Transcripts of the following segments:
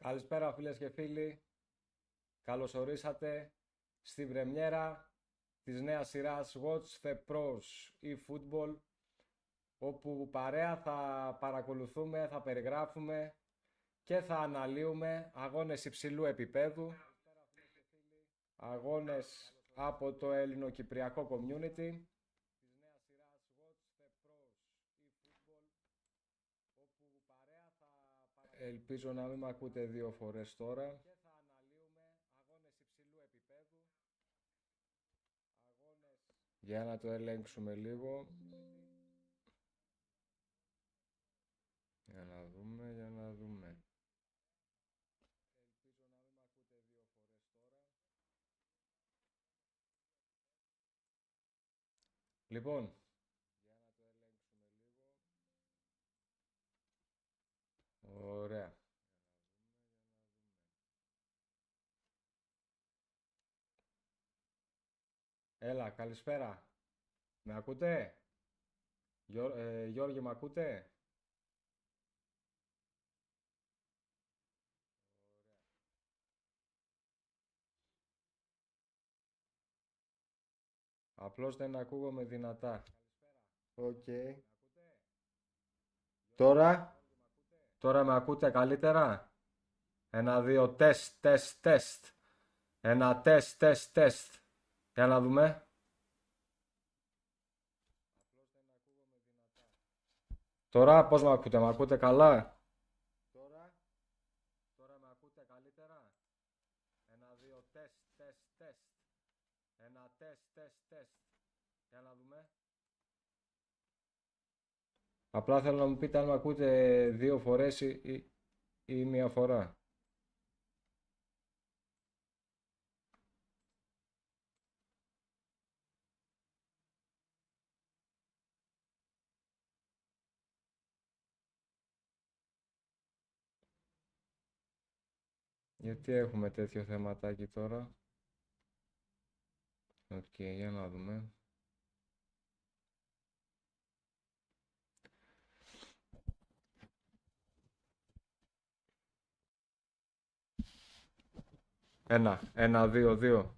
Καλησπέρα φίλες και φίλοι, καλώς ορίσατε στην πρεμιέρα της νέας σειράς Watch the Pros eFootball, όπου παρέα θα παρακολουθούμε, θα περιγράφουμε και θα αναλύουμε αγώνες υψηλού επίπεδου, αγώνες από το ελληνοκυπριακό community. Ελπίζω να μην με ακούτε δύο φορές τώρα. Για να το ελέγξουμε λίγο. Για να δούμε. Λοιπόν, ωραία. Έλα, καλησπέρα. Με ακούτε? Γιώργη, με ακούτε? Απλώς δεν ακούγομαι δυνατά. Οκ. Τώρα με ακούτε καλύτερα? Ένα, δύο, τεστ. Ένα τεστ. Για να δούμε. Τώρα πώς με ακούτε καλά? Τώρα με ακούτε καλύτερα? Ένα, δύο, τεστ. Ένα τεστ. Για να δούμε. Απλά θέλω να μου πείτε αν με ακούτε δύο φορές ή μία φορά. Γιατί έχουμε τέτοιο θεματάκι τώρα? Οκ, για να δούμε. Ένα, δύο.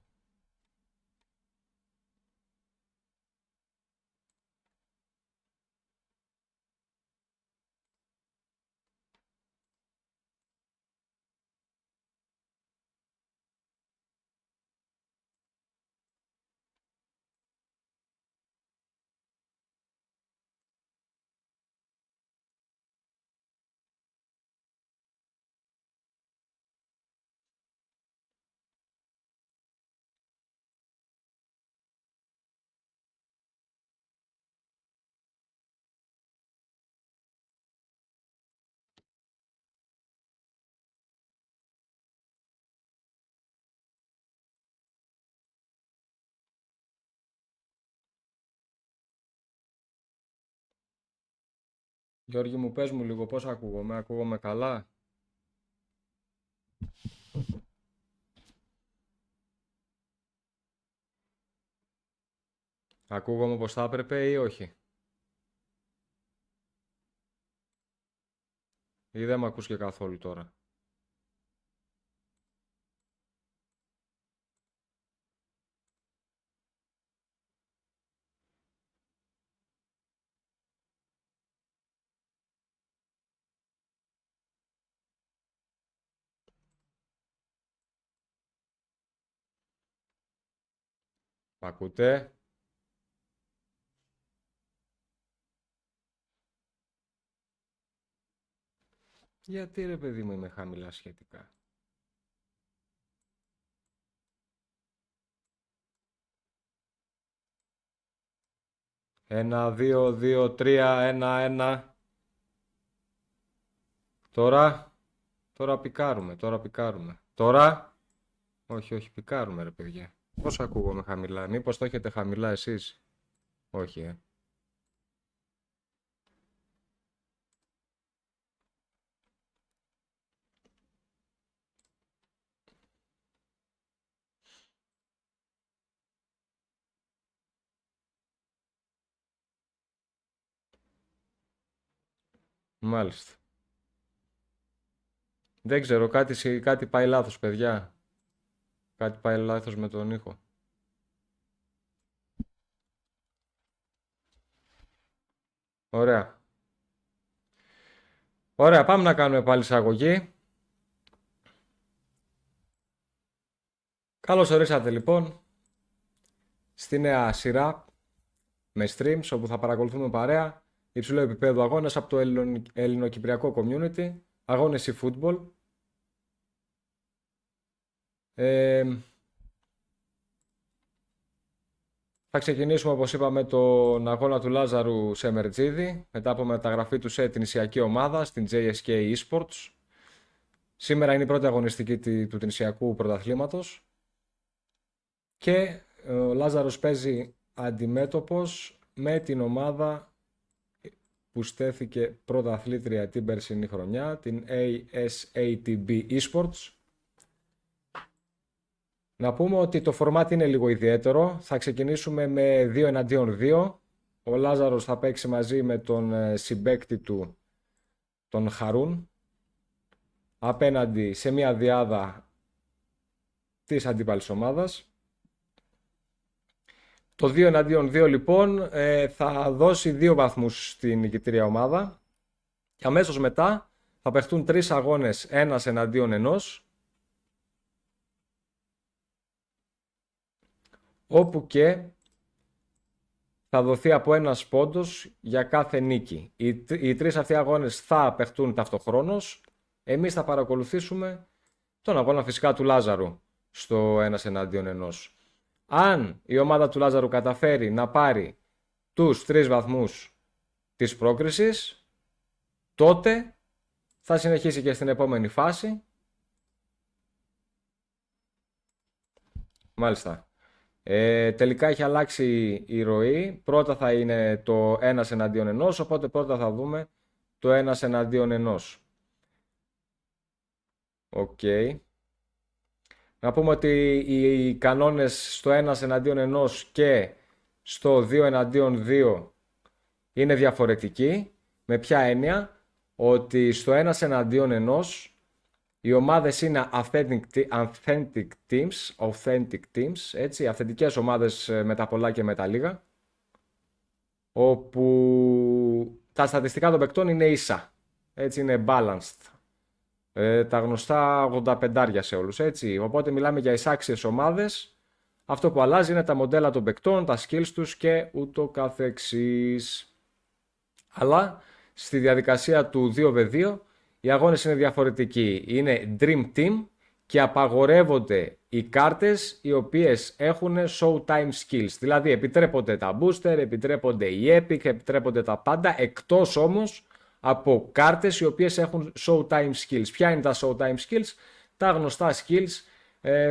Γιώργη μου, πες μου λίγο πώς ακούγομαι καλά? Ακούγομαι όπως θα έπρεπε ή όχι? Ή δεν με ακούς και καθόλου τώρα? Μ' ακούτε? Γιατί ρε παιδί μου είμαι χαμηλά σχετικά? Ένα, δύο, τρία, ένα. Τώρα πικάρουμε. Τώρα, όχι, πικάρουμε ρε παιδιά. Πώς ακούγομαι χαμηλά? Μήπως το έχετε χαμηλά εσείς? Όχι, Μάλιστα. Δεν ξέρω, κάτι πάει λάθος, παιδιά. Κάτι πάει λάθος με τον ήχο. Ωραία. Ωραία, πάμε να κάνουμε πάλι εισαγωγή. Καλώς ορίσατε λοιπόν στη νέα σειρά με streams όπου θα παρακολουθούμε παρέα υψηλό επίπεδο αγώνες από το ελληνοκυπριακό community, αγώνες e-football. Θα ξεκινήσουμε όπως είπαμε τον αγώνα του Λάζαρου σε Μερτζίδη μετά από μεταγραφή του σε την νησιακή ομάδα στην JSK Esports. Σήμερα είναι η πρώτη αγωνιστική του νησιακού πρωταθλήματος και ο Λάζαρος παίζει αντιμέτωπος με την ομάδα που στέθηκε πρωταθλήτρια την περσινή χρονιά, την ASATB Esports. Να πούμε ότι το format είναι λίγο ιδιαίτερο. Θα ξεκινήσουμε με 2 εναντίον 2. Ο Λάζαρος θα παίξει μαζί με τον συμπαίκτη του, τον Χαρούν, απέναντι σε μια διάδα της αντίπαλης ομάδας. Το 2 εναντίον 2 λοιπόν θα δώσει 2 βαθμούς στην νικητήρια ομάδα και αμέσως μετά θα παιχτούν 3 αγώνες ένας εναντίον ενός, όπου και θα δοθεί από ένας πόντος για κάθε νίκη. Οι 3 αυτοί αγώνες θα παιχτούν ταυτοχρόνως. Εμείς θα παρακολουθήσουμε τον αγώνα φυσικά του Λάζαρου στο ένας εναντίον ενός. Αν η ομάδα του Λάζαρου καταφέρει να πάρει τους 3 βαθμούς της πρόκρισης, τότε θα συνεχίσει και στην επόμενη φάση. Μάλιστα. Τελικά έχει αλλάξει η ροή. Πρώτα θα είναι το ένας εναντίον ενός, οπότε πρώτα θα δούμε το ένας εναντίον ενός. Οκ. Να πούμε ότι οι κανόνες στο ένας εναντίον ενός και στο 2 εναντίον 2 είναι διαφορετικοί. Με ποια έννοια? Ότι στο ένας εναντίον ενός οι ομάδες είναι authentic teams, έτσι, αυθεντικές ομάδες με τα πολλά και με τα λίγα, όπου τα στατιστικά των παικτών είναι ίσα, έτσι, είναι balanced. Τα γνωστά 85 σε όλους, έτσι, οπότε μιλάμε για εισάξιες ομάδες. Αυτό που αλλάζει είναι τα μοντέλα των παικτών, τα skills τους και ούτω καθεξής. Αλλά στη διαδικασία του 2v2 οι αγώνες είναι διαφορετικοί. Είναι Dream Team και απαγορεύονται οι κάρτες οι οποίες έχουν Showtime Skills. Δηλαδή επιτρέπονται τα Booster, επιτρέπονται οι Epic, επιτρέπονται τα πάντα, εκτός όμως από κάρτες οι οποίες έχουν Showtime Skills. Ποια είναι τα Showtime Skills? Τα γνωστά skills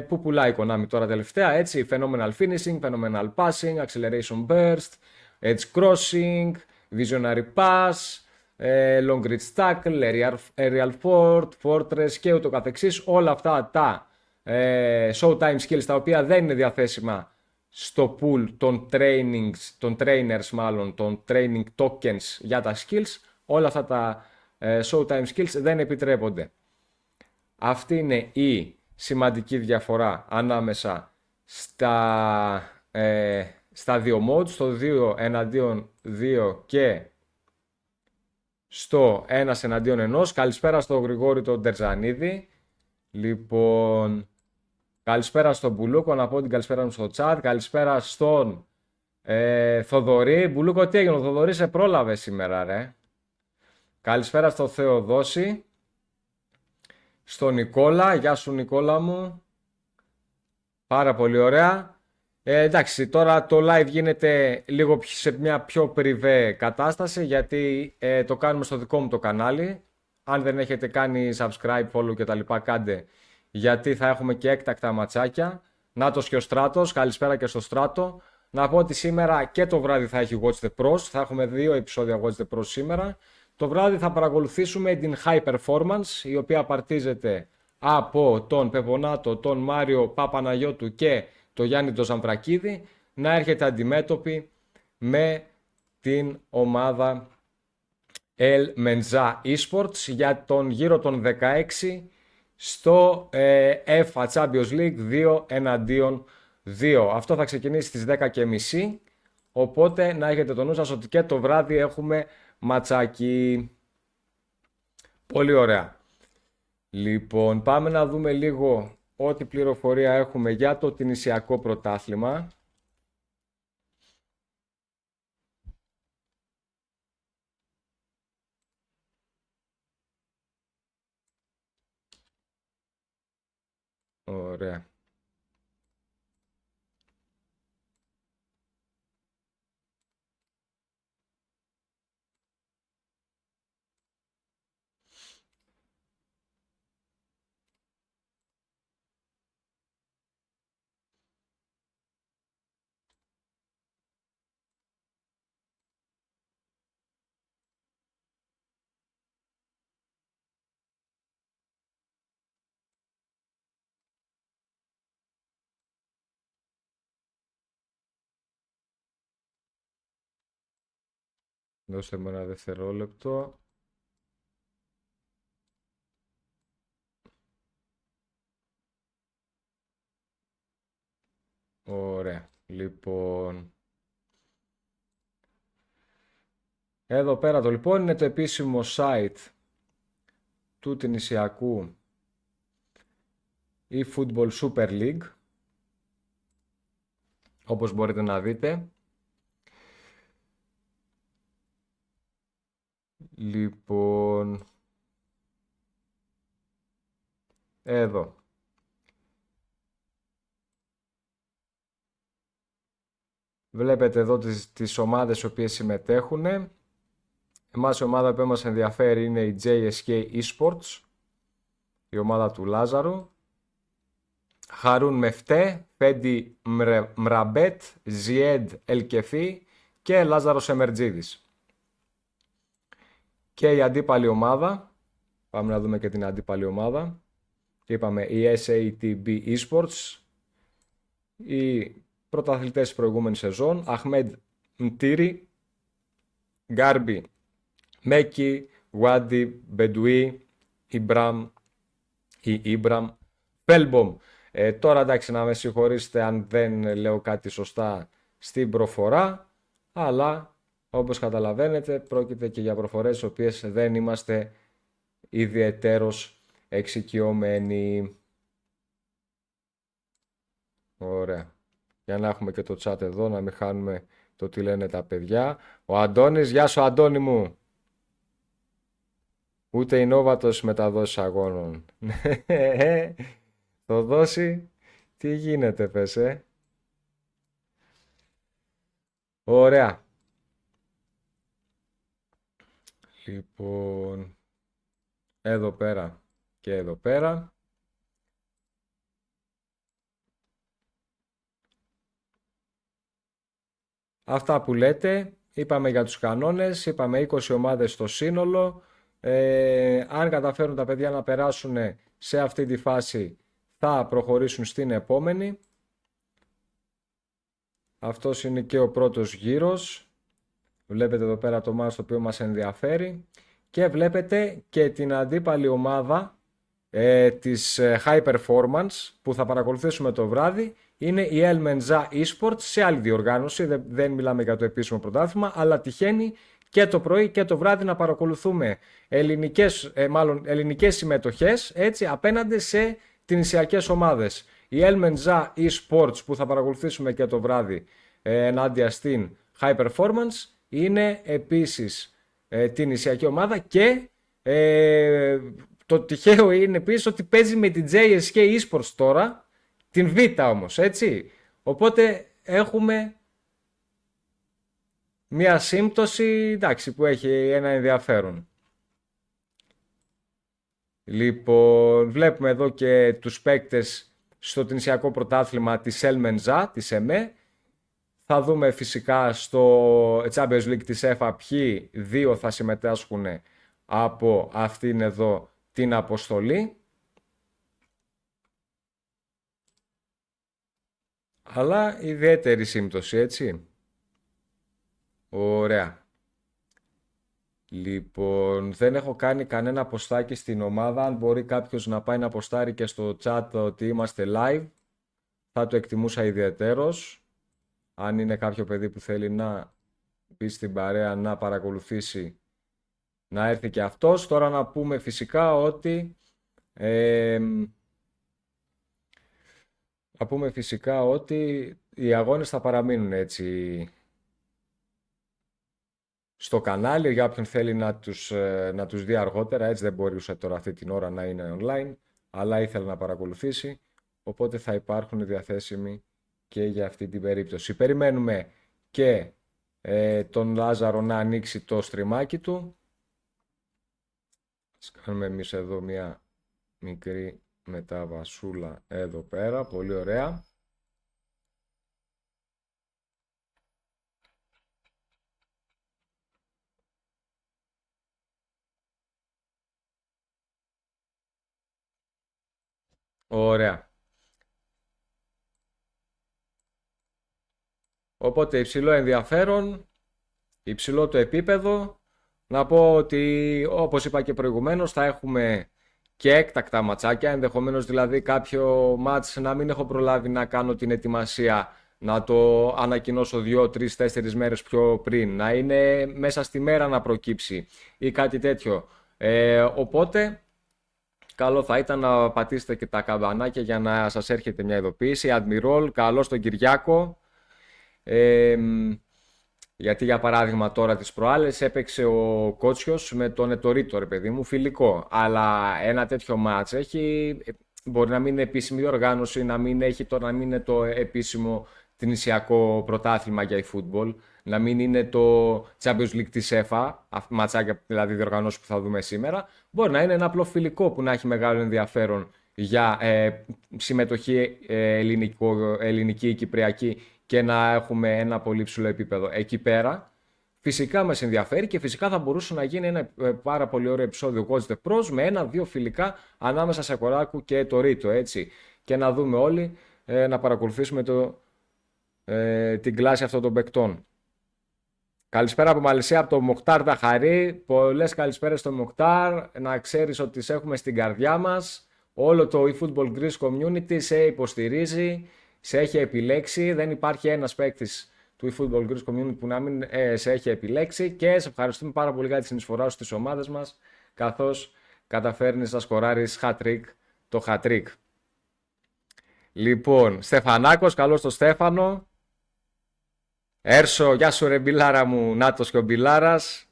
που πουλάει η Konami τώρα τελευταία, έτσι, Phenomenal Finishing, Phenomenal Passing, Acceleration Burst, Edge Crossing, Visionary Pass, Long Reach Tackle, Aerial Fortress και ούτω καθεξής. Όλα αυτά τα Showtime Skills τα οποία δεν είναι διαθέσιμα στο pool των trainers μάλλον, των training tokens για τα skills, όλα αυτά τα Showtime Skills δεν επιτρέπονται. Αυτή είναι η σημαντική διαφορά ανάμεσα στα δύο modes, στο 2 εναντίον 2 και στο 1 εναντίον 1. Καλησπέρα στον Γρηγόρη τον Τερζανίδη. Λοιπόν, καλησπέρα στον Μπουλούκο, να πω την καλησπέρα μου στο chat. Καλησπέρα στον Θοδωρή. Μπουλούκο, τι έγινε, ο Θοδωρή σε πρόλαβε σήμερα, ρε. Καλησπέρα στον Θεοδόση. Στον Νικόλα, γεια σου Νικόλα μου. Πάρα πολύ ωραία. Εντάξει, τώρα το live γίνεται λίγο σε μια πιο πριβέ κατάσταση, γιατί το κάνουμε στο δικό μου το κανάλι. Αν δεν έχετε κάνει subscribe, follow και τα λοιπά, κάντε, γιατί θα έχουμε και έκτακτα ματσάκια. Νάτος και ο Στράτος, καλησπέρα και στο Στράτο. Να πω ότι σήμερα και το βράδυ θα έχει Watch the Pros, θα έχουμε 2 επεισόδια Watch the Pros σήμερα. Το βράδυ θα παρακολουθήσουμε την High Performance, η οποία απαρτίζεται από τον Πεπονάτο, τον Μάριο Παπαναγιώτου και το Γιάννη το Ζαμπρακίδη, να έρχεται αντιμέτωπη με την ομάδα El Menza Esports για τον γύρο των 16 στο FA Champions League 2 εναντίον 2. Αυτό θα ξεκινήσει στις 10:30, οπότε να έχετε το νου σας ότι και το βράδυ έχουμε ματσάκι. Πολύ ωραία. Λοιπόν, πάμε να δούμε λίγο ό,τι πληροφορία έχουμε για το Τινησιακό πρωτάθλημα. Ωραία. Δώστε μου ένα δευτερόλεπτο. Ωραία. Λοιπόν, εδώ πέρα το λοιπόν είναι το επίσημο site του Τινησιακού eFootball Super League, όπως μπορείτε να δείτε. Λοιπόν, εδώ. Βλέπετε εδώ τις ομάδες οι οποίες συμμετέχουν. Εμάς η ομάδα που μας ενδιαφέρει είναι η JSK Esports, η ομάδα του Λάζαρου. Χαρούν Μεφτέ, Φέντι Μραμπέτ, Ζιέντ Ελκεφή και Λάζαρος Εμερτζίδης. Και η αντίπαλη ομάδα, πάμε να δούμε και την αντίπαλη ομάδα. Είπαμε η SATB Esports, οι πρωταθλητές της προηγούμενης σεζόν, Αχμέντ Μτήρι, Γκάρμπι Μέκι, Γουάντι, Μπεντουί, Ιμπραμ, Πέλμπομ. Τώρα εντάξει, να με συγχωρήσετε αν δεν λέω κάτι σωστά στην προφορά, αλλά όπως καταλαβαίνετε πρόκειται και για προφορές οι οποίες δεν είμαστε ιδιαιτέρως εξοικειωμένοι. Ωραία. Για να έχουμε και το chat εδώ, να μην χάνουμε το τι λένε τα παιδιά. Ο Αντώνης, γεια σου Αντώνη μου. Ούτε η Νόβατος μεταδόσεις αγώνων. Το δώσει. Τι γίνεται πες, Ωραία. Λοιπόν, εδώ πέρα και εδώ πέρα. Αυτά που λέτε, είπαμε για τους κανόνες, είπαμε 20 ομάδες στο σύνολο. Αν καταφέρουν τα παιδιά να περάσουν σε αυτή τη φάση, θα προχωρήσουν στην επόμενη. Αυτός είναι και ο πρώτος γύρος. Βλέπετε εδώ πέρα το μάτς το οποίο μας ενδιαφέρει. Και βλέπετε και την αντίπαλη ομάδα της High Performance που θα παρακολουθήσουμε το βράδυ. Είναι η El Esports σε άλλη διοργάνωση. Δεν μιλάμε για το επίσημο πρωτάθλημα, αλλά τυχαίνει και το πρωί και το βράδυ να παρακολουθούμε ελληνικές συμμετοχές, έτσι, απέναντι σε τινησιακές ομάδες. Η El Esports που θα παρακολουθήσουμε και το βράδυ ενάντια στην High Performance είναι επίσης τινησιακή ομάδα και το τυχαίο είναι επίσης ότι παίζει με την JSK Esports τώρα, την Β όμως, έτσι. Οπότε έχουμε μια σύμπτωση, εντάξει, που έχει ένα ενδιαφέρον. Λοιπόν, βλέπουμε εδώ και τους παίκτες στο τινησιακό πρωτάθλημα της Ελμενζά, της ΕΜΕ. Θα δούμε φυσικά στο Champions League της ΕΦΑ ποιοι δύο θα συμμετάσχουν από αυτήν εδώ την αποστολή. Αλλά ιδιαίτερη σύμπτωση, έτσι. Ωραία. Λοιπόν, δεν έχω κάνει κανένα ποστάκι στην ομάδα. Αν μπορεί κάποιος να πάει να ποστάρει και στο chat ότι είμαστε live, θα το εκτιμούσα ιδιαιτέρως. Αν είναι κάποιο παιδί που θέλει να μπει στην παρέα να παρακολουθήσει, να έρθει και αυτός. Τώρα να πούμε φυσικά ότι οι αγώνες θα παραμείνουν έτσι στο κανάλι για όποιον θέλει να τους δει αργότερα. Έτσι δεν μπορούσε τώρα αυτή την ώρα να είναι online, αλλά ήθελε να παρακολουθήσει, οπότε θα υπάρχουν διαθέσιμοι και για αυτή την περίπτωση. Περιμένουμε και τον Λάζαρο να ανοίξει το στριμάκι του. Ας κάνουμε εμείς εδώ μια μικρή μεταβασούλα εδώ πέρα, πολύ ωραία. Ωραία. Οπότε υψηλό ενδιαφέρον, υψηλό το επίπεδο. Να πω ότι όπως είπα και προηγουμένως θα έχουμε και έκτακτα ματσάκια, ενδεχομένως δηλαδή κάποιο μάτς να μην έχω προλάβει να κάνω την ετοιμασία, να το ανακοινώσω 2, 3, 4 μέρες πιο πριν, να είναι μέσα στη μέρα να προκύψει ή κάτι τέτοιο. Οπότε καλό θα ήταν να πατήσετε και τα καμπανάκια για να σας έρχεται μια ειδοποίηση. Admiral, καλώς τον Κυριάκο. Γιατί για παράδειγμα τώρα τις προάλλες έπαιξε ο Κότσιος με τον Ετορίτο, ρε παιδί μου, φιλικό. Αλλά ένα τέτοιο μάτς μπορεί να μην είναι επίσημη διοργάνωση, να μην είναι το επίσημο νησιακό πρωτάθλημα για eFootball, να μην είναι το Champions League της ΕΦΑ, ματσάκια δηλαδή διοργανώσεις που θα δούμε σήμερα. Μπορεί να είναι ένα απλό φιλικό που να έχει μεγάλο ενδιαφέρον για συμμετοχή ελληνική ή κυπριακή και να έχουμε ένα πολύ ψηλό επίπεδο εκεί πέρα. Φυσικά μας ενδιαφέρει και φυσικά θα μπορούσε να γίνει ένα πάρα πολύ ωραίο επεισόδιο Watch the Pros με 1-2 φιλικά ανάμεσα σε Κοράκου και το Ρίτο, έτσι. Και να δούμε όλοι, να παρακολουθήσουμε την κλάση αυτών των παικτών. Καλησπέρα από Μαλαισία, από το Μοχτάρ Δαχαρή. Πολλές καλησπέρες στο Μοχτάρ. Να ξέρεις ότι σε έχουμε στην καρδιά μας. Όλο το eFootball Greece Community σε υποστηρίζει, σε έχει επιλέξει. Δεν υπάρχει ένας παίκτης του eFootball Greece Community που να μην σε έχει επιλέξει. Και σε ευχαριστούμε πάρα πολύ για τη συνεισφορά σου στις ομάδες μας, καθώς καταφέρνεις να σκοράρεις hat-trick, το hat-trick. Λοιπόν, Στεφανάκος, καλώς το Στέφανο. Έρσο, γεια σου ρε μπιλάρα μου, Νάτος και ο Μπιλάρας.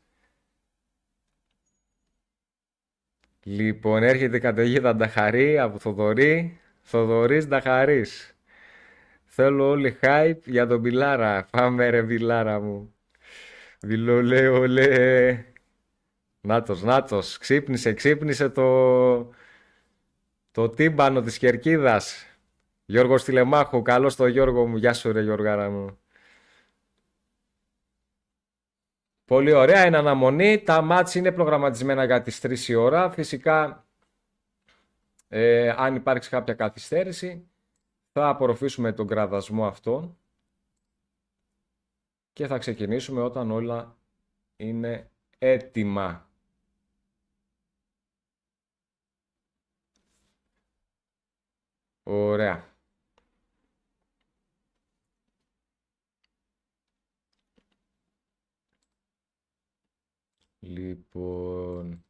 Λοιπόν, έρχεται η καταιγίδα Νταχαρή από Θοδωρή. Θοδωρής Νταχαρής. Θέλω όλοι hype για τον Μπιλάρα. Πάμε ρε Μπιλάρα μου. Βιλολέ, ολέ. Νάτος. Ξύπνησε το τύμπανο της Κερκίδας. Γιώργος Τηλεμάχου, καλώς το Γιώργο μου. Γεια σου ρε Γιώργαρα μου. Πολύ ωραία, είναι αναμονή. Τα μάτς είναι προγραμματισμένα για τις 3 η ώρα. Φυσικά, αν υπάρξει κάποια καθυστέρηση, θα απορροφήσουμε τον κραδασμό αυτόν και θα ξεκινήσουμε όταν όλα είναι έτοιμα. Ωραία. Λοιπόν...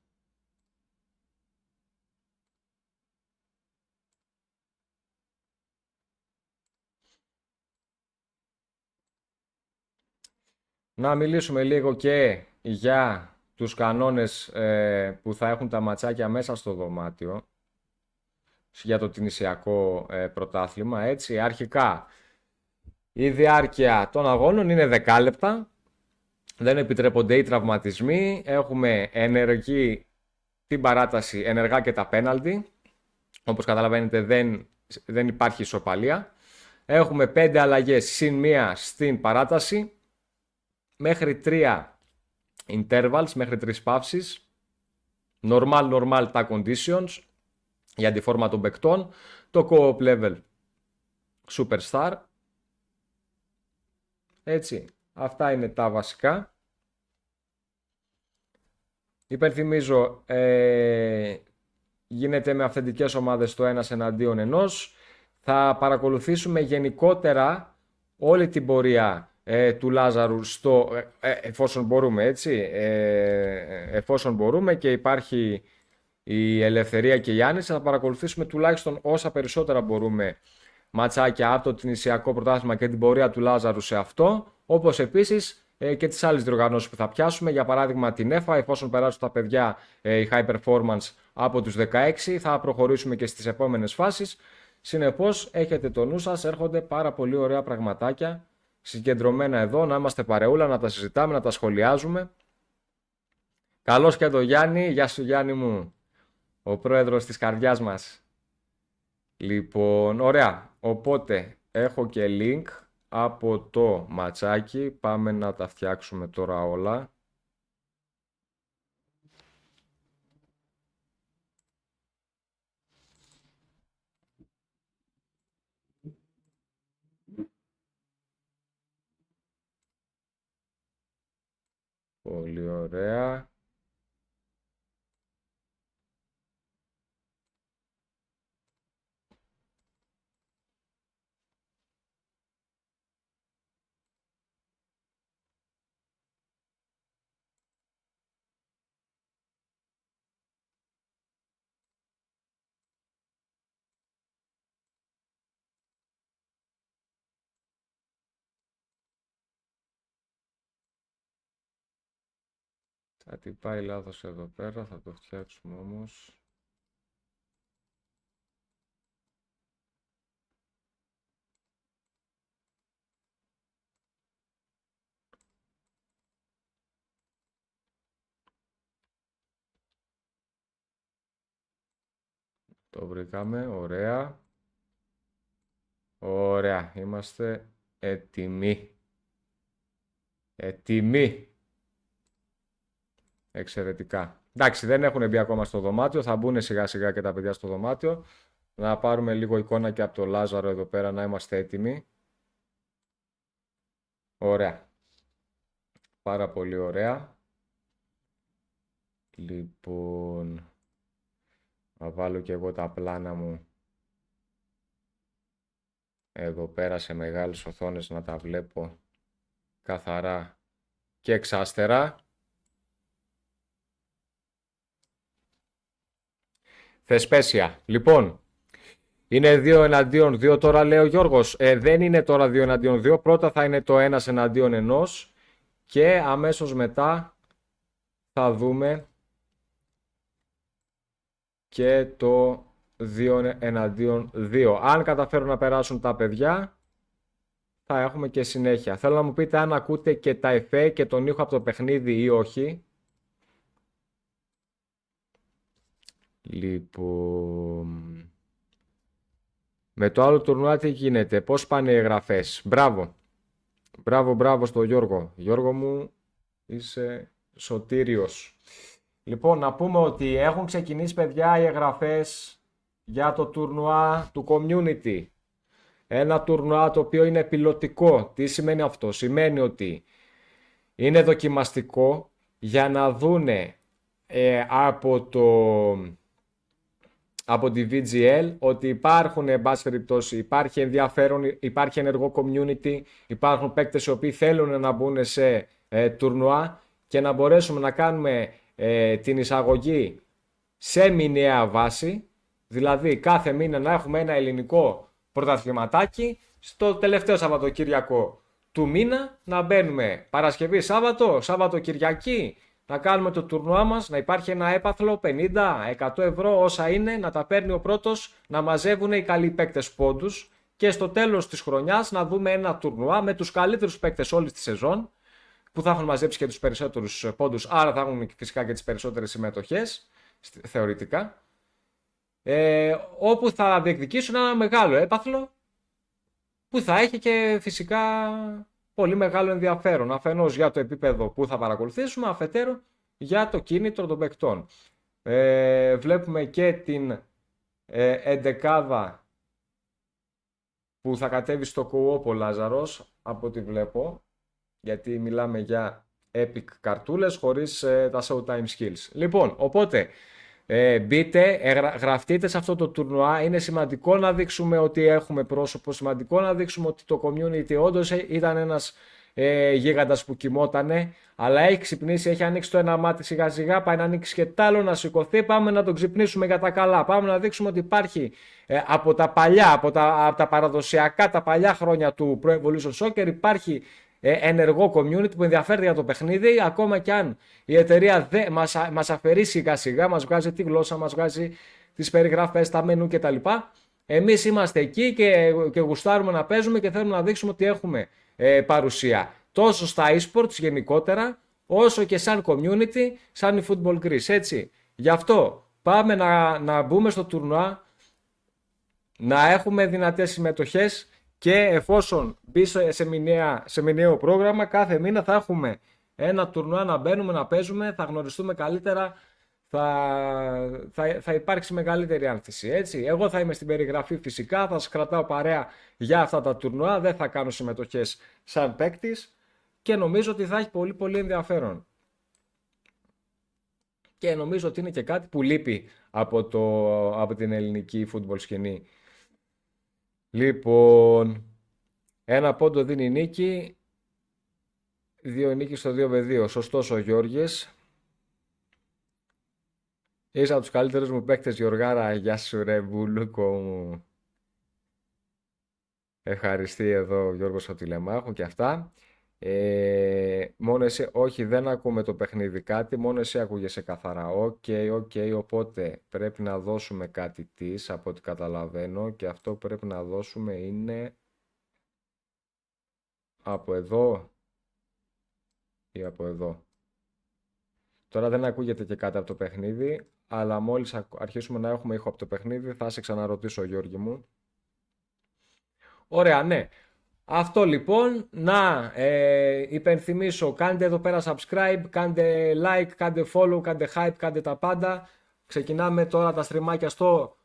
Να μιλήσουμε λίγο και για τους κανόνες που θα έχουν τα ματσάκια μέσα στο δωμάτιο για το τινησιακό πρωτάθλημα. Έτσι, αρχικά η διάρκεια των αγώνων είναι 10 λεπτά. Δεν επιτρέπονται οι τραυματισμοί. Έχουμε ενεργή την παράταση, ενεργά και τα πέναλτι. Όπως καταλαβαίνετε δεν υπάρχει ισοπαλία. Έχουμε 5 αλλαγές συν 1 στην παράταση. Μέχρι 3 intervals, μέχρι 3 παύσεις. Normal τα conditions για τη φόρμα των παικτών. Το co-op level superstar. Έτσι, αυτά είναι τα βασικά. Υπενθυμίζω, γίνεται με αυθεντικές ομάδες το ένας εναντίον ενός. Θα παρακολουθήσουμε γενικότερα όλη την πορεία του Λάζαρου εφόσον μπορούμε, έτσι, εφόσον μπορούμε και υπάρχει η ελευθερία και η άνεση, θα παρακολουθήσουμε τουλάχιστον όσα περισσότερα μπορούμε ματσάκια από το Τινησιακό Πρωτάθλημα και την πορεία του Λάζαρου σε αυτό, όπως επίσης και τις άλλες διοργανώσεις που θα πιάσουμε, για παράδειγμα την ΕΦΑ, εφόσον περάσουν τα παιδιά η High Performance από τους 16, θα προχωρήσουμε και στις επόμενες φάσεις. Συνεπώς έχετε το νου σας, έρχονται πάρα πολύ ωραία πραγματάκια συγκεντρωμένα εδώ, να είμαστε παρεούλα, να τα συζητάμε, να τα σχολιάζουμε. Καλώς και το Γιάννη, γεια σου Γιάννη μου, ο πρόεδρος της καρδιάς μας. Λοιπόν, ωραία, οπότε έχω και link από το ματσάκι, πάμε να τα φτιάξουμε τώρα όλα. Πολύ ωραία. Κάτι πάει λάθος εδώ πέρα, θα το φτιάξουμε όμως. Το βρήκαμε, ωραία. Ωραία, είμαστε έτοιμοι. Έτοιμοι. Εξαιρετικά. Εντάξει, δεν έχουν μπει ακόμα στο δωμάτιο, θα μπουν σιγά σιγά και τα παιδιά στο δωμάτιο. Να πάρουμε λίγο εικόνα και από το Λάζαρο εδώ πέρα, να είμαστε έτοιμοι. Ωραία. Πάρα πολύ ωραία. Λοιπόν, να βάλω και εγώ τα πλάνα μου εδώ πέρα σε μεγάλες οθόνες να τα βλέπω καθαρά και εξάστερα. Θεσπέσια. Λοιπόν, είναι 2 εναντίον 2 τώρα, λέει ο Γιώργος. Δεν είναι τώρα 2 εναντίον 2. Πρώτα θα είναι το 1 εναντίον 1 και αμέσως μετά θα δούμε και το 2 εναντίον 2. Αν καταφέρουν να περάσουν τα παιδιά, θα έχουμε και συνέχεια. Θέλω να μου πείτε αν ακούτε και τα εφέ και τον ήχο από το παιχνίδι ή όχι. Λοιπόν, με το άλλο τουρνουά τι γίνεται, πώς πάνε οι εγγραφές? Μπράβο, μπράβο στο Γιώργο. Γιώργο μου, είσαι σωτήριος. Λοιπόν, να πούμε ότι έχουν ξεκινήσει παιδιά οι εγγραφές για το τουρνουά του community. Ένα τουρνουά το οποίο είναι πιλωτικό. Τι σημαίνει αυτό? Σημαίνει ότι είναι δοκιμαστικό για να δούνε από τη VGL ότι υπάρχουν, εν πάση περιπτώσει, υπάρχει ενδιαφέρον, υπάρχει ενεργό community, υπάρχουν παίκτες οι οποίοι θέλουν να μπουν σε τουρνουά και να μπορέσουμε να κάνουμε την εισαγωγή σε μηνιαία βάση, δηλαδή κάθε μήνα να έχουμε ένα ελληνικό πρωταθληματάκι, στο τελευταίο Σαββατοκύριακο του μήνα να μπαίνουμε Παρασκευή, Σάββατο Κυριακή, να κάνουμε το τουρνουά μας, να υπάρχει ένα έπαθλο 50-100 ευρώ όσα είναι, να τα παίρνει ο πρώτος, να μαζεύουν οι καλοί παίκτες πόντους και στο τέλος της χρονιάς να δούμε ένα τουρνουά με τους καλύτερους παίκτες όλη τη σεζόν που θα έχουν μαζέψει και τους περισσότερους πόντους, άρα θα έχουν φυσικά και τις περισσότερες συμμετοχές θεωρητικά, όπου θα διεκδικήσουν ένα μεγάλο έπαθλο που θα έχει και φυσικά πολύ μεγάλο ενδιαφέρον, αφενός για το επίπεδο που θα παρακολουθήσουμε, αφετέρου για το κίνητρο των παικτών. Βλέπουμε και την εντεκάδα που θα κατέβει στο co-op ο Λάζαρος, από ό,τι βλέπω, γιατί μιλάμε για epic καρτούλες χωρίς τα showtime skills. Λοιπόν, οπότε μπείτε, γραφτείτε σε αυτό το τουρνουά. Είναι σημαντικό να δείξουμε ότι έχουμε πρόσωπο, σημαντικό να δείξουμε ότι το community όντως ήταν ένας γίγαντας που κοιμότανε, αλλά έχει ξυπνήσει, έχει ανοίξει το ένα μάτι σιγά σιγά, πάει να ανοίξει και τ' άλλο, να σηκωθεί. Πάμε να τον ξυπνήσουμε για τα καλά. Πάμε να δείξουμε ότι υπάρχει από τα παλιά, από τα παραδοσιακά, τα παλιά χρόνια του Pro Evolution Soccer, υπάρχει ενεργό community που ενδιαφέρεται για το παιχνίδι, ακόμα και αν η εταιρεία μας αφαιρεί σιγά σιγά, μας βγάζει τη γλώσσα, μας βγάζει τις περιγραφές, τα μενού κτλ. Εμείς είμαστε εκεί και γουστάρουμε να παίζουμε και θέλουμε να δείξουμε ότι έχουμε παρουσία τόσο στα e-sports γενικότερα, όσο και σαν community, σαν η Football Greece, έτσι. Γι' αυτό πάμε να μπούμε στο τουρνουά, να έχουμε δυνατές συμμετοχές και εφόσον μπει σε μηνιαίο πρόγραμμα, κάθε μήνα θα έχουμε ένα τουρνουά να μπαίνουμε, να παίζουμε, θα γνωριστούμε καλύτερα, θα υπάρξει μεγαλύτερη άνθηση, έτσι. Εγώ θα είμαι στην περιγραφή φυσικά, θα σας κρατάω παρέα για αυτά τα τουρνουά, δεν θα κάνω συμμετοχές σαν παίκτης και νομίζω ότι θα έχει πολύ πολύ ενδιαφέρον. Και νομίζω ότι είναι και κάτι που λείπει από την ελληνική football σκηνή. Λοιπόν, ένα πόντο δίνει η νίκη, 2 νίκη στο 2-2. Σωστός ο Γιώργης. Είσαι από τους καλύτερους μου παίκτες, Γιωργάρα. Γεια σου ρε μπουλούκο μου. Ευχαριστεί εδώ ο Γιώργος ο Τηλεμάχου και αυτά. Μόνο εσύ, όχι δεν ακούμε το παιχνίδι κάτι, μόνο εσύ ακούγεσαι καθαρά. Οκ, οπότε πρέπει να δώσουμε κάτι της, από ό,τι καταλαβαίνω, και αυτό που πρέπει να δώσουμε είναι από εδώ ή από εδώ. Τώρα δεν ακούγεται και κάτι από το παιχνίδι, αλλά μόλις αρχίσουμε να έχουμε ήχο από το παιχνίδι θα σε ξαναρωτήσω, Γιώργη μου. Ωραία, ναι. Αυτό λοιπόν, να υπενθυμίσω, κάντε εδώ πέρα subscribe, κάντε like, κάντε follow, κάντε hype, κάντε τα πάντα. Ξεκινάμε τώρα τα στριμάκια στο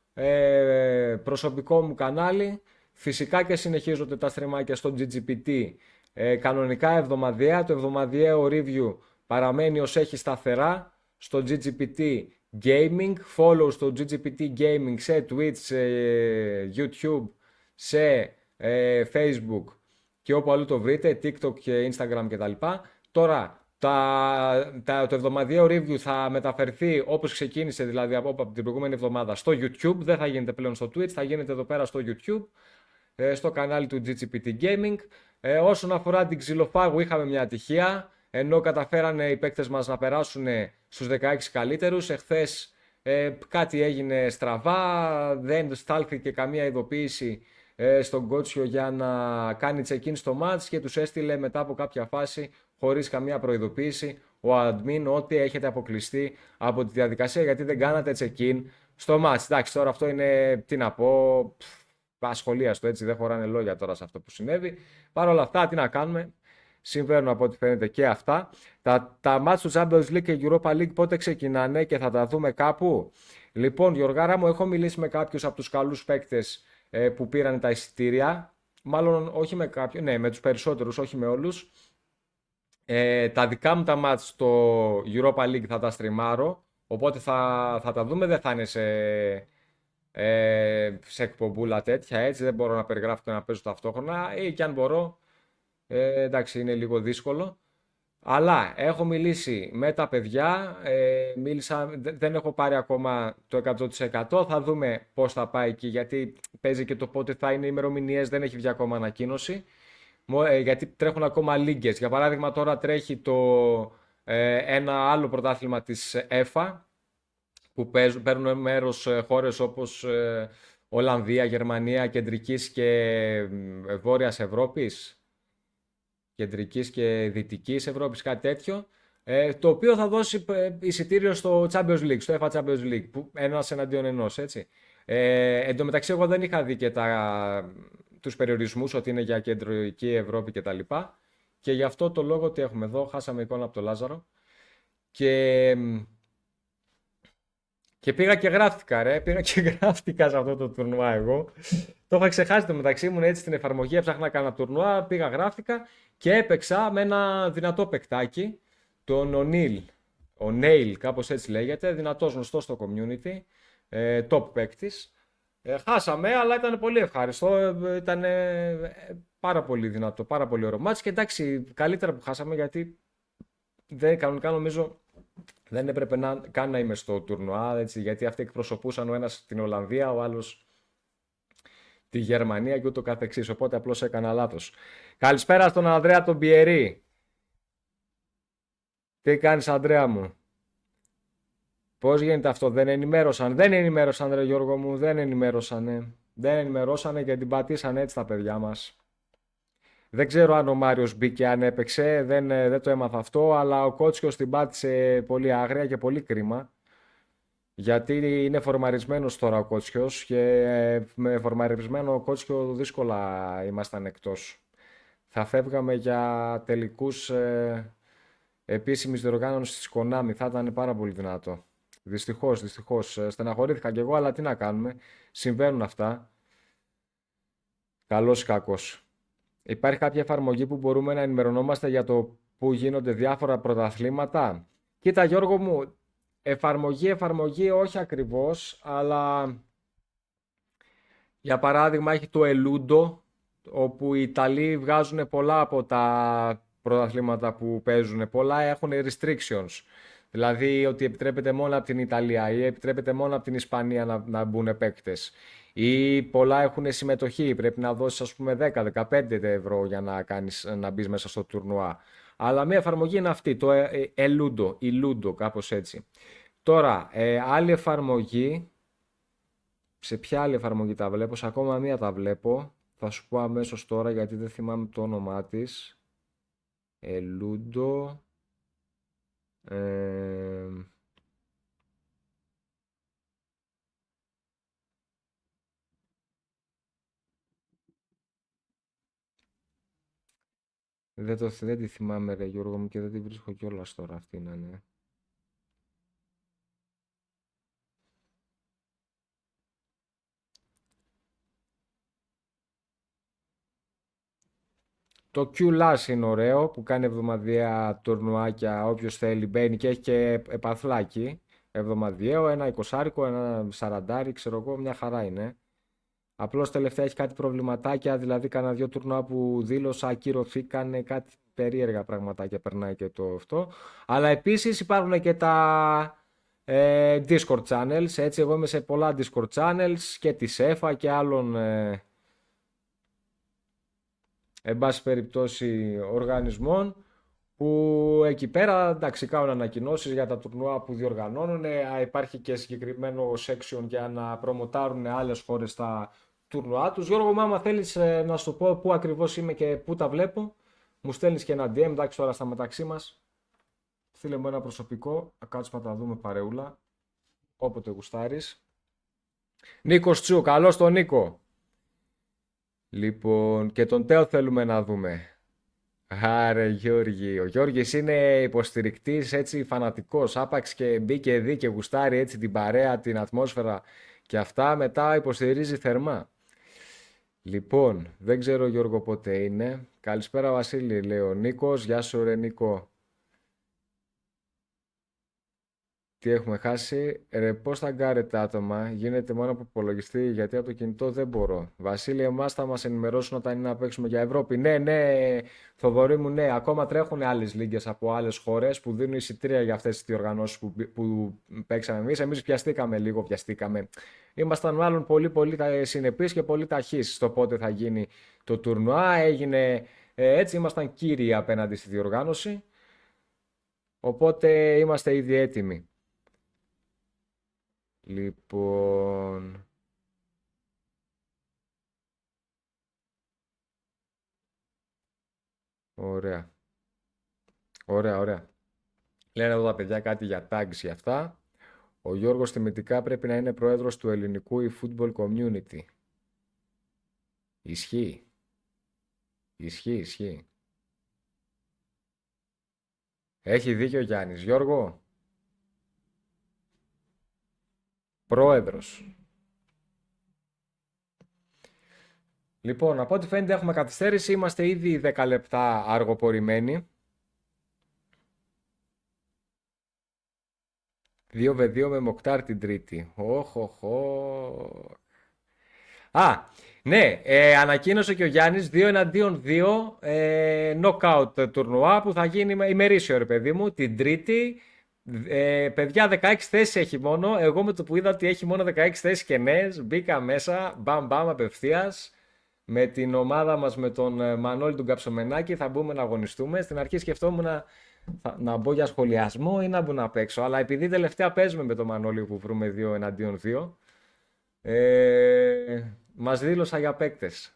προσωπικό μου κανάλι. Φυσικά και συνεχίζονται τα στριμάκια στο GGPT κανονικά εβδομαδιαία. Το εβδομαδιαίο review παραμένει ως έχει σταθερά στο GGPT Gaming. Follow στο GGPT Gaming σε Twitch, σε YouTube, σε Facebook και όπου αλλού το βρείτε, TikTok και Instagram κτλ. Τώρα το εβδομαδιαίο review θα μεταφερθεί όπως ξεκίνησε, δηλαδή από την προηγούμενη εβδομάδα, στο YouTube. Δεν θα γίνεται πλέον στο Twitch, θα γίνεται εδώ πέρα στο YouTube, στο κανάλι του GGPT Gaming. Όσον αφορά την ξυλοφάγου, είχαμε μια ατυχία, ενώ καταφέρανε οι παίκτες μας να περάσουν στους 16 καλύτερους. Εχθές κάτι έγινε στραβά, δεν στάλθηκε καμία ειδοποίηση στον Κότσιο για να κάνει check-in στο match και τους έστειλε μετά από κάποια φάση, χωρίς καμία προειδοποίηση, ο admin ότι έχετε αποκλειστεί από τη διαδικασία γιατί δεν κάνατε check-in στο match. Εντάξει, τώρα αυτό είναι, τι να πω, ασχολίαστο, έτσι, δεν χωράνε λόγια τώρα σε αυτό που συνέβη. Παρ' όλα αυτά, τι να κάνουμε, συμβαίνουν από ό,τι φαίνεται και αυτά. Τα match του Champions League και Europa League πότε ξεκινάνε και θα τα δούμε κάπου? Λοιπόν, Γιωργάρα μου, έχω μιλήσει με κάποιους από τους καλούς παίκτες που πήραν τα εισιτήρια, μάλλον όχι με κάποιον, ναι, με τους περισσότερους, όχι με όλους. Τα δικά μου τα μάτς στο Europa League θα τα στριμάρω, οπότε θα τα δούμε, δεν θα είναι σε εκπομπούλα τέτοια, έτσι, δεν μπορώ να περιγράφω και να παίζω ταυτόχρονα, ή και αν μπορώ, εντάξει, είναι λίγο δύσκολο. Αλλά έχω μιλήσει με τα παιδιά, δεν έχω πάρει ακόμα το 100%, θα δούμε πώς θα πάει εκεί, γιατί παίζει και το πότε θα είναι οι ημερομηνίες, δεν έχει βγει ακόμα ανακοίνωση, γιατί τρέχουν ακόμα λίγκες. Για παράδειγμα τώρα τρέχει ένα άλλο πρωτάθλημα της ΕΦΑ, που παίρνουν μέρος χώρες όπως Ολλανδία, Γερμανία, Κεντρικής και Βόρειας Ευρώπης. Κεντρικής και Δυτικής Ευρώπης, κάτι τέτοιο, το οποίο θα δώσει εισιτήριο στο Champions League, στο FA Champions League, που ένας εναντίον ενός, έτσι. Εν τω μεταξύ, εγώ δεν είχα δει και τους περιορισμούς ότι είναι για Κεντρική Ευρώπη κτλ. Και γι' αυτό το λόγο ότι έχουμε εδώ, χάσαμε εικόνα από τον Λάζαρο. Και πήγα και γράφτηκα, σε αυτό το τουρνουά εγώ. Το είχα ξεχάσει το μεταξύ μου, έτσι στην εφαρμογή έψαχνα να κάνω τουρνουά, πήγα γράφτηκα και έπαιξα με ένα δυνατό παικτάκι, τον O'Neal. Ο Nail, κάπως έτσι λέγεται, δυνατός, γνωστός στο community, top παίκτης. Χάσαμε, αλλά ήταν πολύ ευχάριστο, ήταν πάρα πολύ δυνατό, πάρα πολύ ωραίο μάτς και εντάξει, καλύτερα που χάσαμε γιατί κανονικά νομίζω δεν έπρεπε καν να είμαι στο τουρνουά, έτσι, γιατί αυτοί εκπροσωπούσαν ο ένας την Ολλανδία, ο άλλος τη Γερμανία και ούτω καθεξής, οπότε απλώς έκανα λάθος. Καλησπέρα στον Ανδρέα τον Πιερή. Τι κάνεις, Ανδρέα μου? Πώς γίνεται αυτό, δεν ενημέρωσαν ρε Γιώργο μου, δεν ενημέρωσανε. Δεν ενημερώσανε και την πατήσανε έτσι τα παιδιά μας. Δεν ξέρω αν ο Μάριος μπήκε, αν έπαιξε, δεν το έμαθα αυτό, αλλά ο Κότσιος την πάτησε πολύ άγρια και πολύ κρίμα. Γιατί είναι φορμαρισμένος τώρα ο Κότσιος και με φορμαρισμένο Κότσιο δύσκολα ήμασταν εκτός. Θα φεύγαμε για τελικούς επίσημης διοργάνωσης της Konami, θα ήταν πάρα πολύ δυνατό. Δυστυχώς, στεναχωρήθηκα κι εγώ, αλλά τι να κάνουμε, συμβαίνουν αυτά. Καλός ή κακός. Υπάρχει κάποια εφαρμογή που μπορούμε να ενημερωνόμαστε για το που γίνονται διάφορα πρωταθλήματα? Κοίτα Γιώργο μου, εφαρμογή όχι ακριβώς, αλλά για παράδειγμα έχει το Eludo, όπου οι Ιταλοί βγάζουν πολλά από τα πρωταθλήματα που παίζουν, πολλά έχουν restrictions. Δηλαδή ότι επιτρέπεται μόνο από την Ιταλία ή επιτρέπεται μόνο από την Ισπανία να μπουν παίκτες. Ή πολλά έχουν συμμετοχή, πρέπει να δώσεις ας πούμε 10-15 ευρώ για να μπεις μέσα στο τουρνουά. Αλλά μια εφαρμογή είναι αυτή, το Eludo, κάπως έτσι. Τώρα, άλλη εφαρμογή, σε ποια άλλη εφαρμογή τα βλέπω, σε ακόμα μία τα βλέπω. Θα σου πω αμέσως τώρα γιατί δεν θυμάμαι το όνομά της. Eludo. Δεν τη θυμάμαι ρε Γιώργο μου και δεν τη βρίσκω κιόλας τώρα αυτή να είναι. Το Q-Lash είναι ωραίο που κάνει εβδομαδιαία τουρνουάκια, όποιος θέλει μπαίνει και έχει και επαθλάκι εβδομαδιαίο, ένα 20, ένα 40, ξέρω εγώ, μια χαρά είναι. Απλώς τελευταία έχει κάτι προβληματάκια, δηλαδή κάνα δύο τουρνουά που δήλωσα, ακυρωθήκανε, κάτι περίεργα πραγματάκια περνάει και το αυτό. Αλλά επίσης υπάρχουν και τα Discord channels, έτσι εγώ είμαι σε πολλά Discord channels και τη ΕΦΑ και άλλων εν πάση περιπτώσει οργανισμών που εκεί πέρα εντάξει κάνουν ανακοινώσεις για τα τουρνουά που διοργανώνουν, υπάρχει και συγκεκριμένο section για να προμοτάρουν άλλες χώρες τα τουρνουά τους. Γιώργο μου, άμα θέλεις να σου πω πού ακριβώς είμαι και πού τα βλέπω, μου στέλνεις και ένα DM, εντάξει τώρα στα μεταξύ μας, στείλε μου ένα προσωπικό, θα κάτσουμε να τα δούμε παρεούλα, όποτε γουστάρεις. Νίκος Τσου, καλώς τον Νίκο. Λοιπόν, και τον Τέο θέλουμε να δούμε. Άρε Γιώργη, ο Γιώργης είναι υποστηρικτής έτσι φανατικός, άπαξ και μπήκε δει και γουστάρει έτσι την παρέα, την ατμόσφαιρα και αυτά, μετά υποστηρίζει θερμά. Λοιπόν, δεν ξέρω Γιώργο πότε είναι. Καλησπέρα Βασίλη, λέει ο Νίκος, γεια σου ρε Νίκο. Τι έχουμε χάσει, ρε πώς θα γκάρετε άτομα, γίνεται μόνο από υπολογιστή γιατί από το κινητό δεν μπορώ. Βασίλη, εμάς θα μας ενημερώσουν όταν είναι να παίξουμε για Ευρώπη. Ναι, ναι, Θοδωρή μου, ναι, ακόμα τρέχουν άλλες λίγες από άλλες χώρες που δίνουν εισιτήρια για αυτές τις διοργανώσεις που παίξαμε εμείς. Εμείς βιαστήκαμε. Ήμασταν μάλλον πολύ συνεπείς και πολύ ταχείς στο πότε θα γίνει το τουρνουά. Έγινε έτσι, ήμασταν κύριοι απέναντι στη διοργάνωση. Οπότε είμαστε ήδη έτοιμοι. Λοιπόν, ωραία, ωραία. Λένε εδώ τα παιδιά κάτι για tags για αυτά. Ο Γιώργος τιμητικά πρέπει να είναι πρόεδρος του ελληνικού eFootball Community. Ισχύει. Ισχύει. Έχει δίκιο ο Γιάννης. Γιώργο, πρόεδρος. Λοιπόν, από ό,τι φαίνεται έχουμε καθυστέρηση. Είμαστε ήδη 10 λεπτά αργοπορημένοι. 2-2 με Μοκτάρ την Τρίτη. Οχοχο. Α, ναι, ανακοίνωσε και ο Γιάννης 2-2 knockout τουρνουά που θα γίνει ημερήσιο, ρε παιδί μου, την Τρίτη. Παιδιά, 16 θέσεις έχει μόνο. Εγώ με το που είδα ότι έχει μόνο 16 θέσεις κενές, μπήκα μέσα, μπαμ μπαμ απευθείας. Με την ομάδα μας, με τον Μανώλη του Καψομενάκη, θα μπούμε να αγωνιστούμε. Στην αρχή σκεφτόμουν να μπω για σχολιασμό ή να μπω να παίξω. Αλλά επειδή τελευταία παίζουμε με τον Μανώλη που βρούμε 2-2, μας δήλωσα για παίκτες.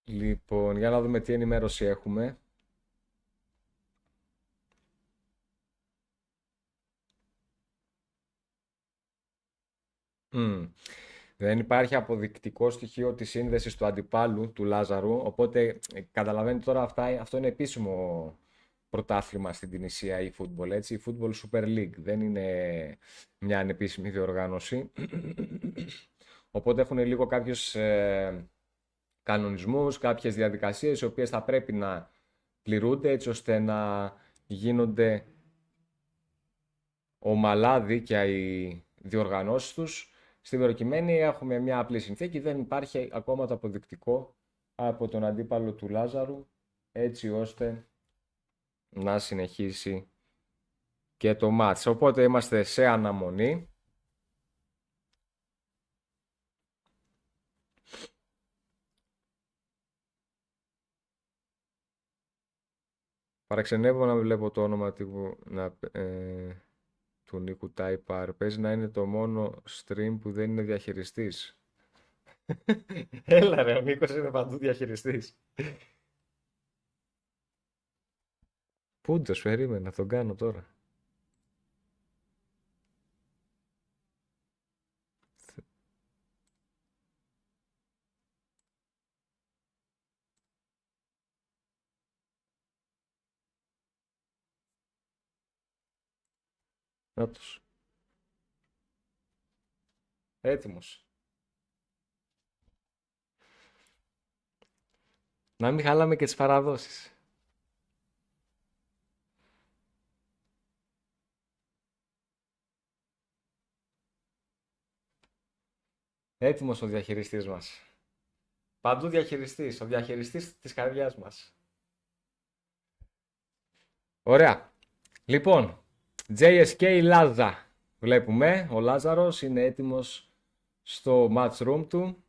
Λοιπόν, για να δούμε τι ενημέρωση έχουμε. Δεν υπάρχει αποδεικτικό στοιχείο της σύνδεσης του αντιπάλου του Λάζαρου, οπότε καταλαβαίνετε τώρα αυτό είναι επίσημο πρωτάθλημα στην Τινησία η football, έτσι, η Football Super League, δεν είναι μια ανεπίσημη διοργάνωση. Οπότε έχουν λίγο κάποιους κανονισμούς, κάποιες διαδικασίες οι οποίες θα πρέπει να πληρούνται έτσι ώστε να γίνονται ομαλά δίκαια οι διοργανώσεις τους. Στην προκειμένη έχουμε μια απλή συνθήκη, δεν υπάρχει ακόμα το αποδεικτικό από τον αντίπαλο του Λάζαρου, έτσι ώστε να συνεχίσει και το μάτς. Οπότε είμαστε σε αναμονή. Παραξενεύω να βλέπω το όνομα του Νίκου Τάιπαρ. Παίζει να είναι το μόνο stream που δεν είναι διαχειριστής. Έλα ρε, ο Νίκος είναι παντού διαχειριστής. Πούντος, περίμενα, να τον κάνω τώρα. Να τους. Έτοιμος. Να μην χαλάμε και τις παραδόσεις. Έτοιμος ο διαχειριστής μας. Παντού διαχειριστής. Ο διαχειριστής της καρδιάς μας. Ωραία. Λοιπόν, JSK Λάζα. Βλέπουμε, ο Λάζαρος είναι έτοιμος στο match room του.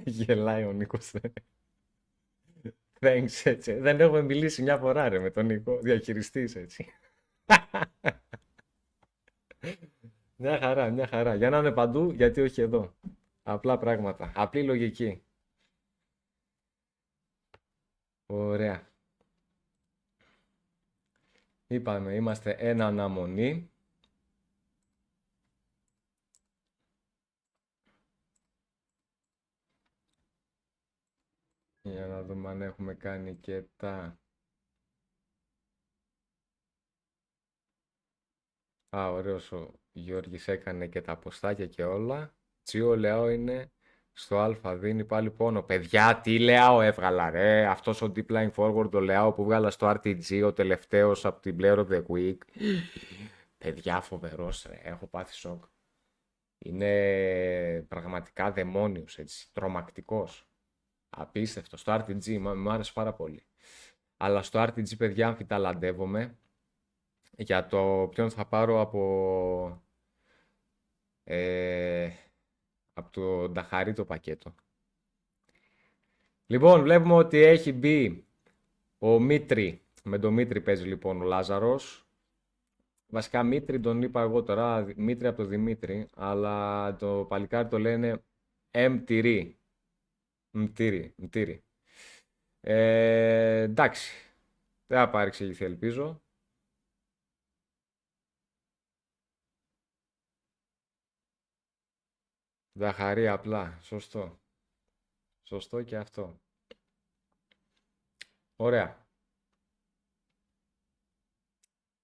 Γελάει ο Νίκος. Thanks, έτσι. Δεν έχουμε μιλήσει μια φορά ρε με τον Νίκο, διαχειριστής έτσι. Μια χαρά, μια χαρά. Για να είναι παντού, γιατί όχι εδώ. Απλά πράγματα. Απλή λογική. Ωραία. Είπαμε, είμαστε ένα αναμονή. Για να δούμε αν έχουμε κάνει και τα... Α, ωραίος ο Γιώργης έκανε και τα ποστάκια και όλα. Τσίο Λεάο είναι στο Α, δίνει πάλι πόνο. Παιδιά, τι Λεάο έβγαλα ρε. Αυτός ο deep line forward, ο Λεάο που βγάλα στο RTG, ο τελευταίος από την Player of the Week. Παιδιά, φοβερός ρε. Έχω πάθει σοκ. Είναι πραγματικά δαιμόνιος, έτσι, τρομακτικός. Απίστευτο. Στο RTG μου άρεσε πάρα πολύ. Αλλά στο RTG, παιδιά, αμφιταλαντεύομαι για το ποιον θα πάρω από το Νταχαρί το πακέτο. Λοιπόν, βλέπουμε ότι έχει μπει ο Μήτρη. Με τον Μήτρη παίζει λοιπόν ο Λάζαρος. Βασικά Μήτρη τον είπα εγώ τώρα, Μήτρη από το Δημήτρη, αλλά το παλικάρι το λένε Μτήρι. Μτήρι. Εντάξει, δεν θα πάρει εξηγηθεί ελπίζω. Δαχαρή απλά, σωστό. Σωστό και αυτό. Ωραία.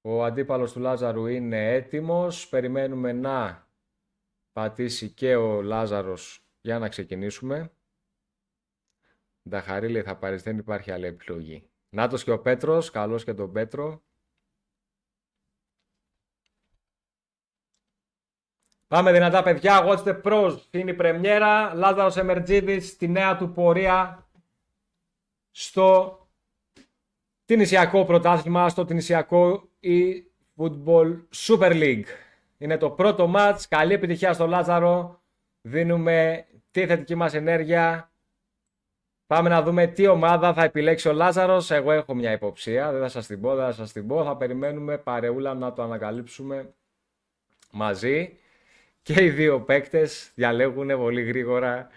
Ο αντίπαλος του Λάζαρου είναι έτοιμος. Περιμένουμε να πατήσει και ο Λάζαρος για να ξεκινήσουμε. Νταχαρίλη θα πάρεις, δεν υπάρχει άλλη επιλογή. Νάτος και ο Πέτρος, καλώς και τον Πέτρο. Πάμε δυνατά παιδιά, Watch the Pros, είναι η πρεμιέρα. Λάζαρος Εμερτζίδης στη νέα του πορεία στο τινησιακό πρωτάθλημα, στο τινησιακό eFootball Super League. Είναι το πρώτο μάτς, καλή επιτυχία στο Λάζαρο. Δίνουμε τη θετική μας ενέργεια. Πάμε να δούμε τι ομάδα θα επιλέξει ο Λάζαρος. Εγώ έχω μια υποψία, δεν θα σας την πω, θα περιμένουμε παρεούλα να το ανακαλύψουμε μαζί. Και οι δύο παίκτες διαλέγουν πολύ γρήγορα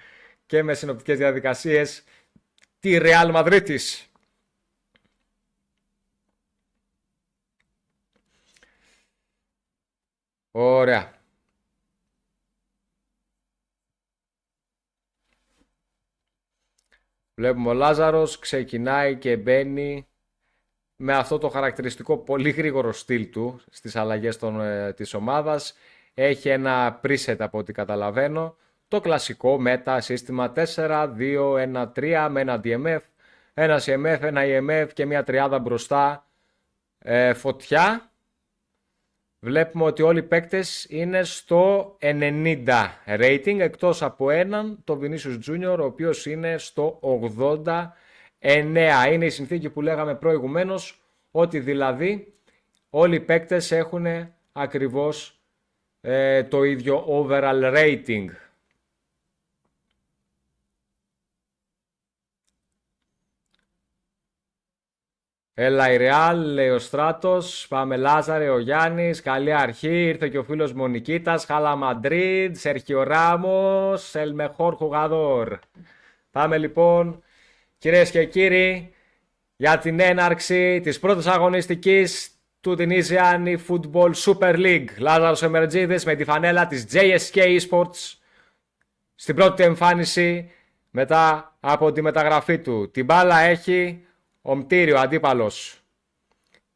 και με συνοπτικές διαδικασίες τη Real Μαδρίτης. Ωραία. Βλέπουμε ο Λάζαρος ξεκινάει και μπαίνει με αυτό το χαρακτηριστικό πολύ γρήγορο στυλ του στις αλλαγές της ομάδας. Έχει ένα preset από ό,τι καταλαβαίνω. Το κλασικό μέτα σύστημα 4-2-1-3 με ένα DMF, ένα CMF, ένα EMF και μια τριάδα μπροστά φωτιά. Βλέπουμε ότι όλοι οι παίκτες είναι στο 90 rating, εκτός από έναν, το Vinicius Junior, ο οποίος είναι στο 89. Είναι η συνθήκη που λέγαμε προηγουμένως, ότι δηλαδή όλοι οι παίκτες έχουν ακριβώς το ίδιο overall rating. Έλα η Real, λέει ο Στράτος. Πάμε Λάζαρε, ο Γιάννης. Καλή αρχή. Ήρθε και ο φίλος Μονικίτας. Χάλα Μαντρίτ. Σέρχιο Ράμος. El mejor jugador. Πάμε λοιπόν, κυρίες και κύριοι, για την έναρξη της πρώτης αγωνιστικής του Tunisian Football Super League. Λάζαρος Εμερτζίδης με τη φανέλα της JSK Esports στην πρώτη εμφάνιση μετά από τη μεταγραφή του. Την μπάλα έχει ο Μτήριο, αντίπαλος,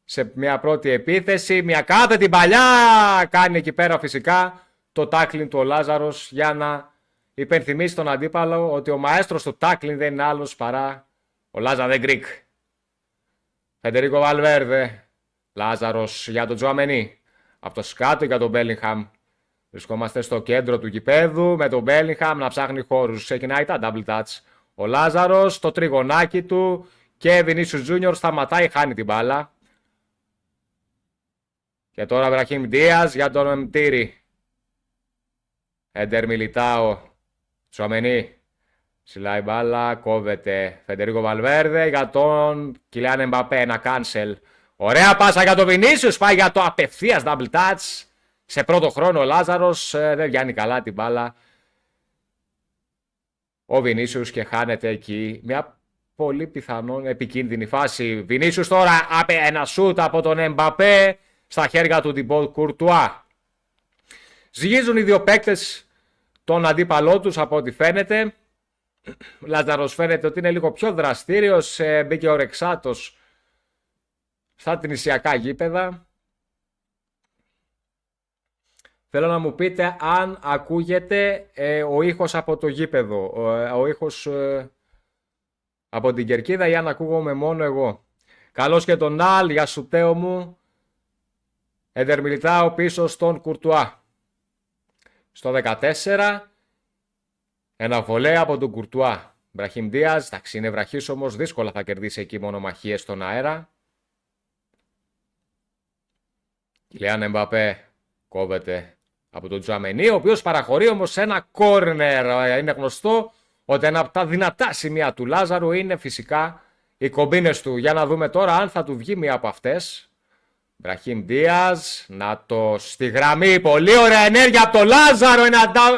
σε μια πρώτη επίθεση, μια κάθετη παλιά, κάνει εκεί πέρα φυσικά το tackling του ο Λάζαρος για να υπενθυμίσει τον αντίπαλο ότι ο μαέστρος του tackling δεν είναι άλλος παρά ο Λάζαρε Γκρικ. Φεντερίκο Βαλβέρδε, Λάζαρος για τον Τζουαμενί, από το σκάτο για τον Μπέλιγχαμ. Βρισκόμαστε στο κέντρο του γηπέδου με τον Μπέλιγχαμ να ψάχνει χώρους. Ξεκινάει τα double touch. Ο Λάζαρος, το τριγωνάκι του. Και Vinicius Junior σταματάει, χάνει την μπάλα. Και τώρα Βραχίμ Ντίας για τον Μτήρη. Έντερ Μιλιτάο. Τσουαμενί. Ψηλά η μπάλα, κόβεται. Φεντερίκο Βαλβέρδε για τον Κιλιάν Εμπαπέ. Ένα cancel. Ωραία πάσα για τον Vinicius. Πάει για το απευθείας double touch. Σε πρώτο χρόνο ο Λάζαρος δεν βγαίνει καλά την μπάλα. Ο Vinicius και χάνεται εκεί. Μια πολύ πιθανόν επικίνδυνη φάση. Vinicius τώρα, ένα σούτ από τον Εμπαπέ στα χέρια του Thibaut Courtois. Ζυγίζουν οι δύο παίκτες τον αντίπαλό τους από ό,τι φαίνεται. Λάζαρος φαίνεται ότι είναι λίγο πιο δραστήριος, μπήκε ο Ρεξάτος στα τινησιακά γήπεδα. Θέλω να μου πείτε αν ακούγεται ο ήχος από το γήπεδο, ο ήχος από την κερκίδα, ή αν ακούγομαι μόνο εγώ. Καλώς και τον Αλ, για σου Τέο μου. Έντερ Μιλιτάο πίσω στον Κουρτουά. Στο 14, ένα βολέ από τον Κουρτουά. Μπραχίμ Ντίας, εντάξει είναι βραχής όμως, δύσκολα θα κερδίσει εκεί μονομαχίες στον αέρα. Κιλιάν Εμπαπέ κόβεται από τον Τζουαμενί, ο οποίος παραχωρεί όμως σε ένα κόρνερ. Είναι γνωστό ότι ένα από τα δυνατά σημεία του Λάζαρου είναι φυσικά οι κομπίνες του. Για να δούμε τώρα αν θα του βγει μία από αυτές. Μπραχίμ Ντίας, να το στη γραμμή, πολύ ωραία ενέργεια από το Λάζαρο,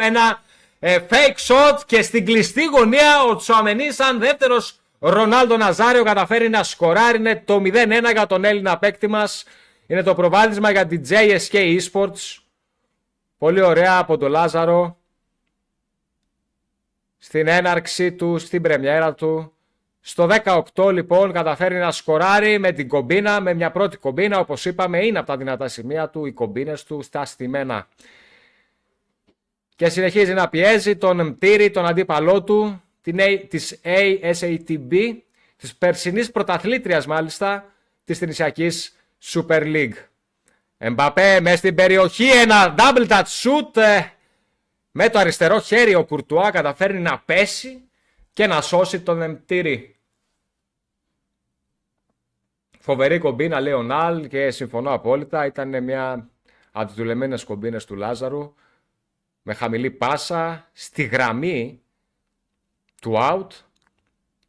ένα fake shot και στην κλειστή γωνία ο Τσουαμενί σαν δεύτερος Ρονάλντο Ναζάριο καταφέρει να σκοράρει. Είναι το 0-1 για τον Έλληνα παίκτη μας. Είναι το προβάδισμα για την JSK Esports. Πολύ ωραία από τον Λάζαρο στην έναρξη του, στην πρεμιέρα του Στο 18 λοιπόν καταφέρει να σκοράρει με την κομπίνα, με μια πρώτη κομπίνα, όπως είπαμε είναι από τα δυνατά σημεία του, οι κομπίνες του στα στημένα. Και συνεχίζει να πιέζει τον Μτήρη, τον αντίπαλό του, της ASATB, της περσινής πρωταθλήτριας μάλιστα, της Τινησιακής Super League. Εμπαπέ μέσα στην περιοχή, ένα double touch shoot, με το αριστερό χέρι ο Κουρτουά καταφέρνει να πέσει και να σώσει τον Μτήρη. Φοβερή κομπίνα λέει ο Ναλ και συμφωνώ απόλυτα, ήταν μια από τις δουλεμένες κομπίνες του Λάζαρου, με χαμηλή πάσα, στη γραμμή του out,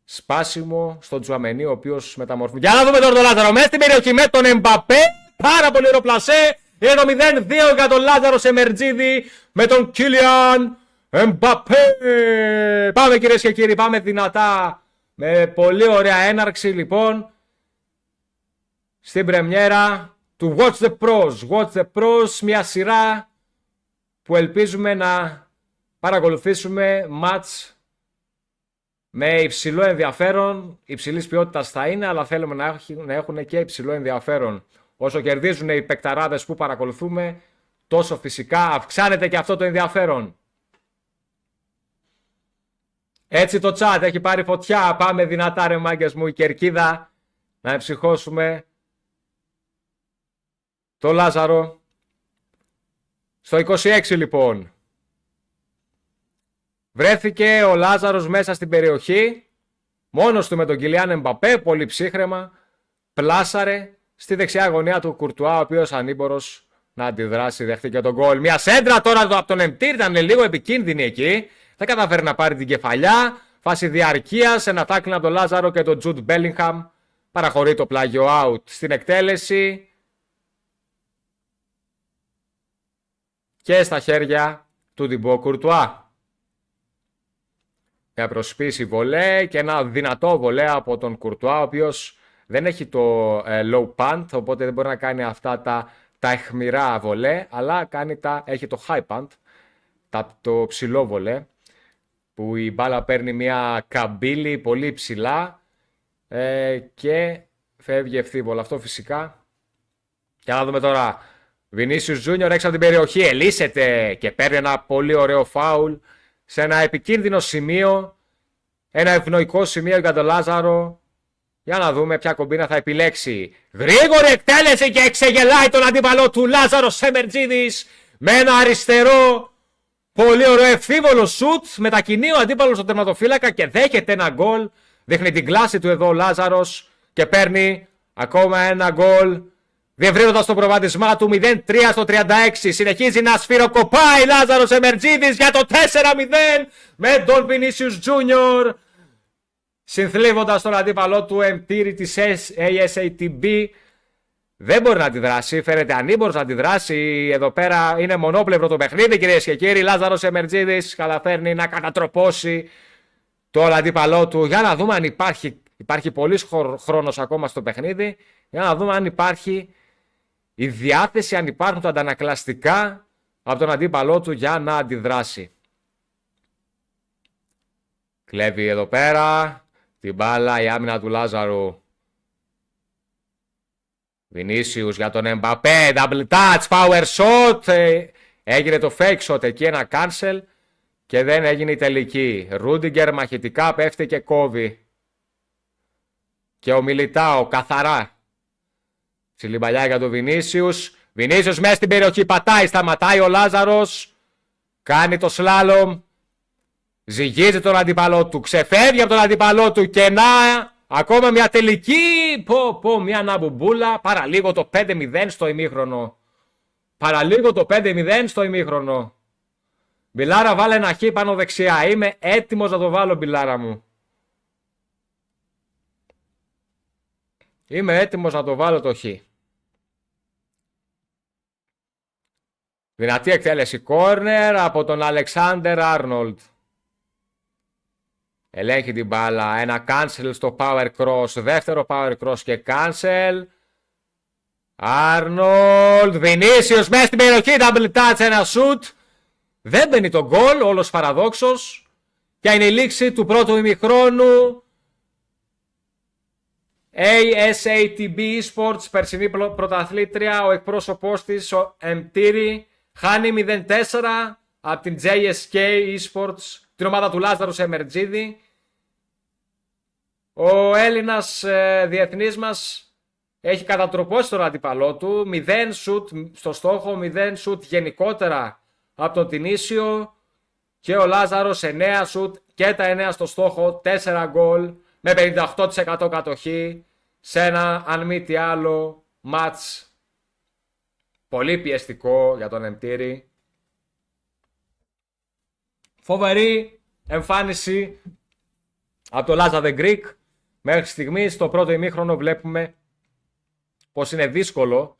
σπάσιμο στον Τζουαμενί, ο οποίος μεταμορφώνει. Για να δούμε τώρα τον Λάζαρο μέσα στην περιοχή με τον Εμπαπέ, πάρα πολύ ωραίο πλασέ, είναι το 0-2 για τον Λάζαρο σε Μερτζίδη, με τον Κίλιαν Εμπαπέ. Πάμε κυρίες και κύριοι, πάμε δυνατά, με πολύ ωραία έναρξη λοιπόν, στην πρεμιέρα του Watch the Pros. Watch the Pros, μια σειρά που ελπίζουμε να παρακολουθήσουμε μάτς με υψηλό ενδιαφέρον, υψηλής ποιότητας θα είναι, αλλά θέλουμε να έχουν και υψηλό ενδιαφέρον. Όσο κερδίζουν οι παικταράδες που παρακολουθούμε, τόσο φυσικά αυξάνεται και αυτό το ενδιαφέρον. Έτσι το chat έχει πάρει φωτιά, πάμε δυνατά ρε μάγκες μου, η κερκίδα, να εμψυχώσουμε το Λάζαρο. Στο 26 λοιπόν βρέθηκε ο Λάζαρος μέσα στην περιοχή, μόνος του με τον Κιλιάν Εμπαπέ, πολύ ψύχρεμα, πλάσαρε στη δεξιά γωνία του Κουρτουά, ο οποίος ανήμπορος να αντιδράσει, δέχτηκε τον γκολ. Μια σέντρα τώρα από τον Εμτήρ, ήταν λίγο επικίνδυνη εκεί, δεν καταφέρει να πάρει την κεφαλιά, φάση διαρκείας, ένα τάκλινγκ από τον Λάζαρο και τον Τζουντ Μπέλιγχαμ, παραχωρεί το πλάγιο out στην εκτέλεση. Και στα χέρια του Ντιμπό Κουρτουά. Μια προσπίση βολέ και ένα δυνατό βολέ από τον Κουρτουά, ο οποίος δεν έχει το low punt, οπότε δεν μπορεί να κάνει αυτά τα αιχμηρά βολέ, αλλά έχει το high punt, το ψηλό βολέ, που η μπάλα παίρνει μια καμπύλη πολύ ψηλά και φεύγει ευθύβολα. Αυτό φυσικά. Και να δούμε τώρα. Βινίσιους Τζούνιορ έξω από την περιοχή, ελύσεται και παίρνει ένα πολύ ωραίο φάουλ σε ένα επικίνδυνο σημείο, ένα ευνοϊκό σημείο για τον Λάζαρο. Για να δούμε ποια κομπίνα θα επιλέξει. Γρήγορη εκτέλεση και εξεγελάει τον αντίπαλο του Λάζαρο Σεμερτζίδης με ένα αριστερό πολύ ωραίο ευθύβολο σουτ. Μετακινεί ο αντίπαλος στον τερματοφύλακα και δέχεται ένα γκολ. Δείχνει την κλάση του εδώ ο Λάζαρος και παίρνει ακόμα ένα γκολ, διευρύνοντας το προβάδισμά του 0-3 στο 36. Συνεχίζει να σφυροκοπάει Λάζαρος Εμερτζίδης για το 4-0 με τον Βινίσιους Τζούνιορ, συνθλίβοντας τον αντίπαλό του Εμτήρη της ASATB. Δεν μπορεί να αντιδράσει, φαίνεται ανήμπορος να αντιδράσει. Εδώ πέρα είναι μονόπλευρο το παιχνίδι, κυρίες και κύριοι. Λάζαρος Εμερτζίδης καταφέρνει να κατατροπώσει τον αντίπαλό του. Για να δούμε αν υπάρχει πολύς χρόνος ακόμα στο παιχνίδι. Για να δούμε αν υπάρχει η διάθεση, αν υπάρχουν τα αντανακλαστικά από τον αντίπαλό του για να αντιδράσει. Κλέβει εδώ πέρα την μπάλα η άμυνα του Λάζαρου. Βινίσιους για τον Εμπαπέ, double touch, power shot. Έγινε το fake shot εκεί, ένα cancel και δεν έγινε η τελική. Ρούντιγκερ μαχητικά πέφτει και κόβει. Και ο Μιλιτάο καθαρά. Ψιλιμπαλιά για τον Βινίσιους. Βινίσιους μέσα στην περιοχή πατάει, σταματάει ο Λάζαρος. Κάνει το σλάλομ. Ζυγίζει τον αντίπαλό του. Ξεφεύγει από τον αντίπαλό του και να ακόμα μια τελική. Μια ναμπουμπούλα. Παραλίγο το 5-0 στο ημίχρονο. Παραλίγο το 5-0 στο ημίχρονο. Μπιλάρα, βάλε ένα χ πάνω δεξιά. Είμαι έτοιμος να το βάλω, Μπιλάρα μου. Είμαι έτοιμος να το βάλω το χ. Δυνατή εκτέλεση κόρνερ από τον Αλεξάντερ Άρνολντ. Ελέγχει την μπάλα. Ένα cancel στο power cross. Δεύτερο power cross και cancel. Άρνολντ. Βινίσιος μέσα στην περιοχή. Double touch. Ένα shoot. Δεν μπαίνει το γκολ. Όλος παραδόξος. Και είναι η λήξη του πρώτου ημιχρόνου. ASATB Esports, περσινή πρωταθλήτρια, ο εκπρόσωπός της, ο Εμτήρη, χάνει 0-4 από την JSK Esports, την ομάδα του Λάζαρου Σεμερτζίδη. Ο Έλληνας διεθνής μας έχει κατατροπώσει τον αντίπαλό του, 0 σουτ στο στόχο, 0 σουτ γενικότερα από τον Τινήσιο, και ο Λάζαρος 9 σουτ και τα 9 στο στόχο, 4 γκολ με 58% κατοχή σε ένα, αν μη τι άλλο, μάτς πολύ πιεστικό για τον Εμτήρη. Φοβερή εμφάνιση από το Λάζα The Greek. Μέχρι στιγμής στο πρώτο ημίχρονο βλέπουμε πως είναι δύσκολο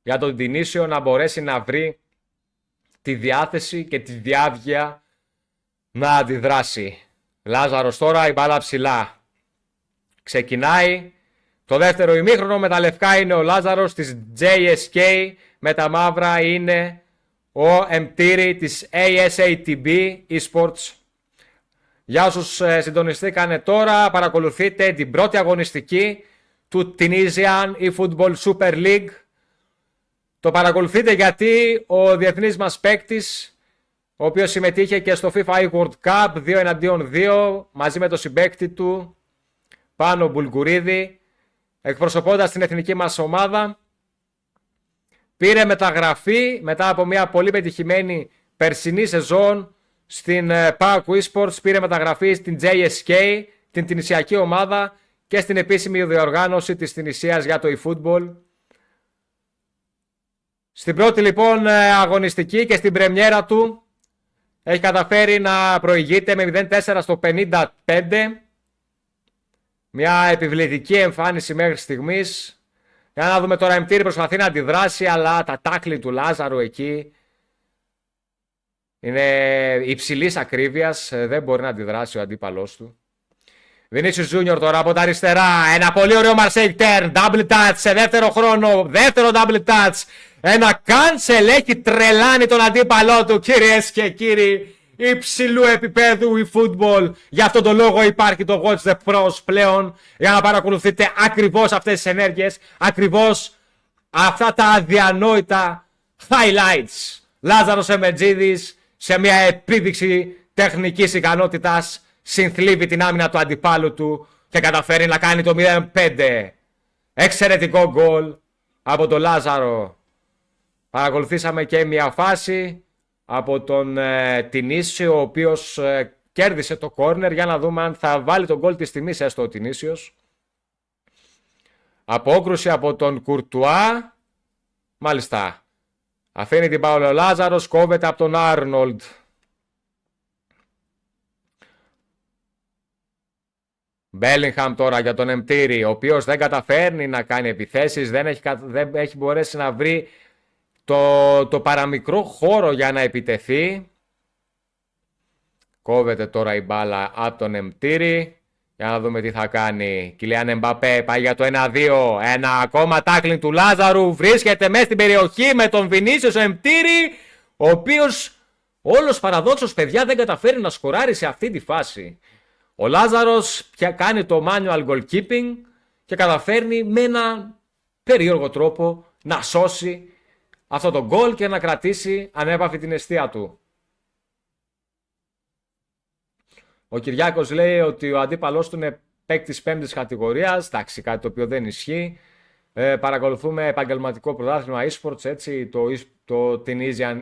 για τον Τινήσιο να μπορέσει να βρει τη διάθεση και τη διάβγεια να αντιδράσει. Λάζαρος τώρα, η μπάλα ψηλά. Ξεκινάει το δεύτερο ημίχρονο, με τα λευκά είναι ο Λάζαρος της JSK, με τα μαύρα είναι ο Εμτήρη της ASATB Esports. Για όσους συντονιστήκανε τώρα, παρακολουθείτε την πρώτη αγωνιστική του Tunisian eFootball Super League. Το παρακολουθείτε γιατί ο διεθνής μας παίκτης, ο οποίος συμμετείχε και στο FIFA World Cup 2-2 μαζί με τον συμπαίκτη του Πάνο Μπουλγκουρίδη, εκπροσωπώντας την εθνική μας ομάδα, πήρε μεταγραφή μετά από μια πολύ πετυχημένη περσινή σεζόν στην PAOK Esports, πήρε μεταγραφή στην JSK, την τινησιακή ομάδα, και στην επίσημη διοργάνωση της Τινησίας για το eFootball. Στην πρώτη λοιπόν αγωνιστική και στην πρεμιέρα του έχει καταφέρει να προηγείται με 0-4 στο 55. Μια επιβλητική εμφάνιση μέχρι στιγμής. Για να δούμε τώρα, Εμτήρη προσπαθεί να αντιδράσει, αλλά τα τάκλι του Λάζαρου εκεί είναι υψηλής ακρίβειας, δεν μπορεί να αντιδράσει ο αντίπαλός του. Βινίσιους Junior τώρα από τα αριστερά, ένα πολύ ωραίο Marseille turn, double touch σε δεύτερο χρόνο, δεύτερο double touch, ένα cancel, έχει τρελάνει τον αντίπαλό του, κυρίες και κύριοι, υψηλού επίπεδου eFootball. Γι' αυτόν τον λόγο υπάρχει το Watch the Pros πλέον, για να παρακολουθείτε ακριβώς αυτές τις ενέργειες, ακριβώς αυτά τα αδιανόητα highlights. Λάζαρος Εμετζίδης σε μια επίδειξη τεχνικής ικανότητας συνθλίβει την άμυνα του αντιπάλου του και καταφέρει να κάνει το 0-5. Εξαιρετικό γκολ από τον Λάζαρο. Παρακολουθήσαμε και μια φάση από τον Τινήσιο, ο οποίος κέρδισε το κόρνερ, για να δούμε αν θα βάλει τον γκολ της τιμής έστω ο Τινήσιος. Απόκρουση από τον Κουρτουά. Μάλιστα. Αφήνει την μπάλα ο Λάζαρος, κόβεται από τον Άρνολντ. Μπέλιγχαμ τώρα για τον Εμτήρη, ο οποίος δεν καταφέρνει να κάνει επιθέσεις, δεν έχει μπορέσει να βρει το παραμικρό χώρο για να επιτεθεί. Κόβεται τώρα η μπάλα από τον Εμτήρη. Για να δούμε τι θα κάνει. Κιλιάν Εμπαπέ πάει για το 1-2. Ένα ακόμα τάκλινγκ του Λάζαρου. Βρίσκεται μέσα στην περιοχή με τον Βινίσιος Εμτήρη, ο οποίος όλος παραδόξως, παιδιά, δεν καταφέρει να σκοράρει σε αυτή τη φάση. Ο Λάζαρος πια κάνει το manual goalkeeping και καταφέρνει με ένα περίεργο τρόπο να σώσει αυτό το γκολ και να κρατήσει ανέπαφη την εστία του. Ο Κυριάκος λέει ότι ο αντίπαλός του είναι παίκτης 5ης κατηγορίας. Εντάξει, κάτι το οποίο δεν ισχύει. Παρακολουθούμε επαγγελματικό πρωτάθλημα eSports, έτσι, το Tunisian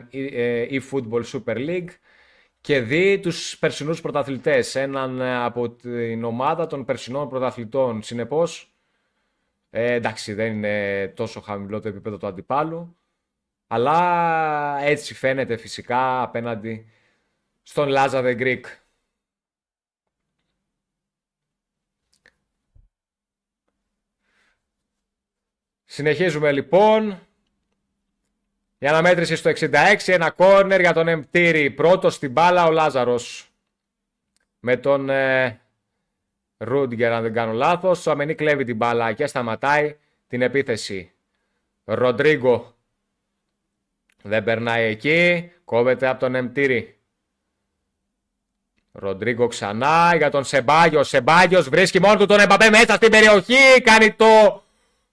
eFootball Super League, και δει τους περσινούς πρωταθλητές, έναν από την ομάδα των περσινών πρωταθλητών. Συνεπώς, εντάξει, δεν είναι τόσο χαμηλό το επίπεδο του αντιπάλου, αλλά έτσι φαίνεται φυσικά απέναντι στον Λάζα the Greek. Συνεχίζουμε λοιπόν. Η αναμέτρηση στο 66, ένα κόρνερ για τον Εμτήρη. Πρώτος στην μπάλα ο Λάζαρος. Με τον Ρούντγκερ, αν δεν κάνω λάθος. Ο Αμενή κλέβει την μπάλα και σταματάει την επίθεση. Ροντρίγκο δεν περνάει εκεί. Κόβεται από τον Εμτήρη. Ροντρίγκο ξανά για τον Σεμπάγιος. Σεμπάγιος βρίσκει μόνο του τον Εμπαπέ μέσα στην περιοχή. Κάνει το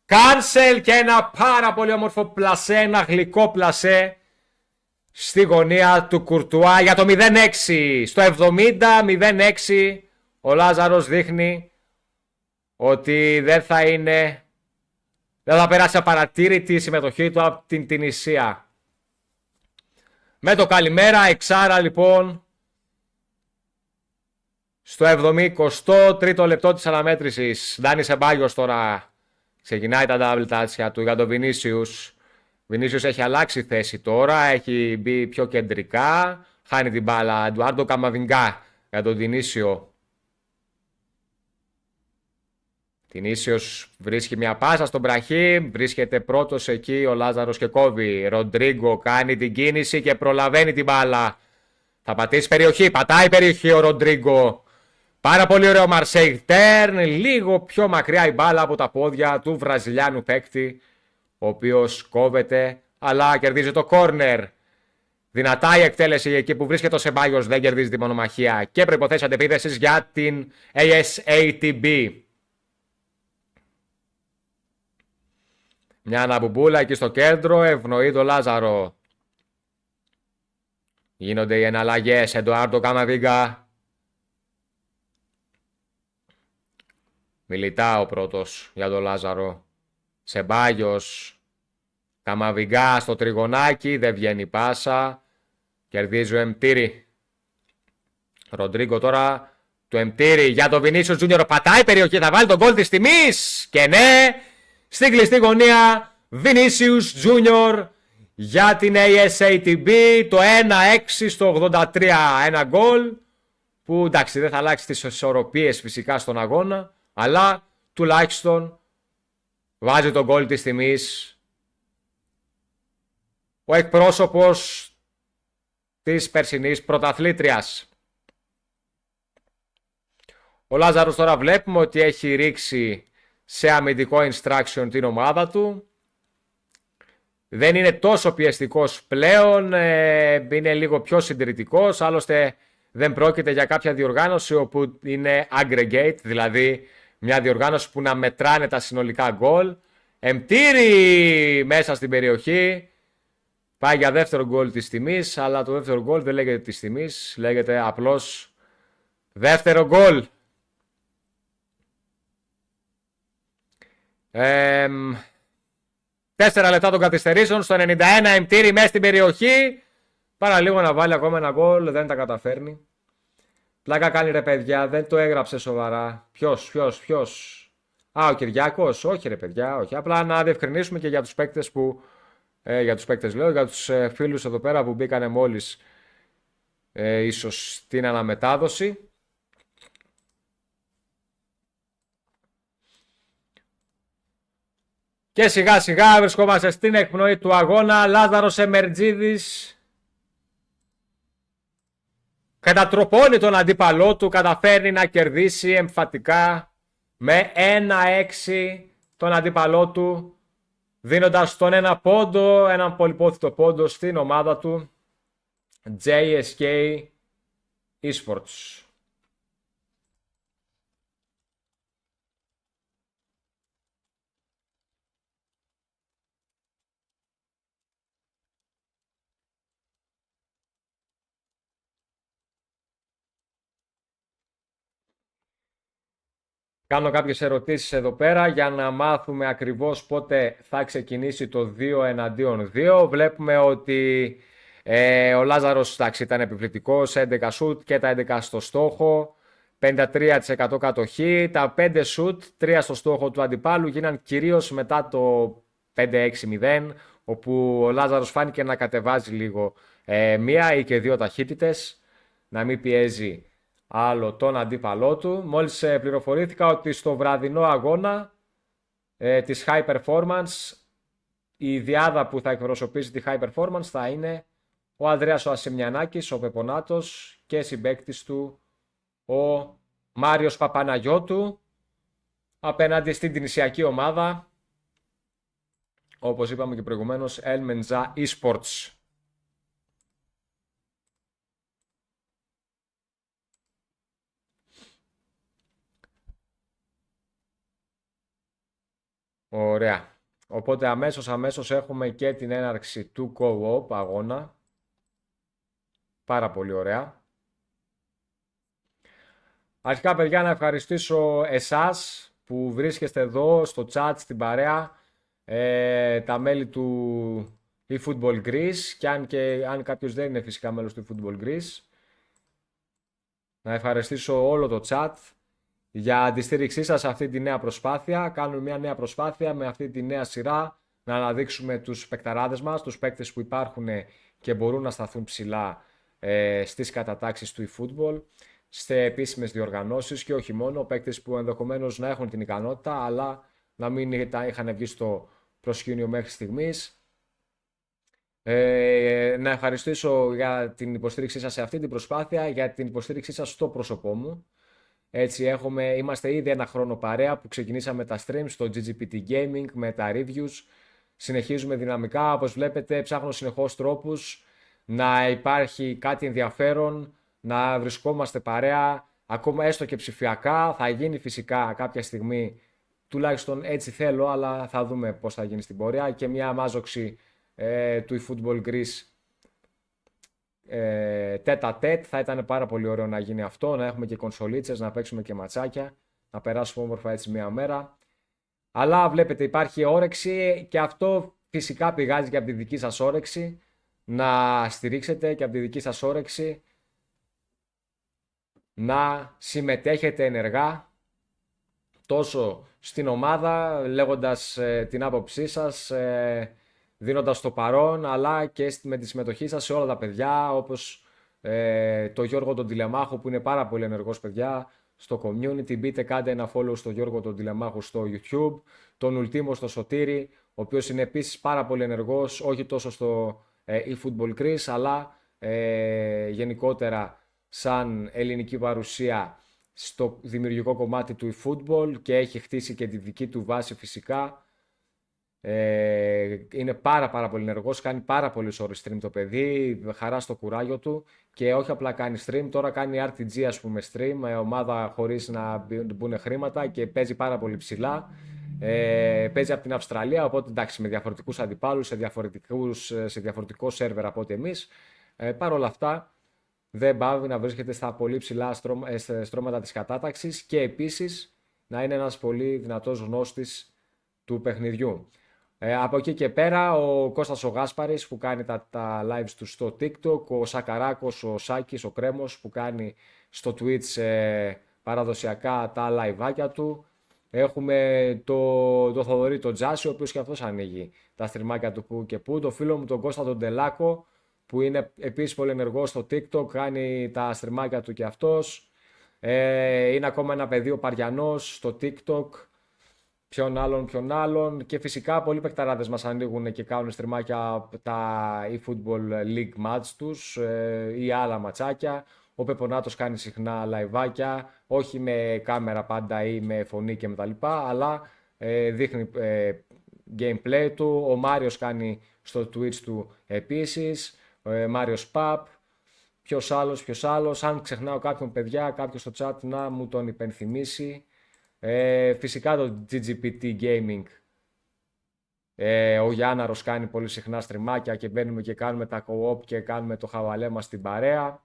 cancel και ένα πάρα πολύ όμορφο πλασέ, ένα γλυκό πλασέ στη γωνία του Κουρτουά για το 0-6. Στο 70-0-6 ο Λάζαρος δείχνει ότι δεν θα περάσει απαρατήρητη η συμμετοχή του από την Τινησία. Με το καλημέρα, εξάρα λοιπόν, στο 73ο λεπτό της αναμέτρησης. Ντάνι Σεμπάγιος τώρα ξεκινάει τα double touch του για τον Βινίσιους. Βινίσιους έχει αλλάξει θέση τώρα, έχει μπει πιο κεντρικά. Χάνει την μπάλα Εντουάρντο Καμαβινγκά για τον Τινίσιο. Τινίσιος βρίσκει μια πάσα στον Μπραχίμ, βρίσκεται πρώτος εκεί ο Λάζαρος και κόβει. Ροντρίγκο κάνει την κίνηση και προλαβαίνει την μπάλα. Θα πατήσει περιοχή, πατάει περιοχή ο Ροντρίγκο. Πάρα πολύ ωραίο Μαρσέιγ Τέρν, λίγο πιο μακριά η μπάλα από τα πόδια του Βραζιλιάνου παίκτη, ο οποίος κόβεται αλλά κερδίζει το κόρνερ. Δυνατά η εκτέλεση εκεί που βρίσκεται ο Σεμπάγιος, δεν κερδίζει τη μονομαχία και προϋποθέσεις αντεπίθεσης για την ASATB. Μια αναμπουμπούλα εκεί στο κέντρο, ευνοεί το Λάζαρο. Γίνονται οι εναλλαγές, Εντουάρντο Καμαβίγκα. Μιλιτά ο πρώτος για τον Λάζαρο. Σεμπάγιος. Καμαβιγκά στο τριγωνάκι, δεν βγαίνει πάσα. Κερδίζει ο Εμτήρη. Ροντρίγκο τώρα του Εμτήρη για τον Βινίσιος Τζούνιορ. Πατάει περιοχή, θα βάλει τον γκολ της τιμής. Και ναι, στην κλειστή γωνία Βινίσιους Τζούνιορ για την ASATB. Το 1-6 στο 83. Ένα γκολ που εντάξει δεν θα αλλάξει τις ισορροπίες φυσικά στον αγώνα, αλλά τουλάχιστον βάζει τον γκολ της τιμής ο εκπρόσωπος της περσινής πρωταθλήτριας. Ο Λάζαρος τώρα βλέπουμε ότι έχει ρίξει σε αμυντικό instruction την ομάδα του. Δεν είναι τόσο πιεστικός πλέον, είναι λίγο πιο συντηρητικός, άλλωστε δεν πρόκειται για κάποια διοργάνωση όπου είναι aggregate, δηλαδή μια διοργάνωση που να μετράνε τα συνολικά γκολ. Εμτήρη μέσα στην περιοχή, πάει για δεύτερο γκολ της τιμής, αλλά το δεύτερο γκολ δεν λέγεται της τιμής, λέγεται απλώς δεύτερο γκολ. 4 λεπτά των καθυστερήσεων, στο 91 Εμτήρη μέσα στην περιοχή. Παραλίγο να βάλει ακόμα ένα γκολ, δεν τα καταφέρνει. Πλάκα κάνει ρε παιδιά, δεν το έγραψε σοβαρά. Ποιος. Α, ο Κυριάκος, όχι ρε παιδιά, όχι. Απλά να διευκρινίσουμε και για τους παίκτες που, για τους φίλους εδώ πέρα που μπήκανε μόλις ίσως στην αναμετάδοση. Και σιγά σιγά βρισκόμαστε στην εκπνοή του αγώνα. Λάζαρος Εμερτζίδης κατατροπώνει τον αντίπαλό του, καταφέρνει να κερδίσει εμφατικά με 1-6 τον αντίπαλό του, δίνοντας τον ένα πόντο, έναν πολυπόθητο πόντο στην ομάδα του JSK Esports. Κάνω κάποιες ερωτήσεις εδώ πέρα για να μάθουμε ακριβώς πότε θα ξεκινήσει το 2 εναντίον 2. Βλέπουμε ότι ο Λάζαρος ήταν επιβλητικός, 11 σουτ και τα 11 στο στόχο, 53% κατοχή. Τα 5 σουτ, 3 στο στόχο του αντιπάλου γίναν κυρίως μετά το 5-6-0, όπου ο Λάζαρος φάνηκε να κατεβάζει λίγο μία ή και δύο ταχύτητες, να μην πιέζει άλλο τον αντίπαλό του. Μόλις πληροφορήθηκα ότι στο βραδινό αγώνα της High Performance η διάδα που θα εκπροσωπήσει τη High Performance θα είναι ο Ανδρέας ο Ασημιανάκης, ο Πεπονάτος, και συμπαίκτης του ο Μάριος Παπαναγιώτου απέναντι στην τινησιακή ομάδα, όπως είπαμε και προηγουμένως, El Menza Esports. Ωραία. Οπότε αμέσως έχουμε και την έναρξη του co-op αγώνα. Πάρα πολύ ωραία. Αρχικά, παιδιά, να ευχαριστήσω εσάς που βρίσκεστε εδώ στο chat, στην παρέα, τα μέλη του eFootball Greece και αν κάποιος δεν είναι φυσικά μέλος του eFootball Greece. Να ευχαριστήσω όλο το chat για τη στήριξή σας σε αυτή τη νέα προσπάθεια. Κάνουμε μια νέα προσπάθεια με αυτή τη νέα σειρά να αναδείξουμε τους παικταράδες μας, τους παίκτες που υπάρχουν και μπορούν να σταθούν ψηλά στις κατατάξεις του eFootball, σε επίσημες διοργανώσεις και όχι μόνο, παίκτες που ενδεχομένως να έχουν την ικανότητα αλλά να μην είχαν βγει στο προσκήνιο μέχρι στιγμής. Να ευχαριστήσω για την υποστήριξή σας σε αυτή την προσπάθεια, για την υποστήριξή σας στο πρόσωπό μου. Έτσι είμαστε ήδη ένα χρόνο παρέα που ξεκινήσαμε τα streams στο GGPT Gaming με τα reviews. Συνεχίζουμε δυναμικά, όπως βλέπετε ψάχνω συνεχώς τρόπους να υπάρχει κάτι ενδιαφέρον, να βρισκόμαστε παρέα, ακόμα έστω και ψηφιακά. Θα γίνει φυσικά κάποια στιγμή, τουλάχιστον έτσι θέλω, αλλά θα δούμε πώς θα γίνει στην πορεία, και μια μάζοξη του eFootball Greece τέτα-τέτ. Θα ήταν πάρα πολύ ωραίο να γίνει αυτό, να έχουμε και κονσολίτσες, να παίξουμε και ματσάκια, να περάσουμε όμορφα έτσι μια μέρα. Αλλά βλέπετε υπάρχει όρεξη και αυτό φυσικά πηγάζει και από τη δική σας όρεξη, να στηρίξετε και από τη δική σας όρεξη να συμμετέχετε ενεργά τόσο στην ομάδα, λέγοντας την άποψή σας, δίνοντας το παρόν, αλλά και με τη συμμετοχή σας σε όλα τα παιδιά, όπως το Γιώργο τον Τηλεμάχο που είναι πάρα πολύ ενεργός, παιδιά, στο community. Μπείτε, κάντε ένα follow στο Γιώργο τον Τηλεμάχο στο YouTube, τον Ουλτίμο στο Σωτήρι, ο οποίος είναι επίσης πάρα πολύ ενεργός, όχι τόσο στο eFootball Greece, αλλά γενικότερα σαν ελληνική παρουσία στο δημιουργικό κομμάτι του eFootball και έχει χτίσει και τη δική του βάση φυσικά. Είναι πάρα πολύ ενεργός, κάνει πάρα πολλές ώρες stream το παιδί, χαρά στο κουράγιο του, και όχι απλά κάνει stream, τώρα κάνει RTG ας πούμε stream, ομάδα χωρίς να μπουν χρήματα, και παίζει πάρα πολύ ψηλά. Παίζει από την Αυστραλία, οπότε εντάξει, με διαφορετικούς αντιπάλους, σε διαφορετικό σερβερ από ό,τι εμείς. Παρ' όλα αυτά δεν πάβει να βρίσκεται στα πολύ ψηλά στρώματα της κατάταξης και επίσης να είναι ένας πολύ δυνατός γνώστης του παιχνιδιού. Από εκεί και πέρα ο Κώστας ο Γάσπαρης που κάνει τα lives του στο TikTok, ο Σακαράκος, ο Σάκης, ο Κρέμος που κάνει στο Twitch παραδοσιακά τα liveάκια του. Έχουμε το Θοδωρή τον Τζάση, ο οποίος και αυτός ανοίγει τα στριμάκια του που και που. Το φίλο μου τον Κώστα τον Τελάκο που είναι επίσης πολύ ενεργός στο TikTok, κάνει τα στριμάκια του και αυτός. Είναι ακόμα ένα παιδί ο Παριανός στο TikTok. Ποιον άλλον. Και φυσικά πολλοί παικταράδες μας ανοίγουν και κάνουν στριμάκια τα eFootball League match τους ή άλλα ματσάκια. Ο Πεπονάτος κάνει συχνά λαϊβάκια, όχι με κάμερα πάντα ή με φωνή και με αλλά δείχνει gameplay του. Ο Μάριος κάνει στο Twitch του επίσης, Μάριος Παπ. Ποιος άλλος, αν ξεχνάω κάποιον παιδιά, κάποιος στο chat να μου τον υπενθυμίσει. Φυσικά το GGPT Gaming, ο Γιάνναρος κάνει πολύ συχνά στριμάκια και μπαίνουμε και κάνουμε τα co-op και κάνουμε το χαβαλέ μας στην παρέα.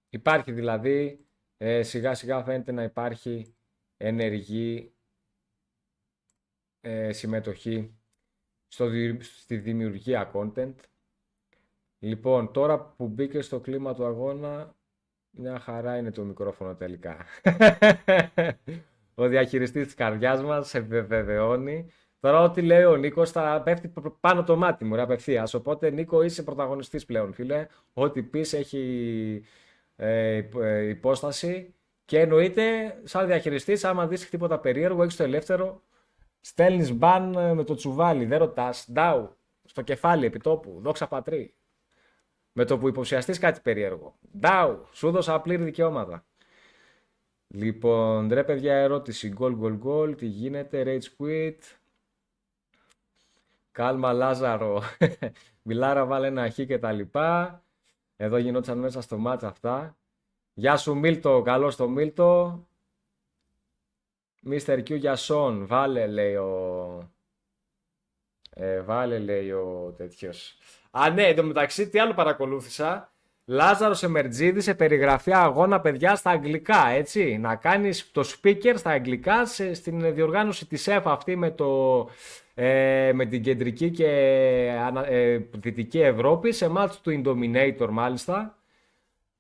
Υπάρχει δηλαδή, σιγά σιγά φαίνεται να υπάρχει ενεργή συμμετοχή στη δημιουργία content. Λοιπόν, τώρα που μπήκε στο κλίμα του αγώνα, μια χαρά είναι το μικρόφωνο τελικά. Ο διαχειριστής της καρδιάς μας σε βεβαιώνει. Τώρα ό,τι λέει ο Νίκος θα πέφτει πάνω το μάτι μου, ρε, απευθείας. Οπότε Νίκο είσαι πρωταγωνιστής πλέον, φίλε. Ό,τι πεις έχει υπόσταση. Και εννοείται, σαν διαχειριστής, άμα δεις τίποτα περίεργο, έχεις το ελεύθερο, στέλνεις μπαν με το τσουβάλι, δεν ρωτάς, ντάου, στο κεφάλι επιτόπου, δόξα πατρί. Με το που υποψιαστείς κάτι περίεργο, ντάου, σου δώσα πλήρη δικαιώματα. Λοιπόν, ρε παιδιά, ερώτηση, γκολ, τι γίνεται, rage quit. Κάλμα Λάζαρο, Μιλάρα βάλε ένα χ και τα λοιπά. Εδώ γινόντουσαν μέσα στο μάτς αυτά. Γεια σου Μίλτο, καλώς το Μίλτο. Mr. Q για Σον. Βάλε, λέει ο... βάλε, λέει ο τέτοιος. Α, ναι, εντωμεταξύ, τι άλλο παρακολούθησα. Λάζαρος Εμερτζίδης σε περιγραφή αγώνα, παιδιά, στα αγγλικά, έτσι. Να κάνεις το speaker στα αγγλικά στην διοργάνωση της ΕΦΑ αυτή με την κεντρική και δυτική Ευρώπη, σε μάτς του Indominator μάλιστα.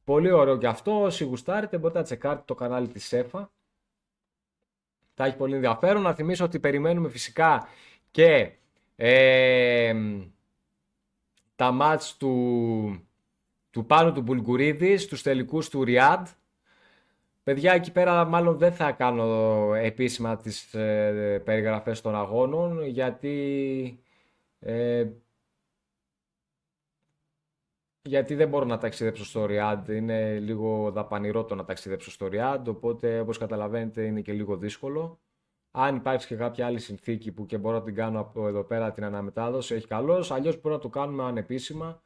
Πολύ ωραίο και αυτό. Όσοι γουστάρετε μπορείτε να τσεκάρετε το κανάλι της ΕΦΑ. Θα έχει πολύ ενδιαφέρον. Να θυμίσω ότι περιμένουμε φυσικά και τα μάτς του Πάνου του Μπουλγκουρίδη στους τελικούς του Ριάντ. Παιδιά, εκεί πέρα μάλλον δεν θα κάνω επίσημα τις περιγραφές των αγώνων, γιατί δεν μπορώ να ταξιδέψω στο Ριάντ. Είναι λίγο δαπανηρό το να ταξιδέψω στο Ριάντ, οπότε όπως καταλαβαίνετε είναι και λίγο δύσκολο. Αν υπάρξει και κάποια άλλη συνθήκη που και μπορώ να την κάνω από εδώ πέρα την αναμετάδοση, έχει καλώς. Αλλιώς μπορούμε να το κάνουμε ανεπίσημα.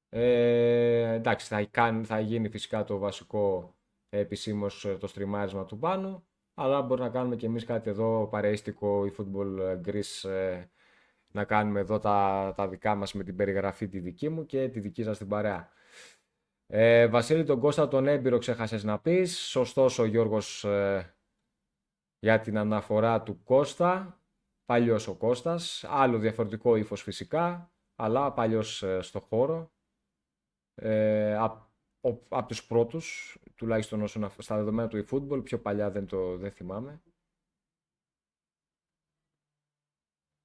Εντάξει, θα γίνει φυσικά το βασικό επισήμως το στριμάρισμα του Πάνου, αλλά μπορεί να κάνουμε και εμείς κάτι εδώ παρεΐστικο, η Football Greece, να κάνουμε εδώ τα δικά μας με την περιγραφή τη δική μου και τη δική σας την παρέα. Βασίλη τον Κώστα τον έμπειρο ξέχασες να πεις. Σωστός ο Γιώργος για την αναφορά του Κώστα. Παλιός ο Κώστας. Άλλο διαφορετικό ύφος φυσικά, αλλά παλιός στο χώρο. Από τους πρώτους, τουλάχιστον όσον στα δεδομένα του eFootball, πιο παλιά δεν θυμάμαι.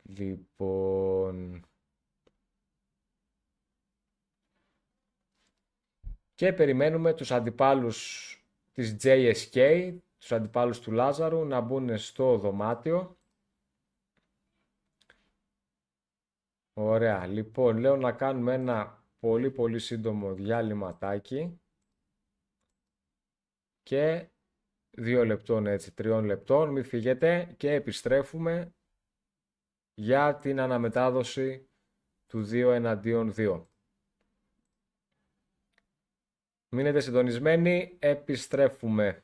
Λοιπόν... Και περιμένουμε τους αντιπάλους της JSK, τους αντιπάλους του Λάζαρου, να μπουν στο δωμάτιο. Ωραία, λοιπόν, λέω να κάνουμε ένα πολύ πολύ σύντομο διάλειμματάκι και 2 λεπτών, έτσι, 3 λεπτών, μην φύγετε και επιστρέφουμε για την αναμετάδοση του 2-2. Μείνετε συντονισμένοι, επιστρέφουμε.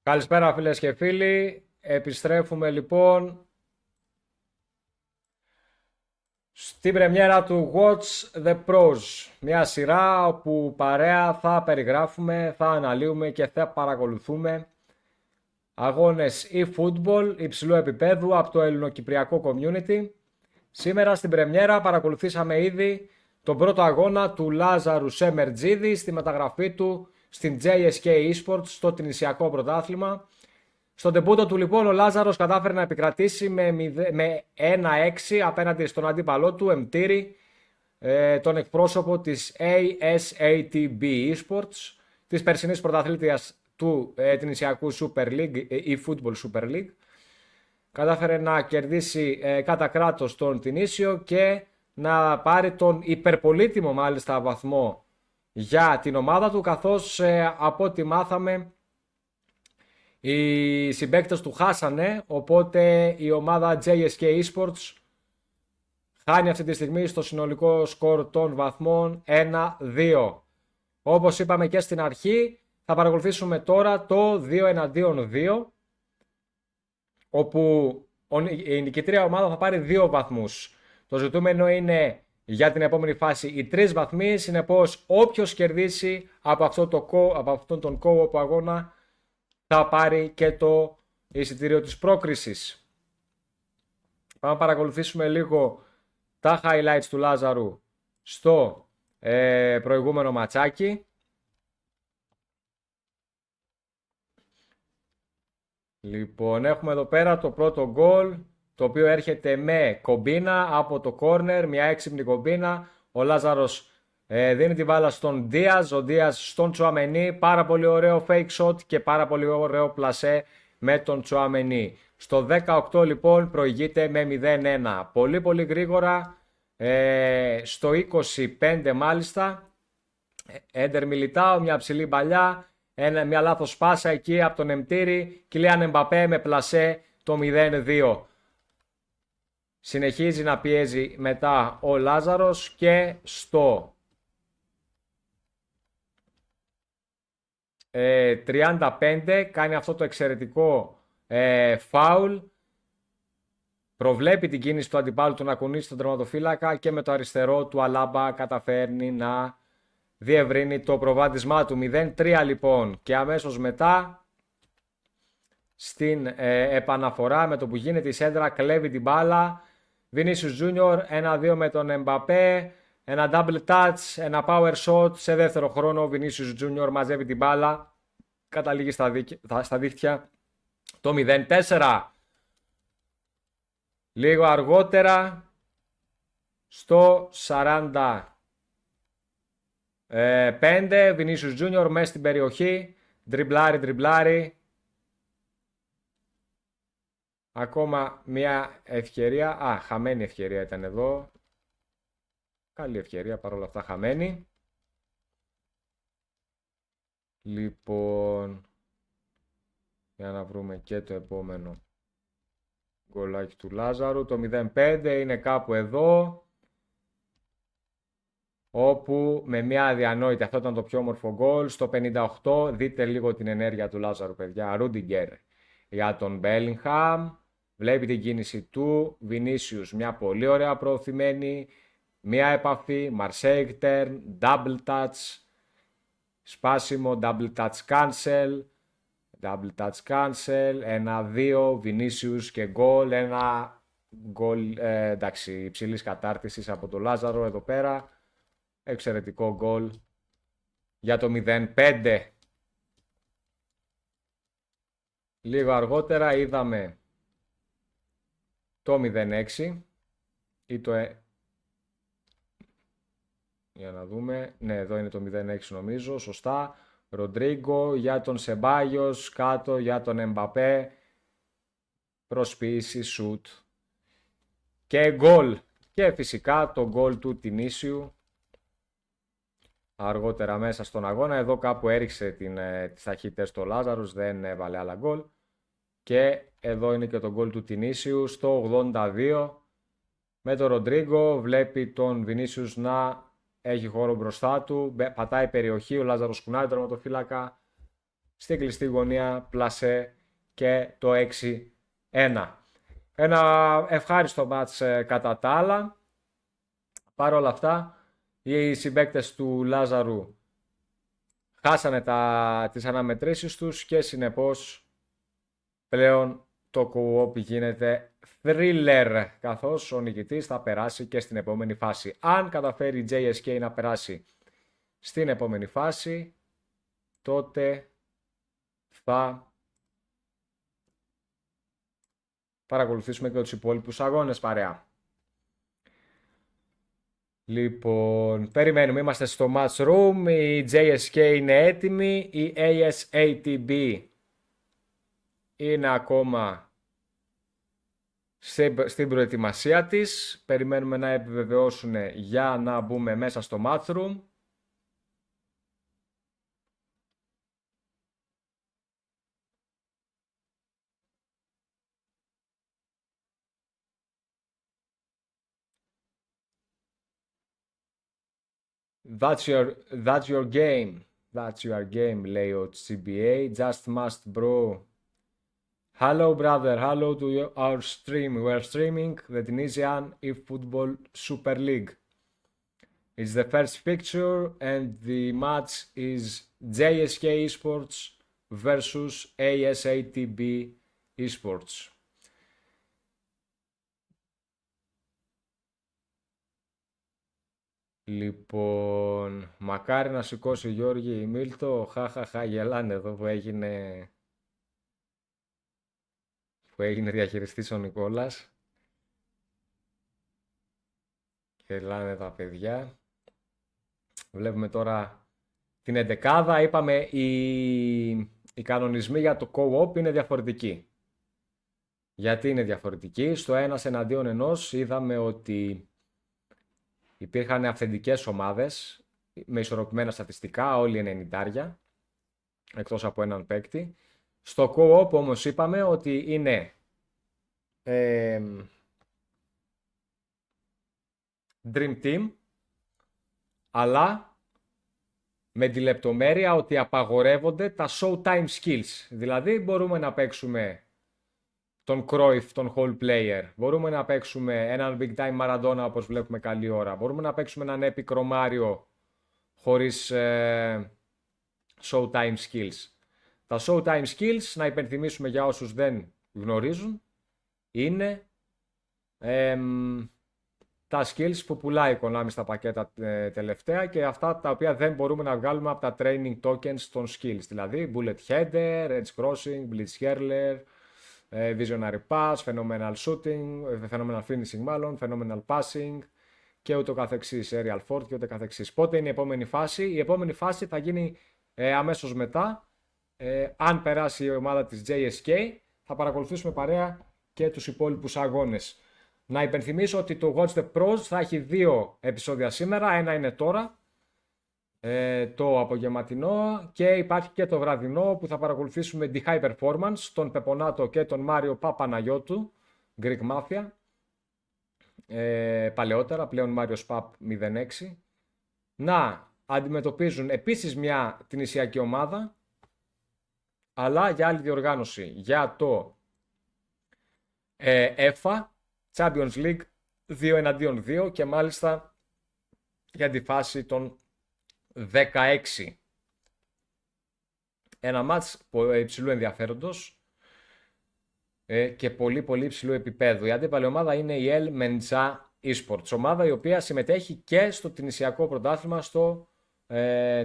Καλησπέρα φίλες και φίλοι. Επιστρέφουμε λοιπόν στην πρεμιέρα του Watch the Pros. Μια σειρά όπου παρέα θα περιγράφουμε, θα αναλύουμε και θα παρακολουθούμε αγώνες e-football υψηλού επίπεδου από το ελληνοκυπριακό community. Σήμερα στην πρεμιέρα παρακολουθήσαμε ήδη τον πρώτο αγώνα του Λάζαρου Σεμερτζίδη στη μεταγραφή του στην JSK Esports στο τινησιακό πρωτάθλημα. Στον τεμπούτο του λοιπόν ο Λάζαρος κατάφερε να επικρατήσει με 1-6 απέναντι στον αντίπαλό του Εμτήρη, τον εκπρόσωπο της ASATB Esports, της περσινής πρωταθλήτριας του τινησιακού Super League, eFootball Super League. Κατάφερε να κερδίσει κατά κράτος τον Τινήσιο και να πάρει τον υπερπολίτιμο μάλιστα βαθμό για την ομάδα του, καθώς από ό,τι μάθαμε οι συμπαίκτες του χάσανε, οπότε η ομάδα JSK Esports χάνει αυτή τη στιγμή στο συνολικό σκορ των βαθμών 1-2. Όπως είπαμε και στην αρχή, θα παρακολουθήσουμε τώρα το 2-2, όπου η νικητρία ομάδα θα πάρει 2 βαθμούς. Το ζητούμενο είναι για την επόμενη φάση οι 3 βαθμοί, συνεπώς όποιος κερδίσει από αυτόν τον co-op αγώνα θα πάρει και το εισιτήριο της πρόκρισης. Πάμε να παρακολουθήσουμε λίγο τα highlights του Λάζαρου στο προηγούμενο ματσάκι. Λοιπόν, έχουμε εδώ πέρα το πρώτο γκολ, το οποίο έρχεται με κομπίνα από το corner, μια έξυπνη κομπίνα. Ο Λάζαρος δίνει τη μπάλα στον Δίας, ο Δίας στον Τσουαμενί, πάρα πολύ ωραίο fake shot και πάρα πολύ ωραίο πλασέ με τον Τσουαμενί. Στο 18 λοιπόν προηγείται με 0-1, πολύ πολύ γρήγορα, στο 25 μάλιστα, Έντερ Μιλιτάο, μια ψηλή μπαλιά, μια λάθος πάσα εκεί από τον Εμτήρη, Κιλιάν Εμπαπέ με πλασέ το 0-2. Συνεχίζει να πιέζει μετά ο Λάζαρος και στο 35 κάνει αυτό το εξαιρετικό φάουλ. Προβλέπει την κίνηση του αντιπάλου του να κουνήσει τον τερματοφύλακα και με το αριστερό του Αλάμπα καταφέρνει να διευρύνει το προβάδισμά του. 0-3 λοιπόν, και αμέσως μετά στην επαναφορά, με το που γίνεται η σέντρα, κλέβει την μπάλα Vinicius Junior, 1-2 με τον Εμπαπέ, ένα double touch, ένα power shot. Σε δεύτερο χρόνο ο Vinicius Junior μαζεύει την μπάλα, καταλήγει στα δίχτυα το 0-4. Λίγο αργότερα, στο 45, Vinicius Junior μέσα στην περιοχή, ντριμπλάρει. Ακόμα μια ευκαιρία, χαμένη ευκαιρία ήταν εδώ. Καλή ευκαιρία, παρόλα αυτά χαμένη. Λοιπόν, για να βρούμε και το επόμενο γκολάκι του Λάζαρου. Το 0-5 είναι κάπου εδώ, όπου με μια αδιανόητη, αυτό ήταν το πιο όμορφο γκολ, στο 58, δείτε λίγο την ενέργεια του Λάζαρου παιδιά, Ρούντιγκερ για τον Μπέλιγχαμ, βλέπει την κίνηση του Vinicius, μια πολύ ωραία προωθημένη, μια επαφή, Marseille turn, double touch, σπάσιμο, double touch cancel, 1-2, Vinicius και γκολ, ένα γκολ εντάξει, υψηλής κατάρτισης από τον Λάζαρο εδώ πέρα, εξαιρετικό γκολ για το 0-5. Λίγο αργότερα είδαμε το 0-6 ή το... Για να δούμε, ναι, εδώ είναι το 0-6 νομίζω, σωστά. Ροντρίγκο για τον Σεμπάγιος, κάτω για τον Εμπαπέ, προσποίηση, σουτ και γκολ. Και φυσικά το γκολ του Τινήσιου αργότερα μέσα στον αγώνα. Εδώ κάπου έριξε τις ταχύτητες το Λάζαρος, δεν έβαλε άλλα γκολ. Και εδώ είναι και το γκολ του Τινήσιου στο 82. Με τον Ροντρίγκο βλέπει τον Βινίσιους να έχει χώρο μπροστά του. Πατάει περιοχή, ο Λάζαρος κουνάει τον τερματοφύλακα. στη κλειστή γωνία πλασέ και το 6-1. Ένα ευχάριστο μάτς κατά τα άλλα. Παρ' όλα αυτά, οι συμπαίκτες του Λάζαρου χάσανε τις αναμετρήσεις τους και συνεπώς πλέον το co-op γίνεται thriller, καθώς ο νικητής θα περάσει και στην επόμενη φάση. Αν καταφέρει η JSK να περάσει στην επόμενη φάση, τότε θα παρακολουθήσουμε και τους υπόλοιπους αγώνες παρέα. Λοιπόν, περιμένουμε, είμαστε στο match room, η JSK είναι έτοιμη, η ASATB είναι ακόμα στην προετοιμασία της. Περιμένουμε να επιβεβαιώσουν για να μπούμε μέσα στο match room. That's your game. That's your game, λέει ο CBA. Just must, bro. Hello, brother. Hello to our stream. We are streaming the Tunisian eFootball Super League. It's the first picture and the match is JSK Esports versus ASATB Esports. Λοιπόν, μακάρι να σηκώσει ο Γιώργη Μίλτο. Χαχαχα, γελάνε εδώ που έγινε διαχειριστής ο Νικόλας. Γελάνε τα παιδιά. Βλέπουμε τώρα την 11. Είπαμε οι κανονισμοί για το co-op είναι διαφορετικοί. Γιατί είναι διαφορετικοί? Στο ένας εναντίον ενός είδαμε ότι υπήρχαν αυθεντικές ομάδες με ισορροπημένα στατιστικά, όλοι 90, εκτός από έναν παίκτη. Στο co-op όμως είπαμε ότι είναι Dream Team, αλλά με τη λεπτομέρεια ότι απαγορεύονται τα showtime skills. Δηλαδή μπορούμε να παίξουμε τον Cruyff, τον whole player. Μπορούμε να παίξουμε έναν big time Maradona όπως βλέπουμε καλή ώρα. Μπορούμε να παίξουμε έναν epic Romario χωρίς showtime skills. Τα showtime skills, να υπενθυμίσουμε για όσους δεν γνωρίζουν, είναι τα skills που πουλάει η Konami στα πακέτα τελευταία και αυτά τα οποία δεν μπορούμε να βγάλουμε από τα training tokens των skills. Δηλαδή bullet header, edge crossing, blitz hurler, visionary pass, phenomenal shooting, phenomenal finishing μάλλον, phenomenal passing και ούτω καθεξής, aerial fort και ούτω καθεξής. Πότε είναι η επόμενη φάση? Η επόμενη φάση θα γίνει αμέσως μετά. Αν περάσει η ομάδα της JSK θα παρακολουθήσουμε παρέα και τους υπόλοιπους αγώνες. Να υπενθυμίσω ότι το Watch the Pros θα έχει 2 επεισόδια σήμερα. Ένα είναι τώρα, το απογευματινό, και υπάρχει και το βραδινό που θα παρακολουθήσουμε The High Performance, τον Πεπονάτο και τον Μάριο Παπαναγιώτου, Greek Mafia. Παλαιότερα, πλέον Μάριος Παπ 06. Να αντιμετωπίζουν επίσης μια τινησιακή ομάδα, αλλά για άλλη διοργάνωση, για το EFA Champions League 2 εναντίον 2 και μάλιστα για τη φάση των 16. Ένα μάτς υψηλού ενδιαφέροντος και πολύ πολύ υψηλού επίπεδου. Η αντίπαλη ομάδα είναι η El Menja Esports, ομάδα η οποία συμμετέχει και στο τινησιακό πρωτάθλημα, στο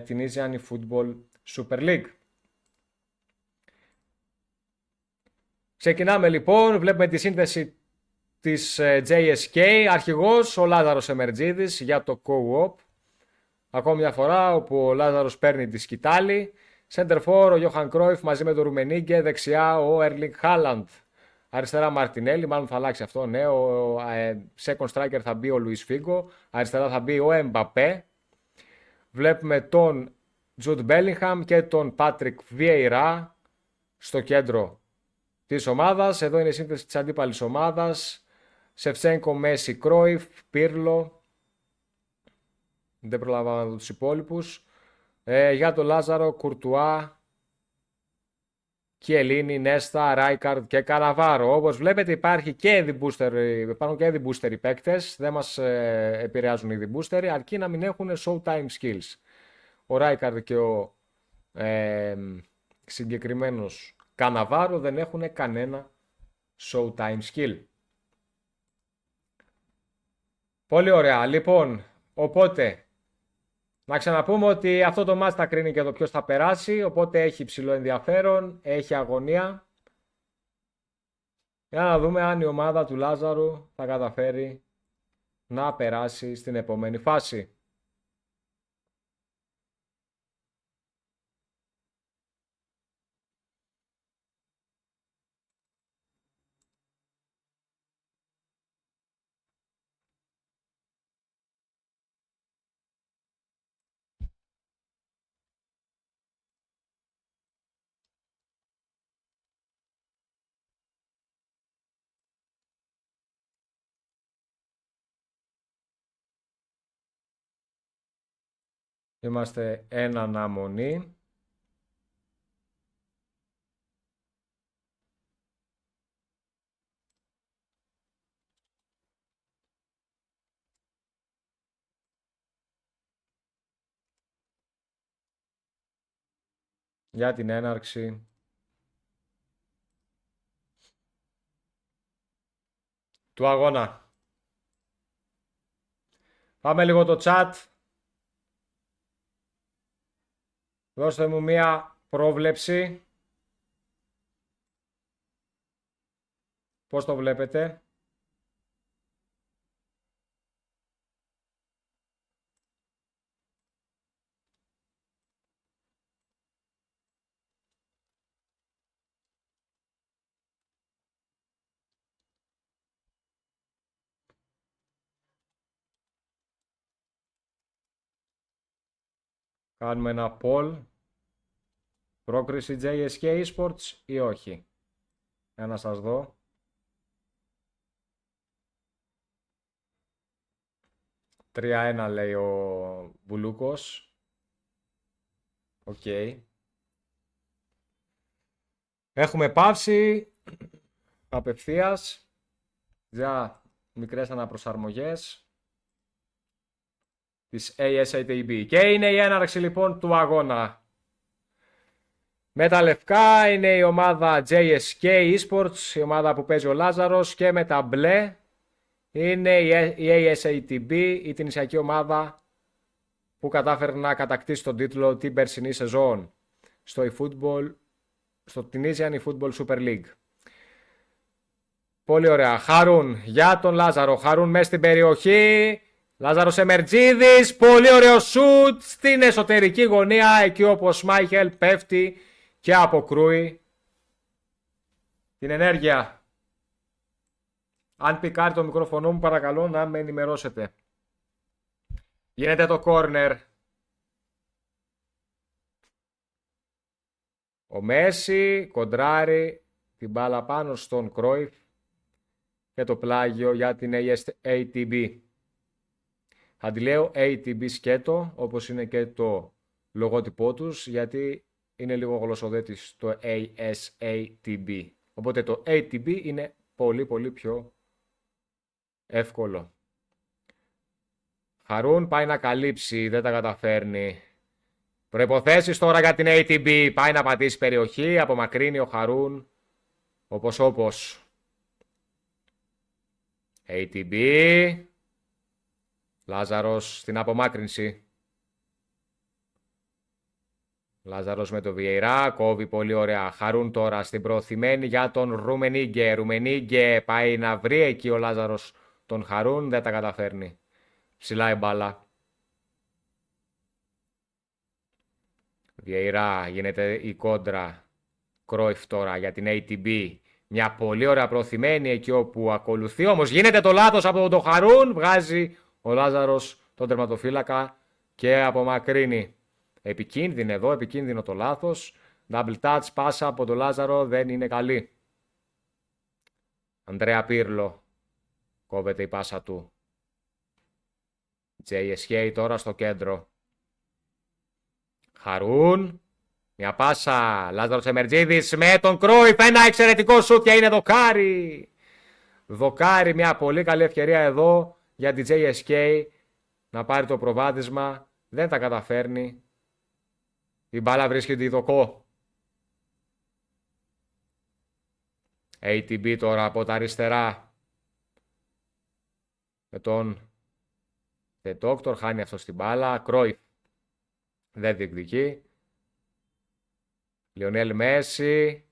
Tunisian Football Super League. Ξεκινάμε λοιπόν, βλέπουμε τη σύνθεση της JSK, αρχηγός ο Λάζαρος Εμερτζίδης για το co-op. Ακόμη μια φορά όπου ο Λάζαρος παίρνει τη σκητάλη. Center for ο Johan Cruyff μαζί με τον Ρουμενίγκε, δεξιά ο Erling Haaland. Αριστερά Μαρτινέλη, μάλλον θα αλλάξει αυτό, ναι. Ο second striker θα μπει ο Λουίς Φίγκο, αριστερά θα μπει ο Εμπαπέ. Βλέπουμε τον Jude Bellingham και τον Patrick Vieira στο κέντρο της ομάδας. Εδώ είναι η σύνθεση της αντίπαλης ομάδας. Σεφτσένκο, Μέση, Κρόιφ, Πίρλο. Δεν προλαμβάνω τους υπόλοιπους. Για τον Λάζαρο, Κουρτουά, Κιελίνη, Νέστα, Ράικαρντ και Καναβάρο. Όπως βλέπετε υπάρχουν και ήδη booster παίκτες. Δεν μας επηρεάζουν οι booster, αρκεί να μην έχουν showtime skills. Ο Ράικαρντ και ο συγκεκριμένος Καναβάρο δεν έχουν κανένα showtime skill. Πολύ ωραία. Λοιπόν, οπότε να ξαναπούμε ότι αυτό το match θα κρίνει και το ποιος θα περάσει, οπότε έχει υψηλό ενδιαφέρον, έχει αγωνία. Για να δούμε αν η ομάδα του Λάζαρου θα καταφέρει να περάσει στην επόμενη φάση. Είμαστε εν αναμονή. Για την έναρξη του αγώνα. Πάμε λίγο το chat. Δώστε μου μία πρόβλεψη. Πώς το βλέπετε? Κάνουμε ένα poll. Πρόκριση JSK Esports ή όχι? Για να σας δω. «3-1» λέει ο Μπουλούκος. Οκ. Έχουμε παύση απευθείας για μικρές αναπροσαρμογές της ASATB. Και είναι η έναρξη λοιπόν του αγώνα. Με τα λευκά είναι η ομάδα JSK Esports, η ομάδα που παίζει ο Λάζαρος, και με τα μπλε είναι η ASATB, η τινησιακή ομάδα που κατάφερε να κατακτήσει τον τίτλο την περσινή σεζόν στο eFootball, στο Tunisian eFootball Super League. Πολύ ωραία. Χαρούν για τον Λάζαρο. Χαρούν μέσα στην περιοχή. Λάζαρος Εμερτζίδης. Πολύ ωραίο σουτ στην εσωτερική γωνία, εκεί όπου ο Σμάιχελ πέφτει και αποκρούει την ενέργεια. Αν πικάρει το μικρόφωνο μου, παρακαλώ να με ενημερώσετε. Γίνεται το corner. Ο Μέση κοντράρει την μπάλα πάνω στον Κρόιφ και το πλάγιο για την ATB. Θα τη λέω ATB σκέτο, όπως είναι και το λογότυπό τους, γιατί είναι λίγο γλωσσοδέτης το ASATB. Οπότε το ATB είναι πολύ πολύ πιο εύκολο. Χαρούν πάει να καλύψει, δεν τα καταφέρνει. Προϋποθέσεις τώρα για την ATB. Πάει να πατήσει περιοχή, απομακρύνει ο Χαρούν όπως. ATB. Λάζαρος στην απομάκρυνση. Λάζαρος με το Βιεϊρά, κόβει πολύ ωραία. Χαρούν τώρα στην προωθημένη για τον Ρουμενίγκε. Ρουμενίγκε πάει να βρει εκεί ο Λάζαρος τον Χαρούν, δεν τα καταφέρνει. Ψηλά η μπάλα. Βιεϊρά, γίνεται η κόντρα. Κρόιφ τώρα για την ATB. Μια πολύ ωραία προωθημένη εκεί όπου ακολουθεί. Όμως γίνεται το λάθος από τον Χαρούν. Βγάζει ο Λάζαρος τον τερματοφύλακα και απομακρύνει. Επικίνδυνο εδώ, επικίνδυνο το λάθος. Double touch, πάσα από τον Λάζαρο, δεν είναι καλή. Ανδρέα Πύρλο. Κόβεται η πάσα του. JSK τώρα στο κέντρο. Χαρούν. Μια πάσα. Λάζαρος Εμερτζίδης με τον Κρόιφ. Ένα εξαιρετικό σουτ και είναι δοκάρι. Δοκάρι, μια πολύ καλή ευκαιρία εδώ για την JSK να πάρει το προβάδισμα. Δεν τα καταφέρνει. Η μπάλα βρίσκεται ειδοκό. ATB τώρα από τα αριστερά. Με τον The Doctor χάνει αυτό στην μπάλα. Κρόιφ δεν διεκδικεί. Λιονέλ Μέση.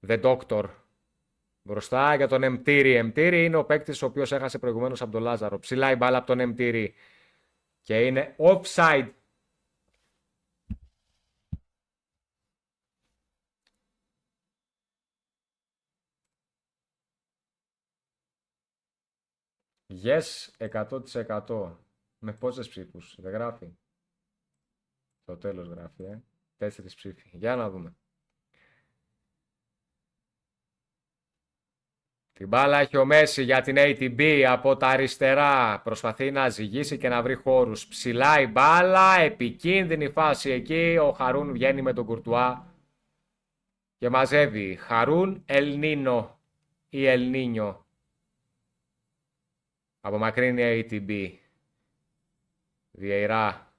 The Doctor μπροστά για τον Εμτήρη. Εμτήρη είναι ο παίκτης ο οποίος έχασε προηγουμένως από τον Λάζαρο. Ψηλά η μπάλα από τον Εμτήρη. Και είναι offside. Yes, 100%. Με πόσες ψήφους? Δεν γράφει. Το τέλος γράφει, 4 ψήφοι. Για να δούμε. Την μπάλα έχει ο Μέση για την ATB από τα αριστερά. Προσπαθεί να ζυγίσει και να βρει χώρους. Ψηλά η μπάλα, επικίνδυνη φάση εκεί. Ο Χαρούν βγαίνει με τον Κουρτουά και μαζεύει. Χαρούν Ελνίνο ή Ελνίνιο. Απομακρύνει η ATB. Βιεϊρά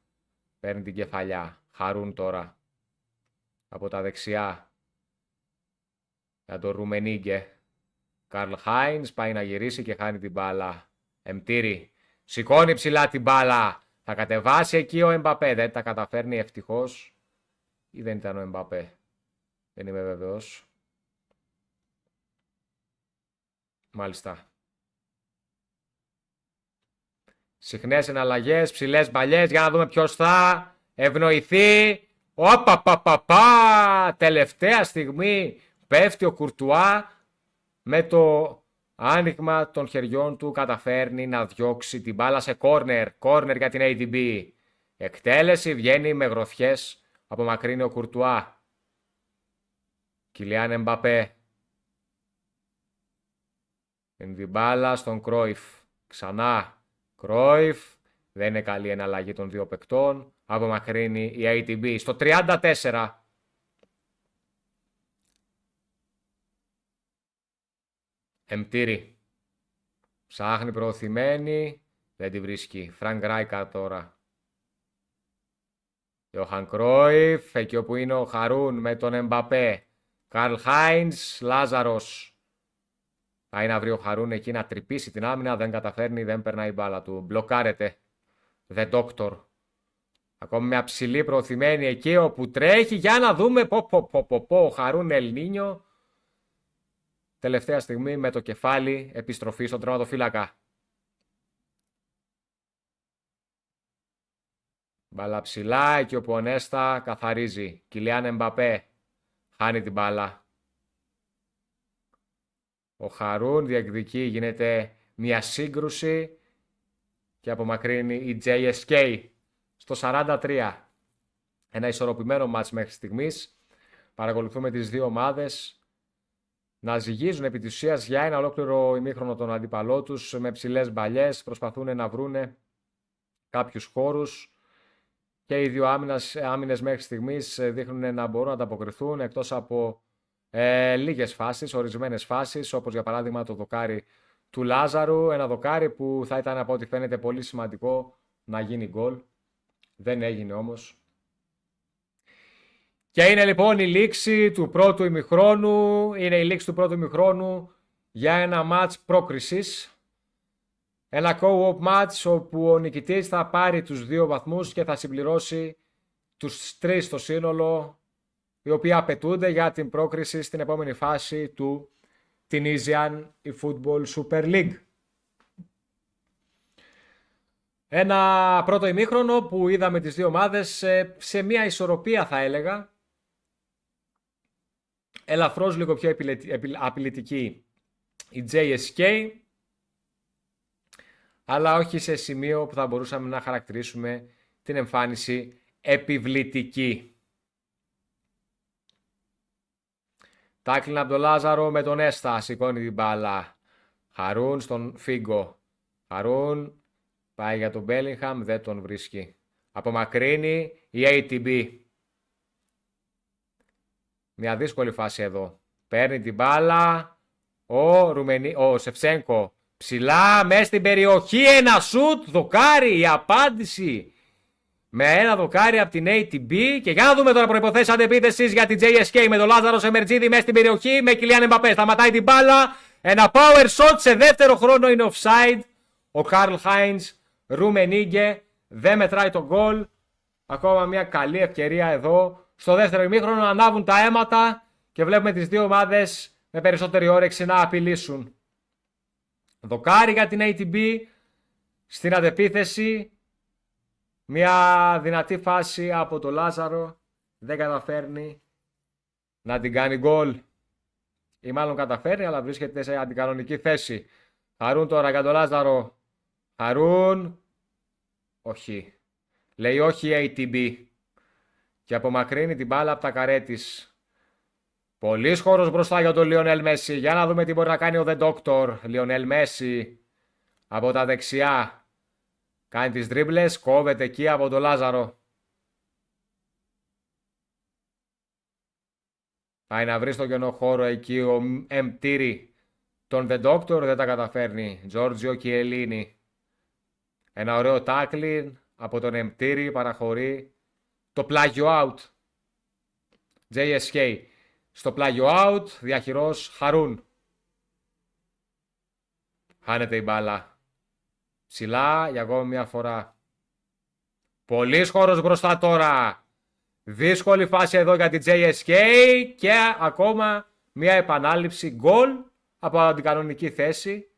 παίρνει την κεφαλιά. Χαρούν τώρα από τα δεξιά για τον Ρουμενίγκε. Καρλ Χάινς πάει να γυρίσει και χάνει την μπάλα. Εμτήρη σηκώνει ψηλά την μπάλα. Θα κατεβάσει εκεί ο Εμπαπέ. Δεν τα καταφέρνει ευτυχώς. Ή δεν ήταν ο Εμπαπέ? Δεν είμαι βέβαιος. Μάλιστα. Συχνές εναλλαγές, ψηλές μπαλιές. Για να δούμε ποιος θα ευνοηθεί. Οπαπαπαπα! Τελευταία στιγμή πέφτει ο Κουρτουά. Με το άνοιγμα των χεριών του καταφέρνει να διώξει την μπάλα σε κόρνερ. Κόρνερ για την ATB. Εκτέλεση, βγαίνει με γροθιές. Απομακρύνει ο Κουρτουά. Κιλιάν Εμπαπέ. Είναι την μπάλα στον Κρόιφ. Ξανά Κρόιφ. Δεν είναι καλή εναλλαγή των δύο παικτών. Απομακρύνει η ATB. Στο 34. Εμτήρη. Ψάχνει προωθημένη. Δεν τη βρίσκει. Φρανκ Ράικαρ τώρα. Ιωχαν Κρόιφ. Εκεί όπου είναι ο Χαρούν με τον Εμπαπέ. Καρλ Χάινς. Λάζαρος. Πάει να βρει ο Χαρούν εκεί να τρυπήσει την άμυνα. Δεν καταφέρνει. Δεν περνάει η μπάλα του. Μπλοκάρεται. The Doctor. Ακόμη μια ψηλή προωθημένη εκεί όπου τρέχει. Για να δούμε. Ο Χαρούν Ελνίνιο. Τελευταία στιγμή με το κεφάλι επιστροφή στον τερματοφύλακα. Μπάλα ψηλά, εκεί όπου ο Νέστα καθαρίζει. Κιλιάν Εμπαπέ χάνει την μπάλα. Ο Χαρούν διεκδικεί, γίνεται μια σύγκρουση και απομακρύνει η JSK στο 43. Ένα ισορροπημένο μάτς μέχρι στιγμής. Παρακολουθούμε τις δύο ομάδες να ζυγίζουν επί της ουσίας για ένα ολόκληρο ημίχρονο τον αντίπαλό τους με ψηλές μπαλιές, προσπαθούν να βρούνε κάποιους χώρους και οι δύο άμυνες μέχρι στιγμής δείχνουν να μπορούν να ανταποκριθούν εκτός από λίγες φάσεις, ορισμένες φάσεις, όπως για παράδειγμα το δοκάρι του Λάζαρου, ένα δοκάρι που θα ήταν από ό,τι φαίνεται πολύ σημαντικό να γίνει γκολ, δεν έγινε όμως. Και είναι λοιπόν η λήξη του πρώτου ημιχρόνου. Είναι η λήξη του πρώτου ημιχρόνου για ένα μάτς πρόκρισης. Ένα co-op match όπου ο νικητής θα πάρει τους 2 βαθμούς και θα συμπληρώσει τους 3 στο σύνολο, οι οποίοι απαιτούνται για την πρόκριση στην επόμενη φάση του Tunisian Football Super League. Ένα πρώτο ημίχρονο που είδαμε τις δύο ομάδες σε μια ισορροπία, θα έλεγα. Ελαφρώς λίγο πιο απειλητική η JSK, αλλά όχι σε σημείο που θα μπορούσαμε να χαρακτηρίσουμε την εμφάνιση επιβλητική. Τάκλιν από τον Λάζαρο με τον Έστα, σηκώνει την μπάλα. Χαρούν στον Φίγκο. Χαρούν πάει για τον Μπέλιγχαμ, δεν τον βρίσκει. Απομακρύνει η ATB. Μια δύσκολη φάση εδώ. Παίρνει την μπάλα. Ο Σεφτσένκο. Ψηλά, μέσα στην περιοχή. Ένα σουτ. Δοκάρι. Η απάντηση. Με ένα δοκάρι από την ATB. Και για να δούμε τώρα προϋποθέσεις αντεπίθεσης για την JSK. Με τον Λάζαρο Σεμερτζίδη μέσα στην περιοχή. Με Κιλιάν Εμπαπέ. Σταματάει την μπάλα. Ένα power shot σε δεύτερο χρόνο είναι offside. Ο Καρλ Χάινς Ρουμενίγκε δεν μετράει τον γκολ. Ακόμα μια καλή ευκαιρία εδώ. Στο δεύτερο ημίχρονο ανάβουν τα αίματα και βλέπουμε τις δύο ομάδες με περισσότερη όρεξη να απειλήσουν. Δοκάρι για την ATB στην αντεπίθεση. Μια δυνατή φάση από τον Λάζαρο. Δεν καταφέρνει να την κάνει γκολ. Ή μάλλον καταφέρνει, αλλά βρίσκεται σε αντικανονική θέση. Χαρούν τώρα για τον Λάζαρο. Χαρούν. Όχι. Λέει όχι η ATB. Και απομακρύνει την μπάλα από τα καρέ της. Πολύς χώρος μπροστά για τον Λιονέλ Μέση. Για να δούμε τι μπορεί να κάνει ο The Doctor. Λιονέλ Μέση από τα δεξιά. Κάνει τις δρίμπλες. Κόβεται εκεί από τον Λάζαρο. Πάει να βρει στο κενό χώρο εκεί ο Εμτήρη. Τον The Doctor δεν τα καταφέρνει. Τζόρτζιο Κιελίνη. Ένα ωραίο τάκλιν από τον Εμτήρη. Παραχωρεί. Το πλάγιο out. JSK. Στο πλάγιο out. Διαχειρός Χαρούν. Χάνεται η μπάλα. Ψηλά για ακόμη μια φορά. Πολύς χώρος μπροστά τώρα. Δύσκολη φάση εδώ για την JSK. Και ακόμα μια επανάληψη γκολ από αντικανονική θέση.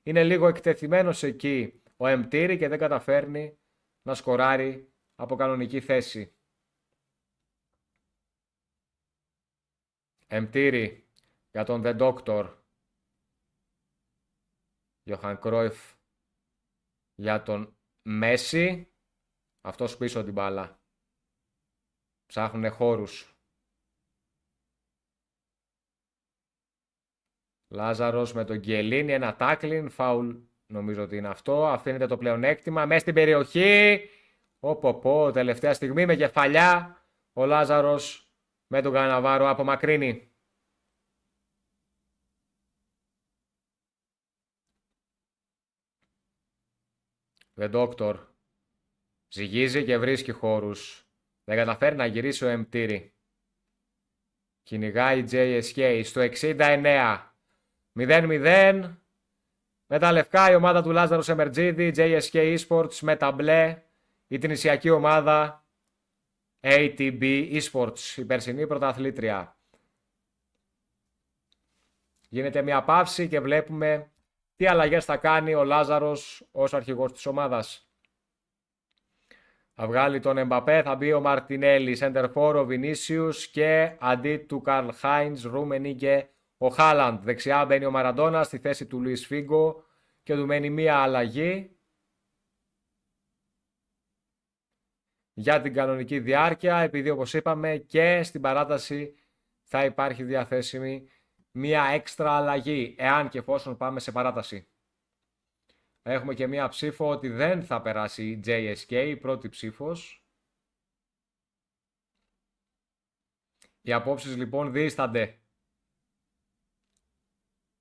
Είναι λίγο εκτεθειμένος εκεί ο Εμτήρη και δεν καταφέρνει να σκοράρει από κανονική θέση. Εμτήρη για τον The Doctor. Johan Cruyff για τον Μέση. Αυτός πίσω την μπάλα. Ψάχνουνε χώρους. Λάζαρος με τον Γκιελίνη. Ένα τάκλιν. Φάουλ νομίζω ότι είναι αυτό. Αφήνεται το πλεονέκτημα. Μέσα στην περιοχή. Τελευταία στιγμή με κεφαλιά. Ο Λάζαρος με τον Καναβάρο απομακρύνει. The Doctor. Ζυγίζει και βρίσκει χώρους. Δεν καταφέρει να γυρίσει ο Εμτήρη. Κυνηγάει JSK στο 69. 0-0. Με τα λευκά η ομάδα του Λάζαρου Σεμερτζίδη. JSK Esports με τα μπλε. Η τινησιακή ομάδα ATB Esports. Η περσινή πρωταθλήτρια. Γίνεται μια παύση και βλέπουμε τι αλλαγές θα κάνει ο Λάζαρος ως αρχηγός της ομάδας. Θα βγάλει τον Εμπαπέ, θα μπει ο Μαρτινέλη, σεντερφόρ, ο Βινίσιους και αντί του Καρλ Χάινς, Ρουμενίγκε, ο Χάλαντ. Δεξιά μπαίνει ο Μαραντόνα στη θέση του Λουίς Φίγκο και του μένει μία αλλαγή για την κανονική διάρκεια, επειδή όπως είπαμε και στην παράταση θα υπάρχει διαθέσιμη μία έξτρα αλλαγή, εάν και εφόσον πάμε σε παράταση. Έχουμε και μία ψήφο ότι δεν θα περάσει η JSK, η πρώτη ψήφος. Οι απόψεις λοιπόν δίστανται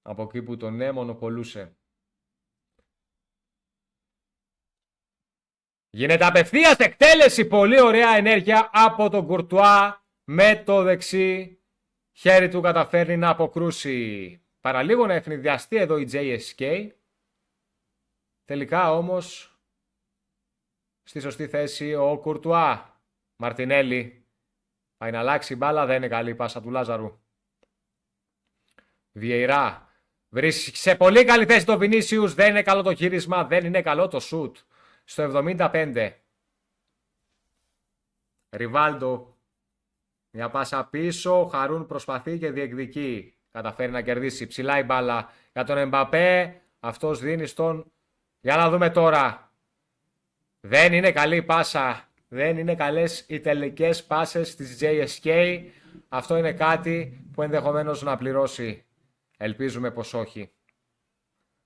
από εκεί που το ναι μονοπολούσε. Γίνεται απευθείας εκτέλεση, πολύ ωραία ενέργεια από τον Κουρτουά με το δεξί χέρι του καταφέρνει να αποκρούσει. Παραλίγο να ευνηδιαστεί εδώ η JSK. Τελικά όμως στη σωστή θέση ο Κουρτουά. Μαρτινέλη πάει να αλλάξει μπάλα, δεν είναι καλή η πάσα του Λάζαρου. Βιεϊρά βρίσκει σε πολύ καλή θέση το Βινίσιους, δεν είναι καλό το χείρισμα, δεν είναι καλό το σουτ. Στο 75. Ριβάλντο. Μια πάσα πίσω, Χαρούν προσπαθεί και διεκδικεί. Καταφέρει να κερδίσει ψηλά η μπάλα για τον Εμπαπέ. Αυτός δίνει στον... Για να δούμε τώρα. Δεν είναι καλή η πάσα. Δεν είναι καλές οι τελικές πάσες της JSK. Αυτό είναι κάτι που ενδεχομένως να πληρώσει. Ελπίζουμε πως όχι.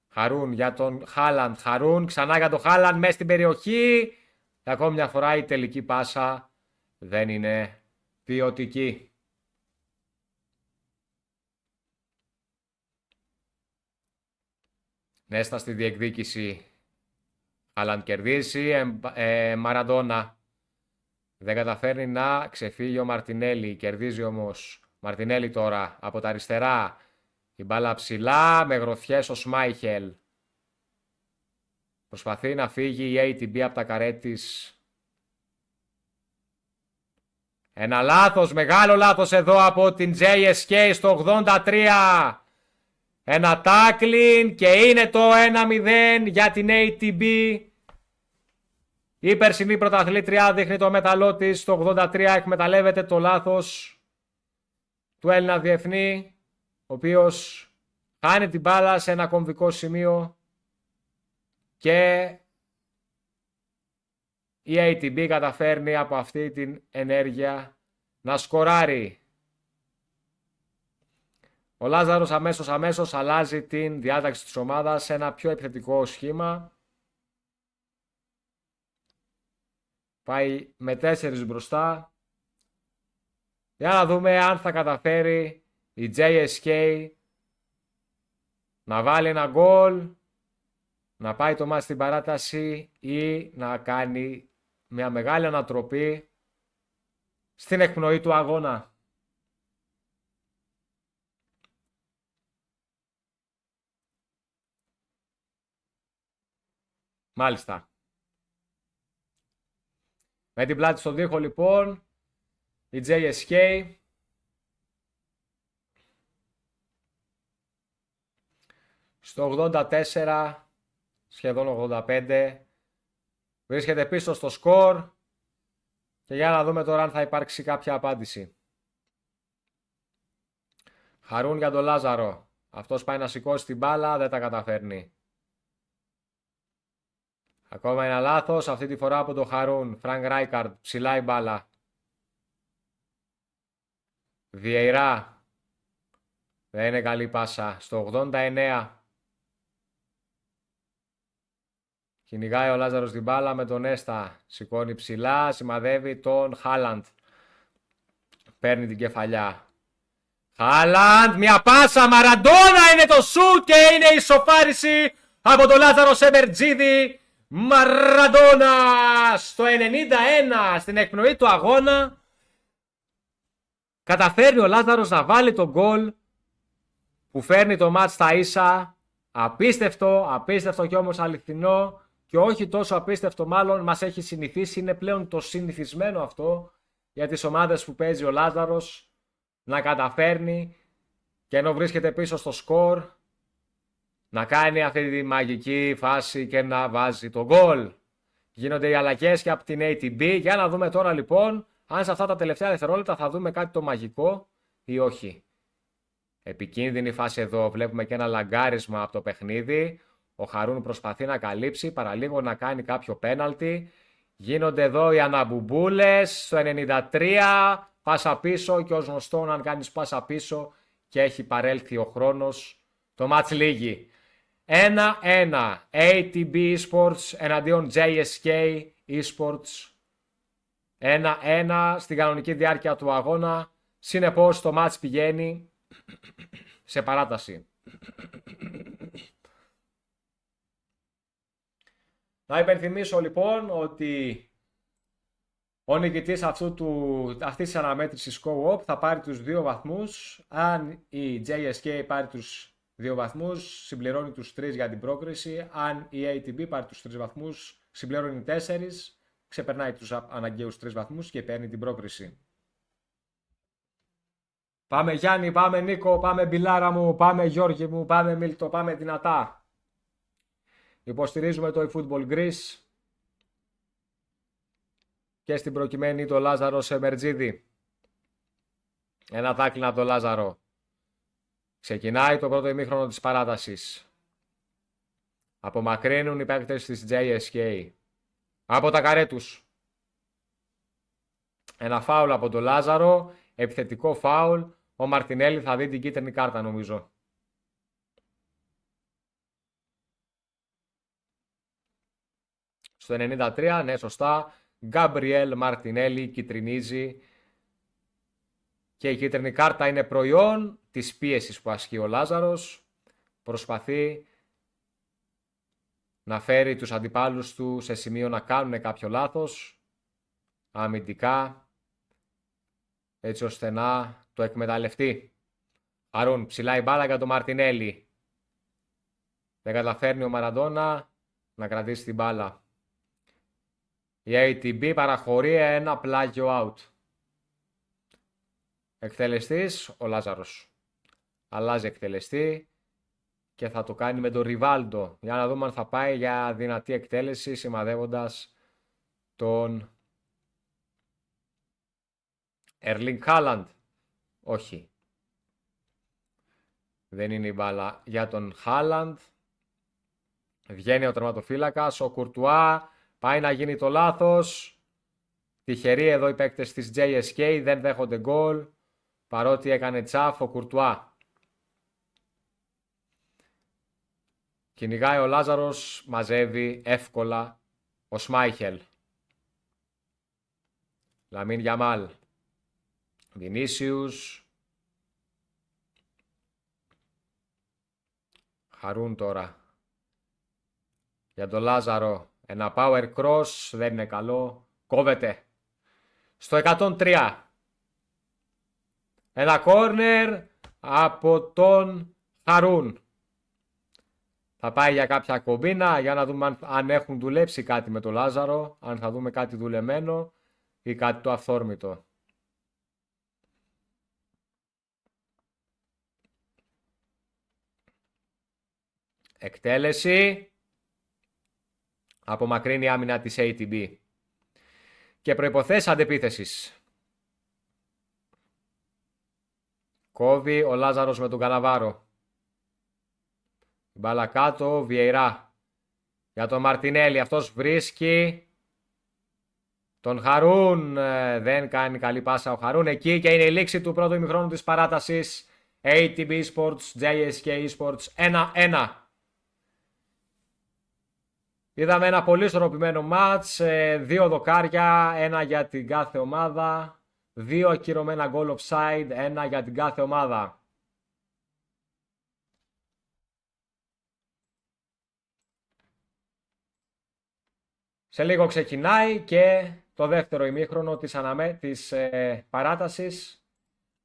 Χαρούν για τον Χάλαντ. Χαρούν ξανά για τον Χάλαντ μέσα στην περιοχή. Και ακόμη μια φορά η τελική πάσα δεν είναι ποιοτική. Νέστα στη διεκδίκηση. Χάλαντ κερδίσει. Μαραντόνα. Δεν καταφέρνει να ξεφύγει ο Μαρτινέλη. Κερδίζει όμως. Μαρτινέλη τώρα από τα αριστερά. Η μπάλα ψηλά με γροθιές ο Σμάιχελ. Προσπαθεί να φύγει η ATB από τα καρέ της. Ένα λάθος, μεγάλο λάθος εδώ από την JSK στο 83. Ένα τάκλιν και είναι το 1-0 για την ATB. Η περσινή πρωταθλήτρια δείχνει το μέταλλό της. Στο 83 εκμεταλλεύεται το λάθος του Έλληνα διεθνή, ο οποίος χάνει την μπάλα σε ένα κομβικό σημείο και η ATB καταφέρνει από αυτή την ενέργεια να σκοράρει. Ο Λάζαρος αμέσως αλλάζει την διάταξη της ομάδας σε ένα πιο επιθετικό σχήμα. Πάει με 4 μπροστά. Για να δούμε αν θα καταφέρει η JSK να βάλει ένα γκολ, να πάει το μάτς στην παράταση ή να κάνει μια μεγάλη ανατροπή στην εκπνοή του αγώνα. Μάλιστα. Με την πλάτη στον τοίχο λοιπόν, η JSK στο 84, σχεδόν 85, βρίσκεται πίσω στο σκορ και για να δούμε τώρα αν θα υπάρξει κάποια απάντηση. Χαρούν για τον Λάζαρο. Αυτός πάει να σηκώσει την μπάλα, δεν τα καταφέρνει. Ακόμα ένα λάθος, αυτή τη φορά από τον Χαρούν. Φρανκ Ράικαρντ, ψηλά η μπάλα. Βιεϊρά. Δεν είναι καλή πάσα. Στο 89. Κυνηγάει ο Λάζαρος την μπάλα με τον Νέστα. Σηκώνει ψηλά, σημαδεύει τον Χάλαντ. Παίρνει την κεφαλιά. Χάλαντ, μια πάσα, Μαραντόνα είναι το σουτ και είναι η ισοφάριση από τον Λάζαρο Σεμερτζίδη. Μαραντόνα στο 91, στην εκπνοή του αγώνα. Καταφέρνει ο Λάζαρος να βάλει τον γκολ που φέρνει το μάτς στα ίσα. Απίστευτο και όμως αληθινό. Και όχι τόσο απίστευτο, μάλλον μας έχει συνηθίσει, είναι πλέον το συνηθισμένο αυτό για τις ομάδες που παίζει ο Λάζαρος να καταφέρνει και ενώ βρίσκεται πίσω στο σκορ να κάνει αυτή τη μαγική φάση και να βάζει το γκολ. Γίνονται οι αλλαγές και από την ATB. Για να δούμε τώρα λοιπόν αν σε αυτά τα τελευταία δευτερόλεπτα θα δούμε κάτι το μαγικό ή όχι. Επικίνδυνη φάση εδώ, βλέπουμε και ένα λαγκάρισμα από το παιχνίδι. Ο Χαρούν προσπαθεί να καλύψει, παραλίγο να κάνει κάποιο πέναλτι. Γίνονται εδώ οι αναμπουμπούλες στο 93, πάσα πίσω και ως γνωστόν αν κάνεις πάσα πίσω και έχει παρέλθει ο χρόνος, το μάτς λύγει. 1-1, ATB Esports εναντίον JSK Esports. 1-1 στην κανονική διάρκεια του αγώνα, συνεπώς το μάτς πηγαίνει σε παράταση. Να υπενθυμίσω λοιπόν ότι ο νικητής αυτής της αναμέτρησης co-op θα πάρει τους 2 βαθμούς. Αν η JSK πάρει τους 2 βαθμούς, συμπληρώνει τους 3 για την πρόκριση. Αν η ATB πάρει τους 3 βαθμούς, συμπληρώνει 4, ξεπερνάει τους αναγκαίους 3 βαθμούς και παίρνει την πρόκριση. Πάμε Γιάννη, πάμε Νίκο, πάμε Μπιλάρα μου, πάμε Γιώργη μου, πάμε Μίλτο, πάμε δυνατά. Υποστηρίζουμε το eFootball Greece και στην προκειμένη το Λάζαρο Σεμερτζίδη. Ένα τάκλιν από το Λάζαρο. Ξεκινάει το πρώτο ημίχρονο της παράτασης. Απομακρύνουν οι παίκτες της JSK από τα καρέ τους. Ένα φάουλ από τον Λάζαρο, επιθετικό φάουλ. Ο Μαρτινέλη θα δει την κίτρινη κάρτα νομίζω. Στο 93, ναι σωστά, Γκάμπριελ Μαρτινέλη κιτρινίζει και η κίτρινη κάρτα είναι προϊόν της πίεσης που ασκεί ο Λάζαρος. Προσπαθεί να φέρει τους αντιπάλους του σε σημείο να κάνουν κάποιο λάθος, αμυντικά, έτσι ώστε να το εκμεταλλευτεί. Χαρούν ψηλά η μπάλα για τον Μαρτινέλη. Δεν καταφέρνει ο Μαραντόνα να κρατήσει την μπάλα. Η ATB παραχωρεί ένα πλάγιο out. Εκτελεστής ο Λάζαρος. Αλλάζει εκτελεστή και θα το κάνει με τον Ριβάλντο. Για να δούμε αν θα πάει για δυνατή εκτέλεση σημαδεύοντας τον Ερλινγκ Χάλαντ. Όχι. Δεν είναι η μπάλα για τον Χάλαντ. Βγαίνει ο τερματοφύλακας. Ο Κουρτουά πάει να γίνει το λάθος. Τυχεροί εδώ οι παίκτες της JSK. Δεν δέχονται γκολ. Παρότι έκανε τσάφ ο Κουρτουά. Κυνηγάει ο Λάζαρος. Μαζεύει εύκολα ο Σμάιχελ. Λαμίν Γιαμάλ. Βινίσιους. Χαρούν τώρα. Για τον Λάζαρο. Ένα power cross. Δεν είναι καλό. Κόβεται. Στο 103. Ένα corner από τον Χαρούν. Θα πάει για κάποια κομπίνα. Για να δούμε αν έχουν δουλέψει κάτι με τον Λάζαρο. Αν θα δούμε κάτι δουλεμένο ή κάτι το αυθόρμητο. Εκτέλεση. Απομακρύνει η άμυνα της ATB. Και προϋποθέσεις αντεπίθεσης. Κόβει ο Λάζαρος με τον Καναβάρο. Μπάλα κάτω, Βιεϊρά. Για τον Μαρτινέλη, αυτός βρίσκει τον Χαρούν. Δεν κάνει καλή πάσα ο Χαρούν εκεί και είναι η λήξη του πρώτου ημιχρόνου της παράτασης. ATB Sports, JSK Sports 1-1. Είδαμε ένα πολύ ισορροπημένο μάτς, 2 δοκάρια, 1 για την κάθε ομάδα, 2 ακυρωμένα goal offside, 1 για την κάθε ομάδα. Σε λίγο ξεκινάει και το δεύτερο ημίχρονο της παράτασης.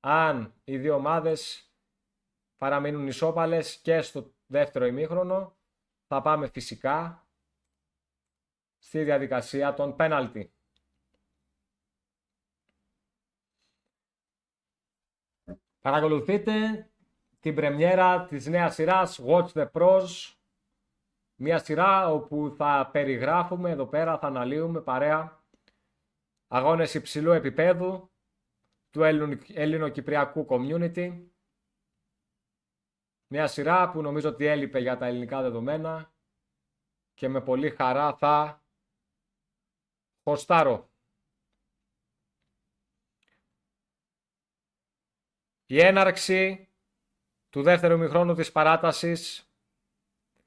Αν οι δύο ομάδες παραμείνουν ισόπαλες και στο δεύτερο ημίχρονο, θα πάμε φυσικά στη διαδικασία των πέναλτι. Παρακολουθείτε την πρεμιέρα της νέας σειράς Watch the Pros. Μια σειρά όπου θα περιγράφουμε εδώ πέρα, θα αναλύουμε παρέα αγώνες υψηλού επίπεδου του ελληνοκυπριακού community. Μια σειρά που νομίζω ότι έλειπε για τα ελληνικά δεδομένα και με πολύ χαρά θα ποστάρω. Η έναρξη του δεύτερου ημιχρόνου της παράτασης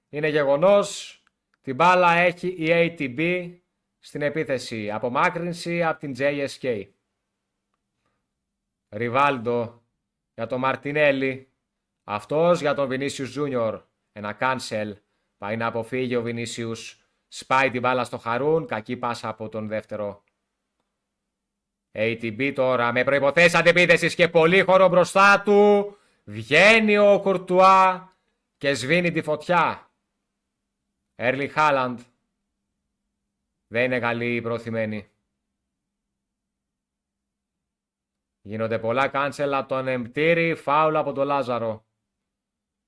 είναι γεγονός. Την μπάλα έχει η ATB στην επίθεση. Απομάκρυνση από την JSK. Ριβάλντο για τον Μαρτινέλη. Αυτός για τον Βινίσιους Junior. Ένα cancel. Πάει να αποφύγει ο Βινίσιους. Σπάει την μπάλα στο Χαρούν. Κακή πάσα από τον δεύτερο. ATB τώρα με προϋποθέσεις αντεπίθεσης και πολύ χώρο μπροστά του. Βγαίνει ο Κουρτουά και σβήνει τη φωτιά. Έρλινγκ Χάλαντ. Δεν είναι καλή η προωθημένη. Γίνονται πολλά κάνσελ από τον Εμπτήρη. Φάουλ από τον Λάζαρο.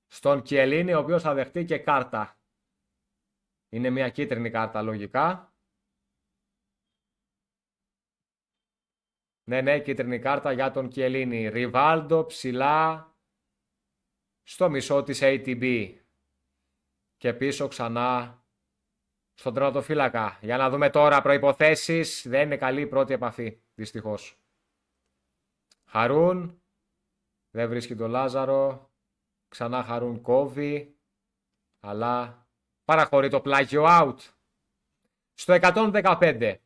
Στον Κιελίνη, ο οποίος θα δεχτεί και κάρτα. Είναι μια κίτρινη κάρτα λογικά. Ναι, κίτρινη κάρτα για τον Κιελίνη. Ριβάλντο ψηλά στο μισό της ATB. Και πίσω ξανά στον τερματοφύλακα. Για να δούμε τώρα προϋποθέσεις. Δεν είναι καλή η πρώτη επαφή, δυστυχώς. Χαρούν. Δεν βρίσκει τον Λάζαρο. Ξανά Χαρούν κόβει. Αλλά παραχωρεί το πλάγιο out. Στο 115.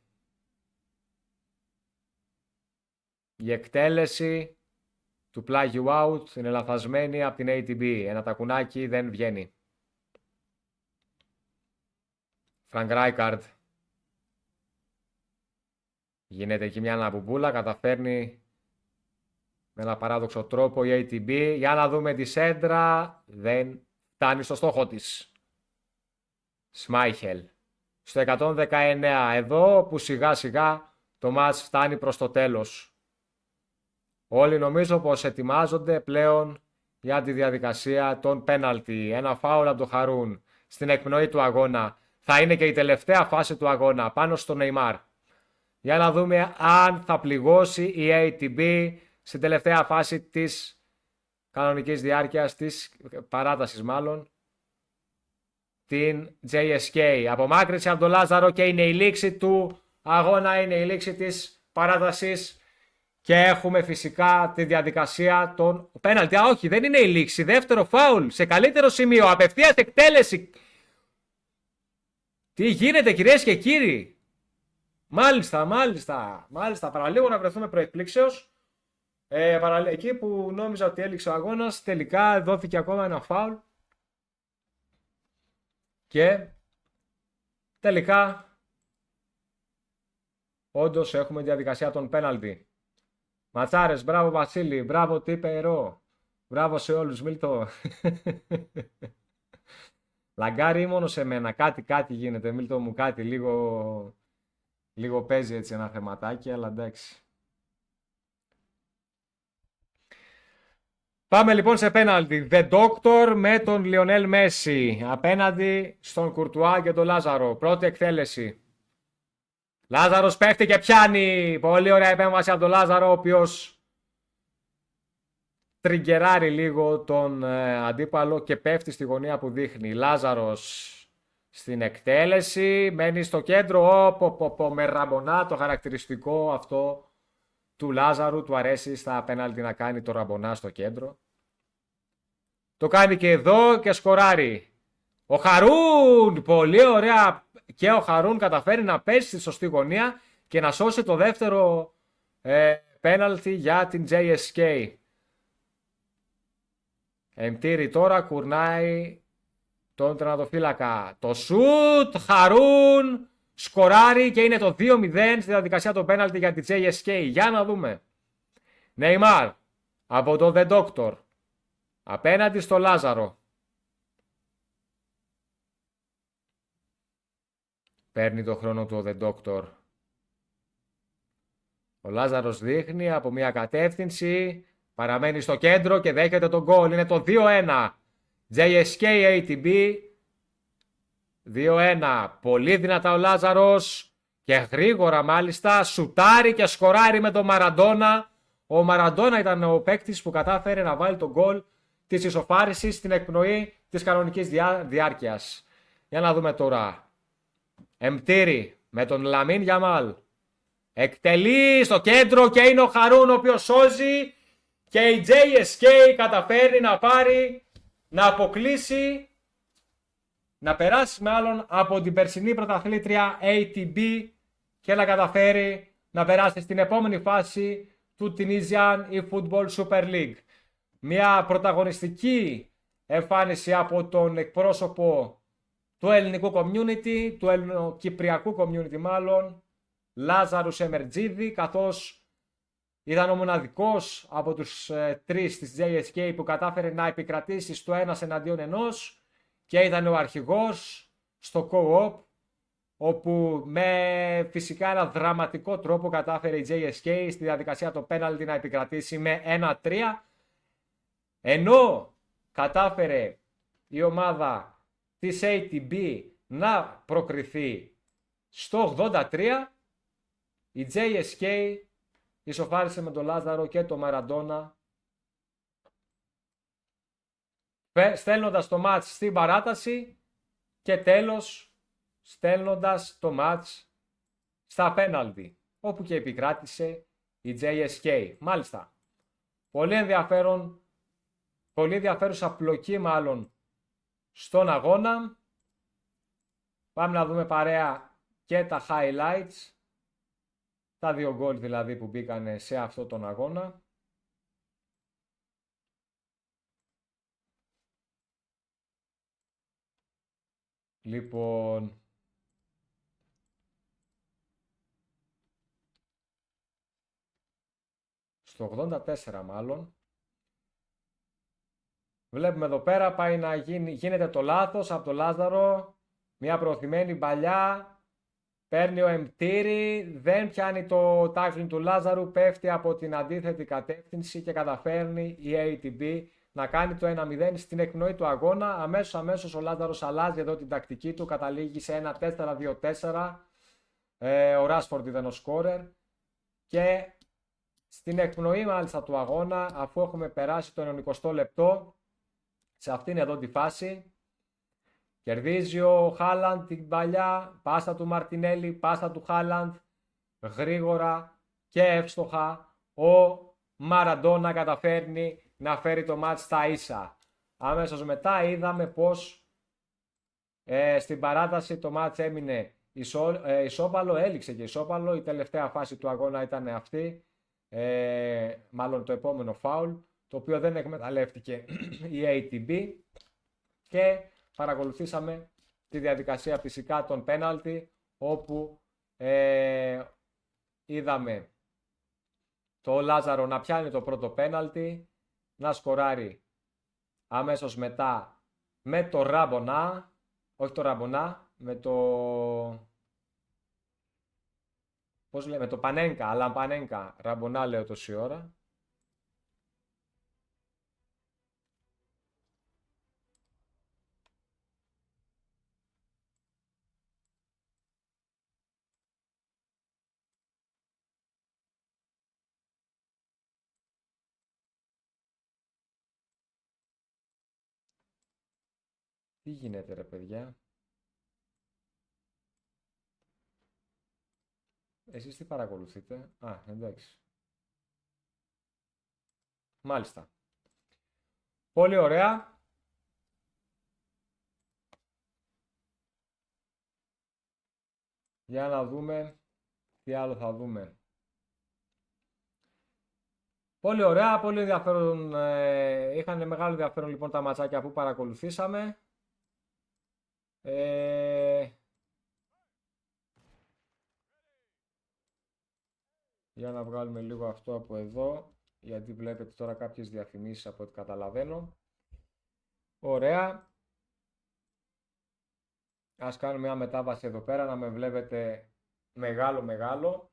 Η εκτέλεση του πλάγιου out είναι λαθασμένη από την ATB. Ένα τακουνάκι δεν βγαίνει. Φρανκ Ράικαρντ. Γίνεται εκεί μια αναπουπούλα, καταφέρνει με ένα παράδοξο τρόπο η ATB. Για να δούμε τη σέντρα. Δεν φτάνει στο στόχο της. Σμάιχελ. Στο 119 εδώ που σιγά σιγά το μάτς φτάνει προς το τέλος. Όλοι νομίζω πως ετοιμάζονται πλέον για τη διαδικασία των πέναλτι. Ένα φάουλ από τον Χαρούν στην εκπνοή του αγώνα. Θα είναι και η τελευταία φάση του αγώνα πάνω στο Νεϊμάρ. Για να δούμε αν θα πληγώσει η ATB στην τελευταία φάση της κανονικής διάρκειας, της παράτασης μάλλον, την JSK. Απομάκρυνση από τον Λάζαρο και είναι η λήξη του αγώνα, είναι η λήξη της παράτασης και έχουμε φυσικά τη διαδικασία των πέναλτι. Όχι, δεν είναι η λήξη, δεύτερο φάουλ σε καλύτερο σημείο, απευθείας εκτέλεση. Τι γίνεται κυρίες και κύριοι? Μάλιστα, παραλίγο να βρεθούμε προεκπλήξεως. Εκεί που νόμιζα ότι έληξε ο αγώνας, τελικά δόθηκε ακόμα ένα φάουλ. Και τελικά όντως έχουμε διαδικασία των πέναλτι. Ματσάρες, μπράβο Βασίλη, μπράβο Τίπερο, μπράβο σε όλους, Μίλτο. Λαγκάρι ή μόνο σε μένα, κάτι γίνεται, Μίλτο μου, κάτι λίγο παίζει έτσι ένα θεματάκι, αλλά εντάξει. Πάμε λοιπόν σε πέναλτι. The Doctor με τον Λιονέλ Μέση απέναντι στον Κουρτουά και τον Λάζαρο. Πρώτη εκτέλεση. Λάζαρος πέφτει και πιάνει. Πολύ ωραία επέμβαση από τον Λάζαρο, ο οποίος τριγκεράρει λίγο τον αντίπαλο και πέφτει στη γωνία που δείχνει. Λάζαρος στην εκτέλεση. Μένει στο κέντρο. Με ραμπονά, το χαρακτηριστικό αυτό του Λάζαρου, του αρέσει στα πέναλτι να κάνει το ραμπονά στο κέντρο. Το κάνει και εδώ και σκοράρει. Ο Χαρούν, πολύ ωραία, και ο Χαρούν καταφέρει να πέσει στη σωστή γωνία και να σώσει το δεύτερο πέναλτι για την JSK. Εμτήρη τώρα κουρνάει τον τερματοφύλακα. Το σουτ, Χαρούν, σκοράρει και είναι το 2-0 στη διαδικασία των πέναλτι για την JSK. Για να δούμε. Νεϊμάρ από το The Doctor απέναντι στο Λάζαρο. Παίρνει το χρόνο του The Doctor. Ο Λάζαρος δείχνει από μια κατεύθυνση. Παραμένει στο κέντρο και δέχεται τον γκολ. Είναι το 2-1. JSK ATB. 2-1. Πολύ δυνατά ο Λάζαρος. Και γρήγορα μάλιστα σουτάρει και σκοράρει με τον Μαραντόνα. Ο Μαραντόνα ήταν ο παίκτης που κατάφερε να βάλει τον γκολ της ισοφάρισης στην εκπνοή της κανονικής διάρκειας. Για να δούμε τώρα. Εμτήρη με τον Λαμίν Γιαμάλ. Εκτελεί στο κέντρο και είναι ο Χαρούν ο οποίος σώζει. Και η JSK καταφέρει να πάρει, να αποκλείσει, να περάσει μάλλον από την περσινή πρωταθλήτρια ATB και να καταφέρει να περάσει στην επόμενη φάση του Tunisian eFootball Super League. Μια πρωταγωνιστική εμφάνιση από τον εκπρόσωπο του ελληνικού community, του ελληνοκυπριακού community μάλλον, Λάζαρου Σεμερτζίδη, καθώς ήταν ο μοναδικός από τους τρεις της JSK που κατάφερε να επικρατήσει στο 1-1 και ήταν ο αρχηγός στο co-op, όπου με φυσικά ένα δραματικό τρόπο κατάφερε η JSK στη διαδικασία το πέναλτι να επικρατήσει με 1-3, ενώ κατάφερε η ομάδα της ATB να προκριθεί στο 83, η JSK ισοφάρισε με τον Λάζαρο και τον Μαραντόνα, στέλνοντας το μάτς στην παράταση και τέλος στέλνοντας το μάτς στα πέναλτι, όπου και επικράτησε η JSK. Μάλιστα, πολύ ενδιαφέρον, πολύ ενδιαφέρουσα πλοκή μάλλον στον αγώνα. Πάμε να δούμε παρέα και τα highlights, τα δύο γκολ δηλαδή που μπήκανε σε αυτό τον αγώνα. Λοιπόν, στο 84 μάλλον. Βλέπουμε εδώ πέρα πάει να γίνεται το λάθος από το Λάζαρο. Μια προωθημένη παλιά. Παίρνει ο Εμτήρη, δεν πιάνει το tackling του Λάζαρου, πέφτει από την αντίθετη κατεύθυνση και καταφέρνει η ATB να κάνει το 1-0 στην εκπνοή του αγώνα. Αμέσως ο Λάζαρος αλλάζει εδώ την τακτική του, καταλήγει σε ένα 4-2-4. Ο Ράσφορντ ήταν ο σκόρερ και στην εκπνοή μάλιστα του αγώνα, αφού έχουμε περάσει το 90 λεπτό, σε αυτήν εδώ τη φάση, κερδίζει ο Χάλαντ την παλιά, πάσα του Μαρτινέλη, πάσα του Χάλαντ, γρήγορα και εύστοχα ο Μαραντόνα καταφέρνει να φέρει το μάτς στα ίσα. Αμέσως μετά είδαμε πως στην παράταση το μάτς έμεινε ισόπαλο, έληξε και ισόπαλο, η τελευταία φάση του αγώνα ήταν αυτή, μάλλον το επόμενο φάουλ, το οποίο δεν εκμεταλλεύτηκε η ATB και παρακολουθήσαμε τη διαδικασία φυσικά των πέναλτι, όπου είδαμε το Λάζαρο να πιάνει το πρώτο πέναλτι, να σκοράρει αμέσως μετά με το Ραμπονά, όχι το Ραμπονά, με το... πώς λέμε, το Πανένκα, αλλά Πανένκα, Ραμπονά λέω τόση ώρα. Τι γίνεται ρε παιδιά? Εσείς τι παρακολουθείτε? Α, εντάξει. Μάλιστα. Πολύ ωραία. Για να δούμε τι άλλο θα δούμε. Πολύ ωραία, πολύ ενδιαφέρον. Είχαν μεγάλο ενδιαφέρον λοιπόν τα ματσάκια που παρακολουθήσαμε. Για να βγάλουμε λίγο αυτό από εδώ, γιατί βλέπετε τώρα κάποιες διαφημίσεις από ό,τι καταλαβαίνω. Ωραία. Ας κάνουμε μια μετάβαση εδώ πέρα, να με βλέπετε μεγάλο.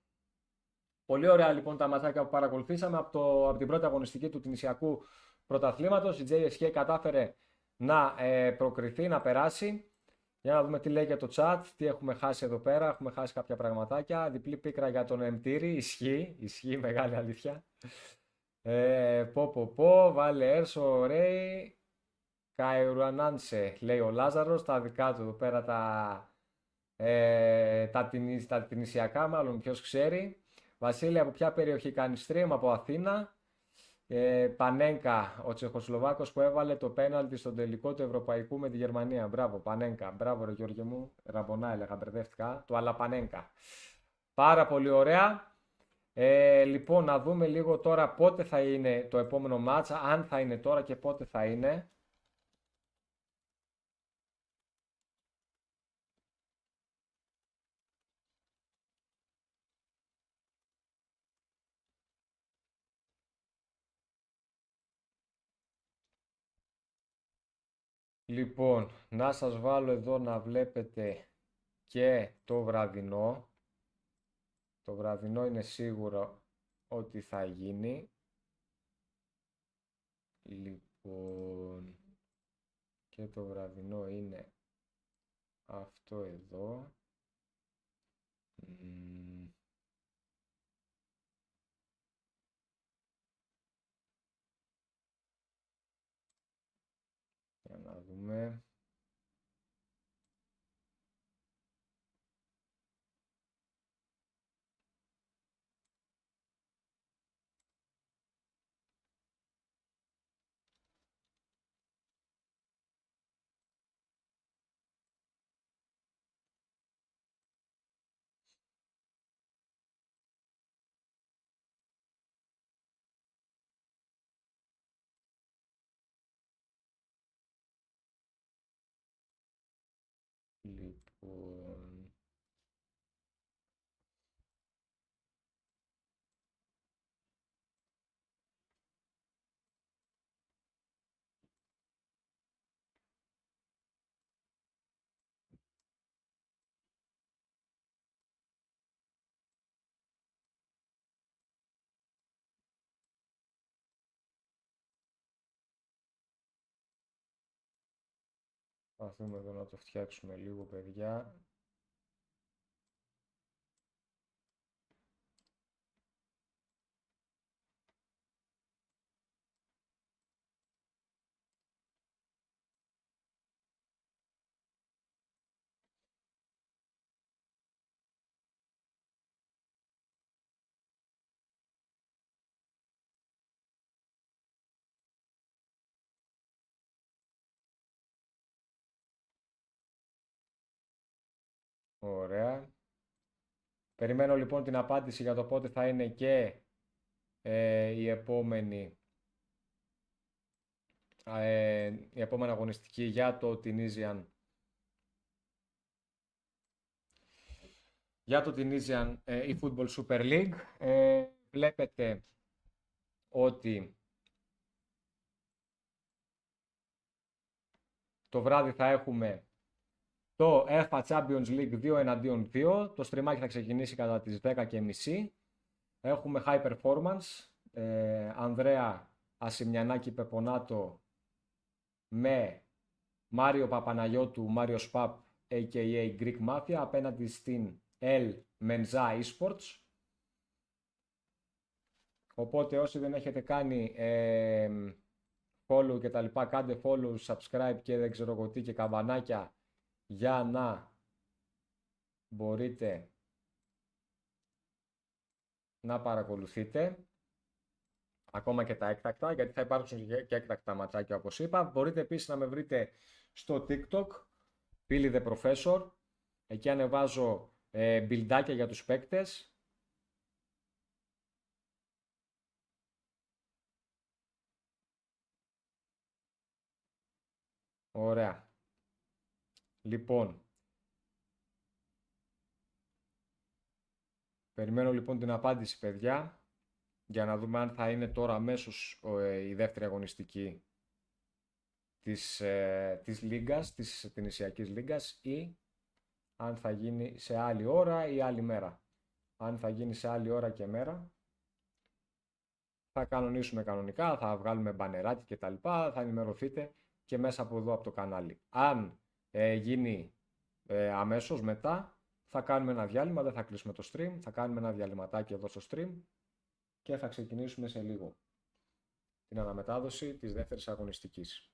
Πολύ ωραία λοιπόν τα ματσάκια που παρακολουθήσαμε από την πρώτη αγωνιστική του Τινησιακού Πρωταθλήματος. Η JSK κατάφερε να προκριθεί, να περάσει. Για να δούμε τι λέει για το chat, τι έχουμε χάσει εδώ πέρα. Έχουμε χάσει κάποια πραγματάκια. Διπλή πίκρα για τον Εμτήρη. Ισχύει, μεγάλη αλήθεια. Βάλε έρσο, ρέι. Καϊρουανάνσε, λέει ο Λάζαρος. Τα δικά του εδώ πέρα τα τινησιακά, μάλλον ποιος ξέρει. Βασίλη, από ποια περιοχή κάνει stream? Από Αθήνα. Πανένκα, ο Τσεχοσλοβάκος που έβαλε το πέναλτι στον τελικό του Ευρωπαϊκού με τη Γερμανία. Μπράβο, Πανένκα. Μπράβο, ρε Γιώργη μου. Ραμπονά έλεγα, μπερδεύτηκα. Το αλλά Πανένκα. Πάρα πολύ ωραία. Λοιπόν, να δούμε λίγο τώρα πότε θα είναι το επόμενο μάτσα. Αν θα είναι τώρα και πότε θα είναι. Λοιπόν, να σας βάλω εδώ να βλέπετε και το βραδινό. Το βραδινό είναι σίγουρο ότι θα γίνει. Λοιπόν, και το βραδινό είναι αυτό εδώ. Για να δούμε. Λοιπόν, Προσπαθούμε εδώ να το φτιάξουμε λίγο, παιδιά. Ωραία. Περιμένω λοιπόν την απάντηση για το πότε θα είναι και η επόμενη αγωνιστική για το Tunisian eFootball Super League. Βλέπετε ότι το βράδυ θα έχουμε το UEFA Champions League 2 εναντίον 2. Το στριμάκι θα ξεκινήσει κατά τις 10:30. Έχουμε High Performance, Ανδρέα Ασημιανάκη Πεπονάτο με Μάριο Παπαναγιώτου, Μάριο Σπαπ, a.k.a. Greek Mafia, απέναντι στην El Menza Esports. Οπότε όσοι δεν έχετε κάνει follow και τα λοιπά, κάντε follow, subscribe και δεν ξέρω εγώ τι και καμπανάκια για να μπορείτε να παρακολουθείτε ακόμα και τα έκτακτα, γιατί θα υπάρξουν και έκτακτα ματσάκια όπως είπα. Μπορείτε επίσης να με βρείτε στο TikTok, Billy the Professor. Εκεί ανεβάζω μπιλντάκια για τους παίκτες. Ωραία. Λοιπόν, περιμένω λοιπόν την απάντηση, παιδιά, για να δούμε αν θα είναι τώρα αμέσως η δεύτερη αγωνιστική της Λίγκας, της Τινησιακής Λίγκας, ή αν θα γίνει σε άλλη ώρα ή άλλη μέρα. Αν θα γίνει σε άλλη ώρα και μέρα, θα κανονίσουμε κανονικά, θα βγάλουμε μπανεράκι και τα λοιπά, θα ενημερωθείτε και μέσα από εδώ από το κανάλι. Αν γίνει αμέσως μετά, θα κάνουμε ένα διάλειμμα, δεν θα κλείσουμε το stream, θα κάνουμε ένα διαλυματάκι εδώ στο stream και θα ξεκινήσουμε σε λίγο την αναμετάδοση της δεύτερης αγωνιστικής.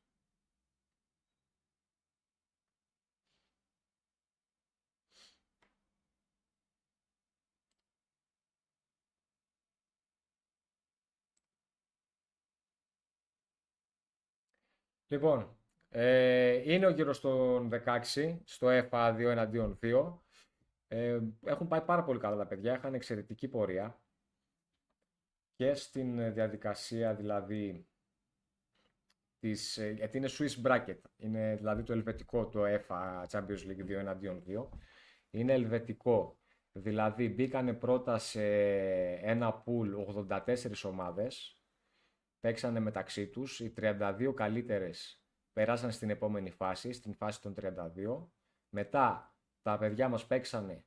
Λοιπόν, είναι ο γύρος των 16 στο FA 2 εναντίον 2. Έχουν πάει πάρα πολύ καλά τα παιδιά, είχαν εξαιρετική πορεία και στην διαδικασία δηλαδή γιατί είναι Swiss Bracket, είναι δηλαδή το ελβετικό το FA Champions League 2 εναντίον 2. Είναι ελβετικό, δηλαδή μπήκανε πρώτα σε ένα pool 84 ομάδες, παίξανε μεταξύ τους, οι 32 καλύτερες περάσαν στην επόμενη φάση, στην φάση των 32. Μετά τα παιδιά μας παίξανε,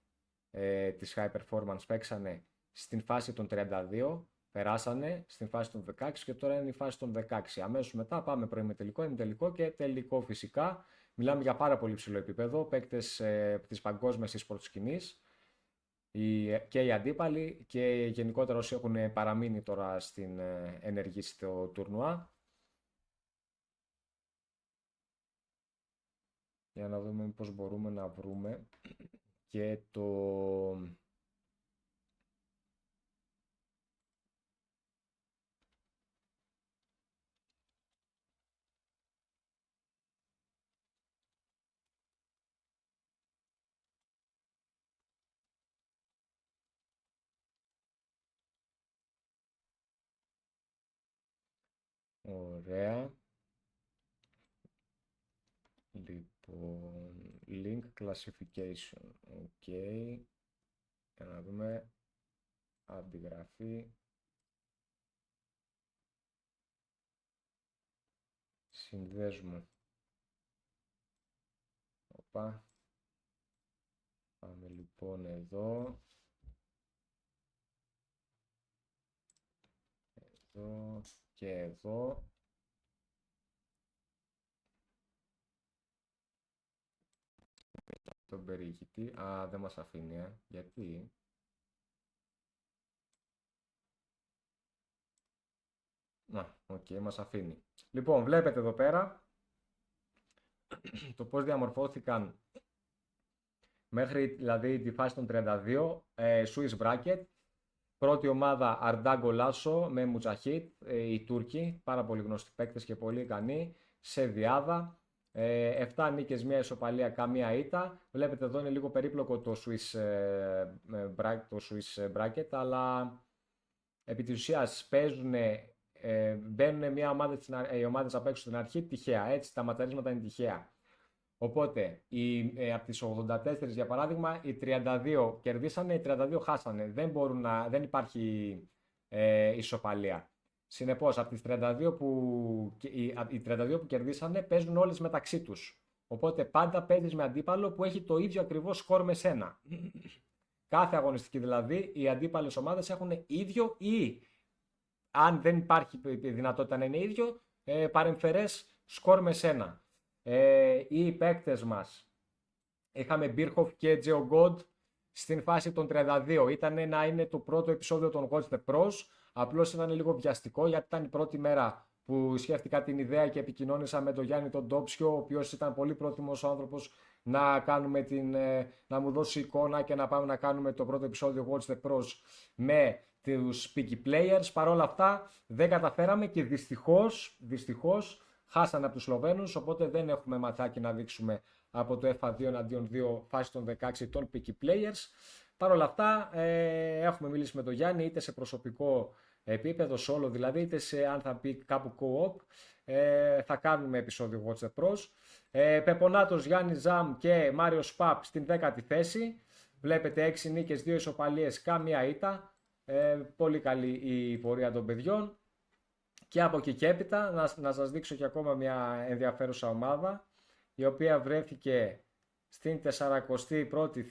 της High Performance παίξανε στην φάση των 32, περάσανε στην φάση των 16 και τώρα είναι η φάση των 16. Αμέσως μετά πάμε προημιτελικό, ημιτελικό και τελικό φυσικά. Μιλάμε για πάρα πολύ ψηλό επίπεδο, παίκτες της παγκόσμιας e-sport σκηνής και οι αντίπαλοι και γενικότερα όσοι έχουν παραμείνει τώρα στην ενεργή στο τουρνουά. Για να δούμε πώς μπορούμε να βρούμε και το... Ωραία. Λοιπόν, link classification. Ok. Για να δούμε. Αντιγραφή. Συνδέσμου. Οπα. Πάμε λοιπόν εδώ. Εδώ και εδώ. στον περιηγητή. Α, δεν μας αφήνει, γιατί? Να, οκ, μας αφήνει. Λοιπόν, βλέπετε εδώ πέρα το πώς διαμορφώθηκαν μέχρι δηλαδή τη φάση των 32, Swiss Bracket. Πρώτη ομάδα Αρντάγκο Λάσο με Μουτσαχίτ, οι Τούρκοι, πάρα πολύ γνωστοί παίκτες και πολύ ικανοί, σε διάδα. 7 νίκες, μια ισοπαλία, καμία ήττα. Βλέπετε εδώ είναι λίγο περίπλοκο το Swiss Bracket, αλλά επί της ουσίας μπαίνουν μια ομάδα, οι ομάδες απ' έξω στην αρχή τυχαία, έτσι, τα ματσαρίσματα είναι τυχαία. Οπότε, από τις 84 για παράδειγμα, οι 32 κερδίσανε, οι 32 χάσανε. Δεν υπάρχει ισοπαλία. Συνεπώς, από τις 32 οι 32 που κερδίσανε παίζουν όλες μεταξύ τους. Οπότε πάντα παίζεις με αντίπαλο που έχει το ίδιο ακριβώς σκορ με σένα. Κάθε αγωνιστική δηλαδή, οι αντίπαλες ομάδες έχουν ίδιο ή αν δεν υπάρχει δυνατότητα να είναι ίδιο, παρεμφερές σκορ με σένα. Οι παίκτες μας είχαμε Μπίρχοφ και Τζεο Γκοντ στην φάση των 32. Ήταν να είναι το πρώτο επεισόδιο των Watch the Pros. Απλώς ήταν λίγο βιαστικό γιατί ήταν η πρώτη μέρα που σκέφτηκα την ιδέα και επικοινώνησα με τον Γιάννη τον Ντόψιο, ο οποίος ήταν πολύ πρόθυμος άνθρωπος να μου δώσει εικόνα και να πάμε να κάνουμε το πρώτο επεισόδιο Watch the Pros με τους Peaky Players. Παρ' όλα αυτά δεν καταφέραμε και δυστυχώς χάσανε από τους Σλοβαίνους, οπότε δεν έχουμε ματσάκι να δείξουμε από το FA2 εναντίον 2 φάση των 16 των Peaky Players. Παρ' όλα αυτά έχουμε μιλήσει με τον Γιάννη είτε σε προσωπικό επίπεδο, solo δηλαδή, είτε σε αν θα πει κάπου co-op. Θα κάνουμε επεισόδιο Watch the Pros. Πεπονάτος, Γιάννη Ζαμ και Μάριος Παπ στην 10η θέση. Βλέπετε 6 νίκες, 2 ισοπαλίες, καμία ήττα. Πολύ καλή η πορεία των παιδιών. Και από εκεί και έπειτα να σας δείξω και ακόμα μια ενδιαφέρουσα ομάδα, η οποία βρέθηκε στην 41η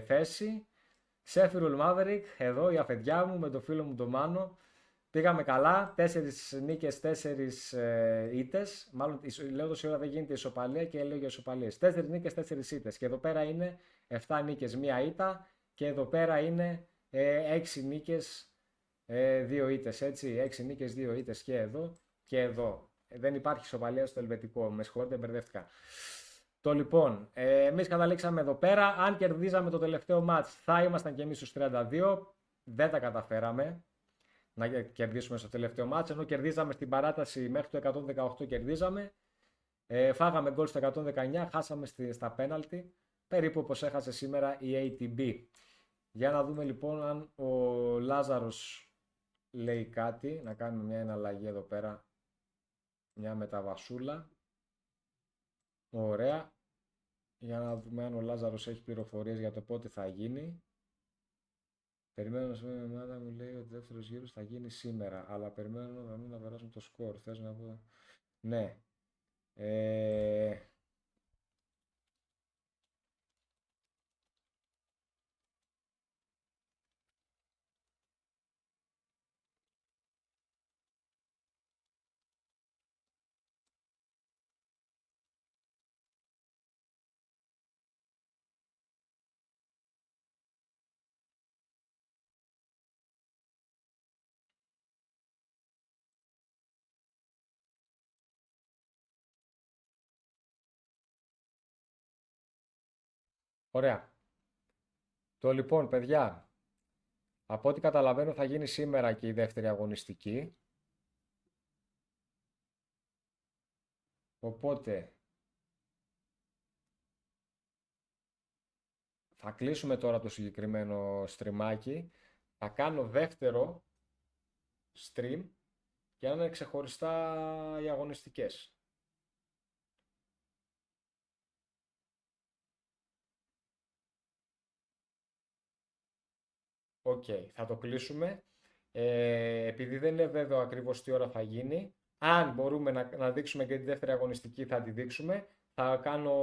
θέση. Sheffield Maverick, εδώ η αφεντιά μου με το φίλο μου τον Μάνο. Πήγαμε καλά, 4 νίκες, 4 ήττες. Μάλλον λέω τόση ώρα δεν γίνεται ισοπαλία και λέω για ισοπαλίες. 4 νίκες, 4 ήττες. Και εδώ πέρα είναι 7 νίκες, 1 ήττα. Και εδώ πέρα είναι 6 νίκες, 2 ήττες, έτσι. 6 νίκες, 2 ήττες και εδώ και εδώ. Δεν υπάρχει ισοπαλία στο ελβετικό. Με συγχωρείτε, μπερδεύτηκα. Το λοιπόν, εμείς καταλήξαμε εδώ πέρα. Αν κερδίζαμε το τελευταίο μάτς, θα ήμασταν και εμείς στους 32. Δεν τα καταφέραμε να κερδίσουμε στο τελευταίο μάτς, ενώ κερδίζαμε στην παράταση μέχρι το 118 κερδίζαμε. Φάγαμε γκολ στο 119, χάσαμε στα πέναλτι, περίπου όπως έχασε σήμερα η ATB. Για να δούμε λοιπόν αν ο Λάζαρος λέει κάτι, να κάνουμε μια εναλλαγή εδώ πέρα, μια μεταβασούλα. Ωραία. Για να δούμε αν ο Λάζαρος έχει πληροφορίες για το πότε θα γίνει. Περιμένω να σου πει η ομάδα μου λέει ότι ο δεύτερος γύρος θα γίνει σήμερα, αλλά περιμένω να μην περάσουμε το σκορ. Θες να πω? Ναι. Ωραία. Το λοιπόν, παιδιά, από ό,τι καταλαβαίνω θα γίνει σήμερα και η δεύτερη αγωνιστική. Οπότε θα κλείσουμε τώρα το συγκεκριμένο στριμάκι. Θα κάνω δεύτερο stream για να είναι ξεχωριστά οι αγωνιστικές. Οκ, θα το κλείσουμε. Επειδή δεν είναι βέβαιο ακριβώς τι ώρα θα γίνει, αν μπορούμε να δείξουμε και τη δεύτερη αγωνιστική θα τη δείξουμε. Θα κάνω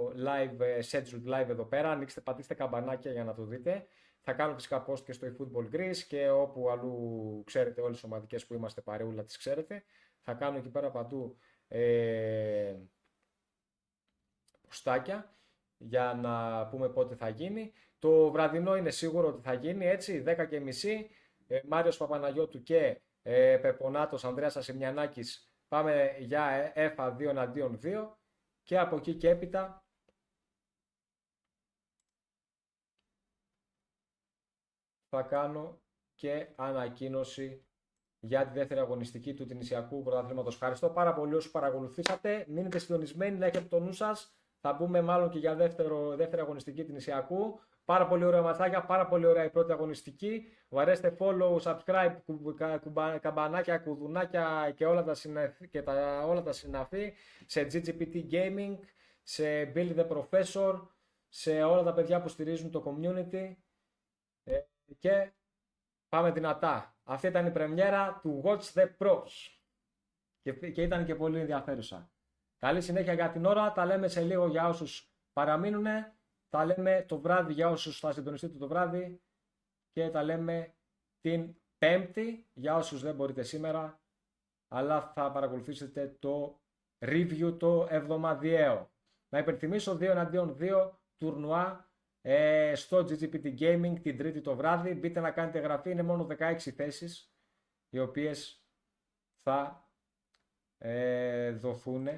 live, scheduled live εδώ πέρα, ανοίξτε, πατήστε καμπανάκια για να το δείτε. Θα κάνω φυσικά post και στο eFootball Greece και όπου αλλού ξέρετε όλες τις ομαδικές που είμαστε παρεούλα τις ξέρετε. Θα κάνω εκεί πέρα παντού ποστάκια. για να πούμε πότε θα γίνει. Το βραδινό είναι σίγουρο ότι θα γίνει, έτσι, 10:30. Μάριος Παπαναγιώτου και Πεπονάτος Ανδρέας Ασημιανάκης. Πάμε για ΕΦΑ 2-2 και από εκεί και έπειτα θα κάνω και ανακοίνωση για τη δεύτερη αγωνιστική του Τινησιακού Πρωταθλήματος. Ευχαριστώ πάρα πολύ όσους παρακολουθήσατε. Μείνετε συντονισμένοι, να έχετε το νου σας. Θα μπούμε μάλλον και για δεύτερη αγωνιστική Τινησιακού. Πάρα πολύ ωραία ματσάκια, πάρα πολύ ωραία η πρώτη αγωνιστική. Βαρέστε follow, subscribe, καμπανάκια, κουδουνάκια και όλα τα συναφή σε GGPT Gaming, σε Billy the Professor, σε όλα τα παιδιά που στηρίζουν το community. Και πάμε δυνατά. Αυτή ήταν η πρεμιέρα του Watch the Pros. Και ήταν και πολύ ενδιαφέρουσα. Καλή συνέχεια για την ώρα. Τα λέμε σε λίγο για όσους παραμείνουν. Τα λέμε το βράδυ για όσους θα συντονιστείτε το βράδυ. Και τα λέμε την Πέμπτη για όσους δεν μπορείτε σήμερα. Αλλά θα παρακολουθήσετε το review το εβδομαδιαίο. Να υπενθυμίσω 2-2 τουρνουά στο GGPT Gaming την Τρίτη το βράδυ. Μπείτε να κάνετε εγγραφή, είναι μόνο 16 θέσεις οι οποίες θα δοθούν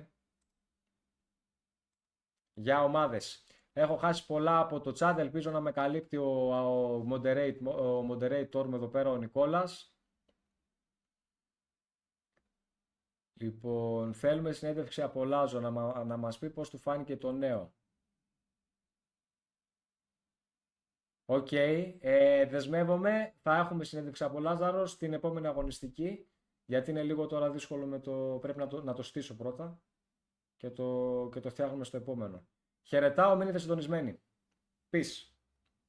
για ομάδες. Έχω χάσει πολλά από το chat, ελπίζω να με καλύπτει ο moderator μου εδώ πέρα, ο Νικόλας. Λοιπόν, θέλουμε συνέντευξη από Λάζο να μας πει πώς του φάνηκε το νέο. Οκ, δεσμεύομαι, θα έχουμε συνέντευξη από Λάζαρο στην επόμενη αγωνιστική, γιατί είναι λίγο τώρα δύσκολο πρέπει να το στήσω πρώτα και το φτιάχνουμε στο επόμενο. Χαιρετάω, μείνετε συντονισμένοι. Peace.